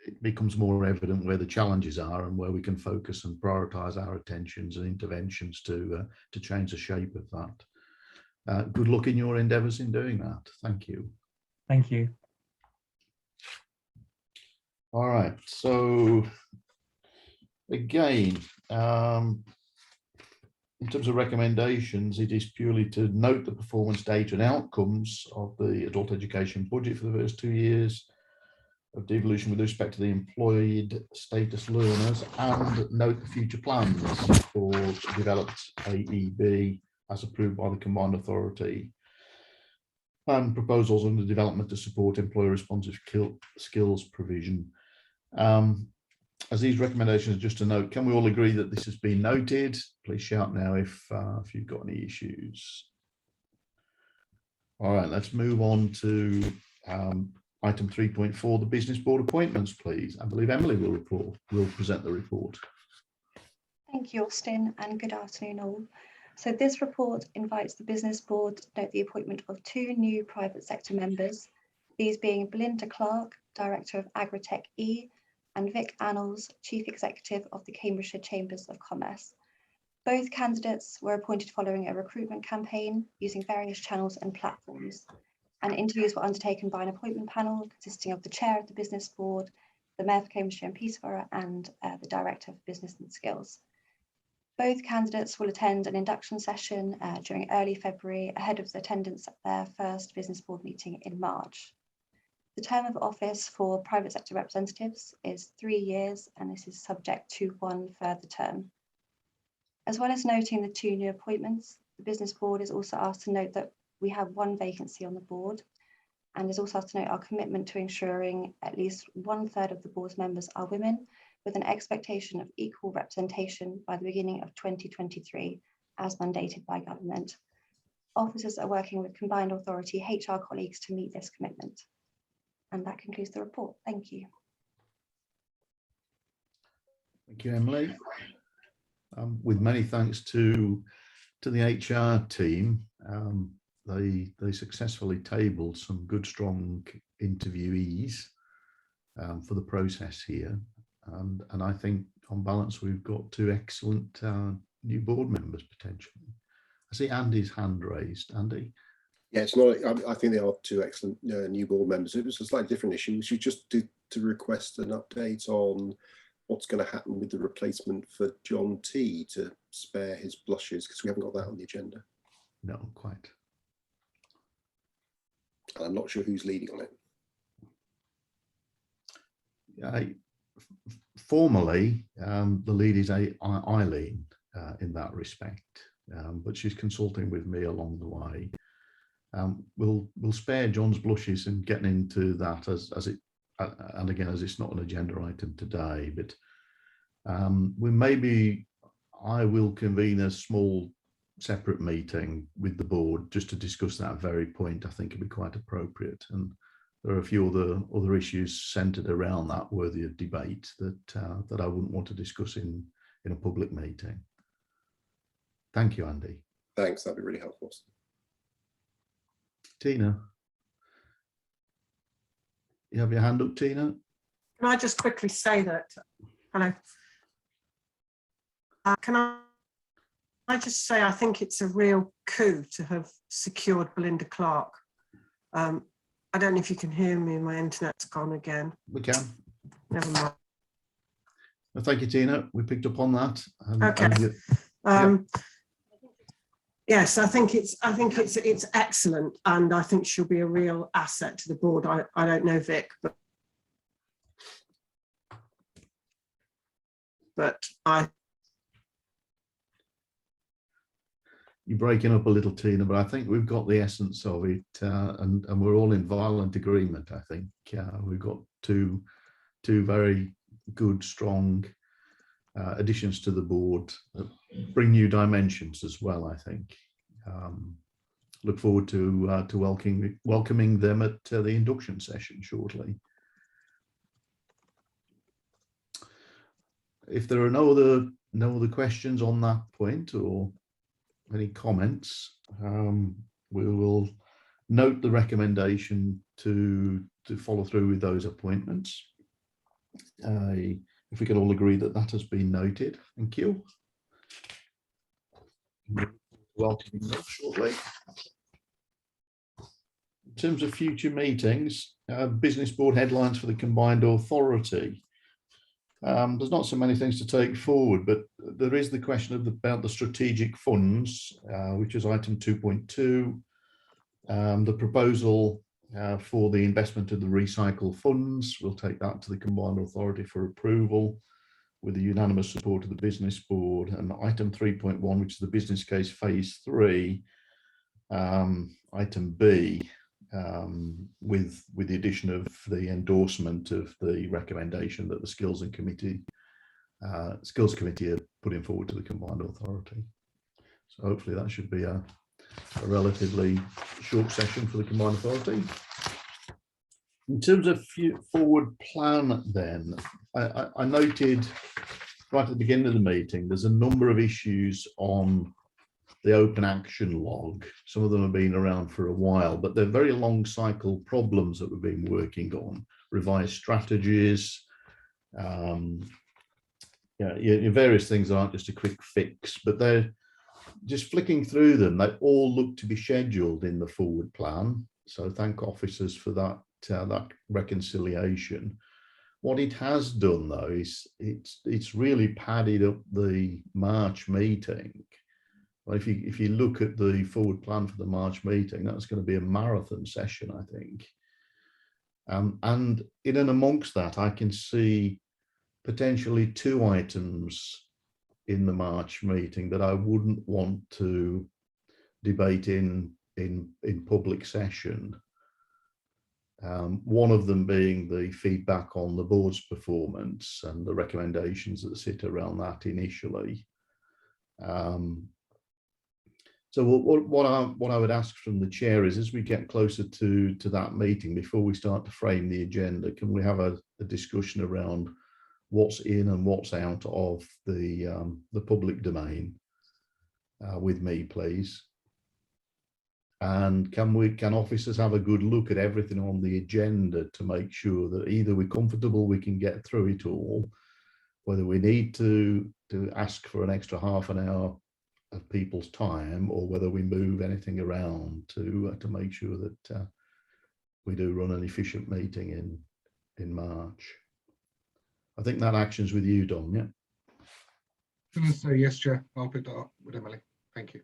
it becomes more evident where the challenges are and where we can focus and prioritise our attentions and interventions to change the shape of that. Good luck in your endeavours in doing that. Thank you. Thank you. All right, so again, in terms of recommendations, it is purely to note the performance data and outcomes of the adult education budget for the first 2 years of devolution with respect to the employed status learners, and note the future plans for developed AEB as approved by the Combined Authority, and proposals on the development to support employer responsive skills provision. As these recommendations, just to note, can we all agree that this has been noted? Please shout now if you've got any issues. All right, let's move on to item 3.4, the business board appointments, please. I believe Emily will present the report. Thank you, Austin, and good afternoon all. So this report invites the business board to note the appointment of 2 new private sector members, these being Belinda Clark, Director of Agritech E, and Vic Annals, Chief Executive of the Cambridgeshire Chambers of Commerce. Both candidates were appointed following a recruitment campaign using various channels and platforms, and interviews were undertaken by an appointment panel consisting of the chair of the business board, the Mayor for Cambridgeshire and Peterborough, and the Director of Business and Skills. Both candidates will attend an induction session during early February ahead of the attendance at their first business board meeting in March. The term of office for private sector representatives is 3 years, and this is subject to 1 further term. As well as noting the 2 new appointments, the business board is also asked to note that we have 1 vacancy on the board, and is also asked to note our commitment to ensuring at least 1/3 of the board's members are women, with an expectation of equal representation by the beginning of 2023, as mandated by government. Officers are working with Combined Authority HR colleagues to meet this commitment. And that concludes the report. Thank you. Thank you, Emily. With many thanks to the HR team, they successfully tabled some good, strong interviewees for the process here. And I think on balance, we've got 2 excellent new board members potentially. I see Andy's hand raised. Andy? Yeah, it's not. I think they are 2 excellent new board members. It was a slightly different issue. We should just do to request an update on what's going to happen with the replacement for John T to spare his blushes, because we haven't got that on the agenda. No, quite. And I'm not sure who's leading on it. Formally, the lead is Eileen in that respect, but she's consulting with me along the way. We'll spare John's blushes in getting into that as it, and again, as it's not an agenda item today, but I will convene a small separate meeting with the board just to discuss that very point. I think it'd be quite appropriate, and there are a few other issues centered around that worthy of debate that I wouldn't want to discuss in a public meeting. Thank you, Andy. Thanks, that'd be really helpful. Tina, you have your hand up, Tina? Can I just quickly say that, hello. Can I just say I think it's a real coup to have secured Belinda Clark. I don't know if you can hear me, my internet's gone again. We can. Never mind. Well, thank you, Tina. We picked up on that. Okay. Yes, I think it's excellent, and I think she'll be a real asset to the board. I don't know Vic, but You're breaking up a little, Tina, but I think we've got the essence of it, and we're all in violent agreement. I think we've got two very good, strong additions to the board that bring new dimensions as well. I think. Look forward to welcoming them at the induction session shortly. If there are no other questions on that point or any comments, we will note the recommendation to follow through with those appointments. If we can all agree that that has been noted, thank you. Welcome shortly. In terms of future meetings, business board headlines for the combined authority. There's not so many things to take forward, but there is the question about the strategic funds, which is item 2.2. The proposal for the investment of the recycle funds, we'll take that to the combined authority for approval with the unanimous support of the business board. And item 3.1, which is the business case phase 3, item B, with the addition of the endorsement of the recommendation that the skills committee are putting forward to the combined authority. So hopefully that should be a relatively short session for the combined authority. In terms of forward plan, then I noted right at the beginning of the meeting there's a number of issues on the open action log. Some of them have been around for a while, but they're very long cycle problems that we've been working on. Revised strategies, various things aren't just a quick fix, but they're just flicking through them. They all look to be scheduled in the forward plan. So thank officers for that reconciliation. What it has done though is it's really padded up the March meeting. Well, if you look at the forward plan for the March meeting, that's going to be a marathon session, I think. And in and amongst that, I can see potentially 2 items in the March meeting that I wouldn't want to debate in public session. One of them being the feedback on the board's performance and the recommendations that sit around that initially. So what I would ask from the chair is, as we get closer to that meeting, before we start to frame the agenda, can we have a discussion around what's in and what's out of the public domain with me, please? And can officers have a good look at everything on the agenda to make sure that either we're comfortable we can get through it all, whether we need to ask for an extra half an hour of people's time, or whether we move anything around to make sure that we do run an efficient meeting in March. I think that action's with you, Dom, yeah? I'm going to say yes, Chair. I'll pick that up with Emily. Thank you.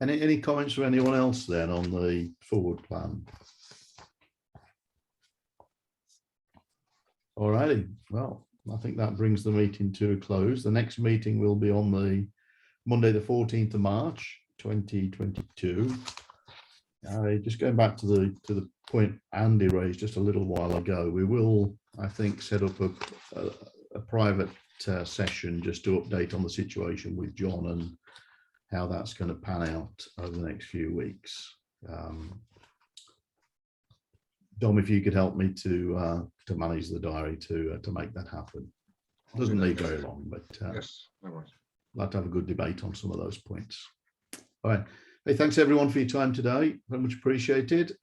Any comments from anyone else then on the forward plan? All righty. Well, I think that brings the meeting to a close. The next meeting will be on the Monday, the 14th of March, 2022. Just going back to the point Andy raised just a little while ago, we will, I think, set up a private session just to update on the situation with John and how that's going to pan out over the next few weeks. Dom, if you could help me to manage the diary to make that happen. Doesn't need very long, but yes, no worries. I'd like to have a good debate on some of those points. All right. Hey, thanks everyone for your time today. Very much appreciated.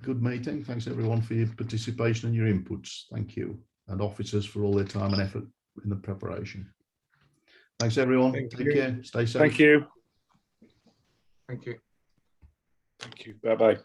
Good meeting. Thanks everyone for your participation and your inputs. Thank you. And officers for all their time and effort in the preparation. Thanks everyone. Take care. Stay safe. Thank you. Thank you. Thank you. Bye-bye.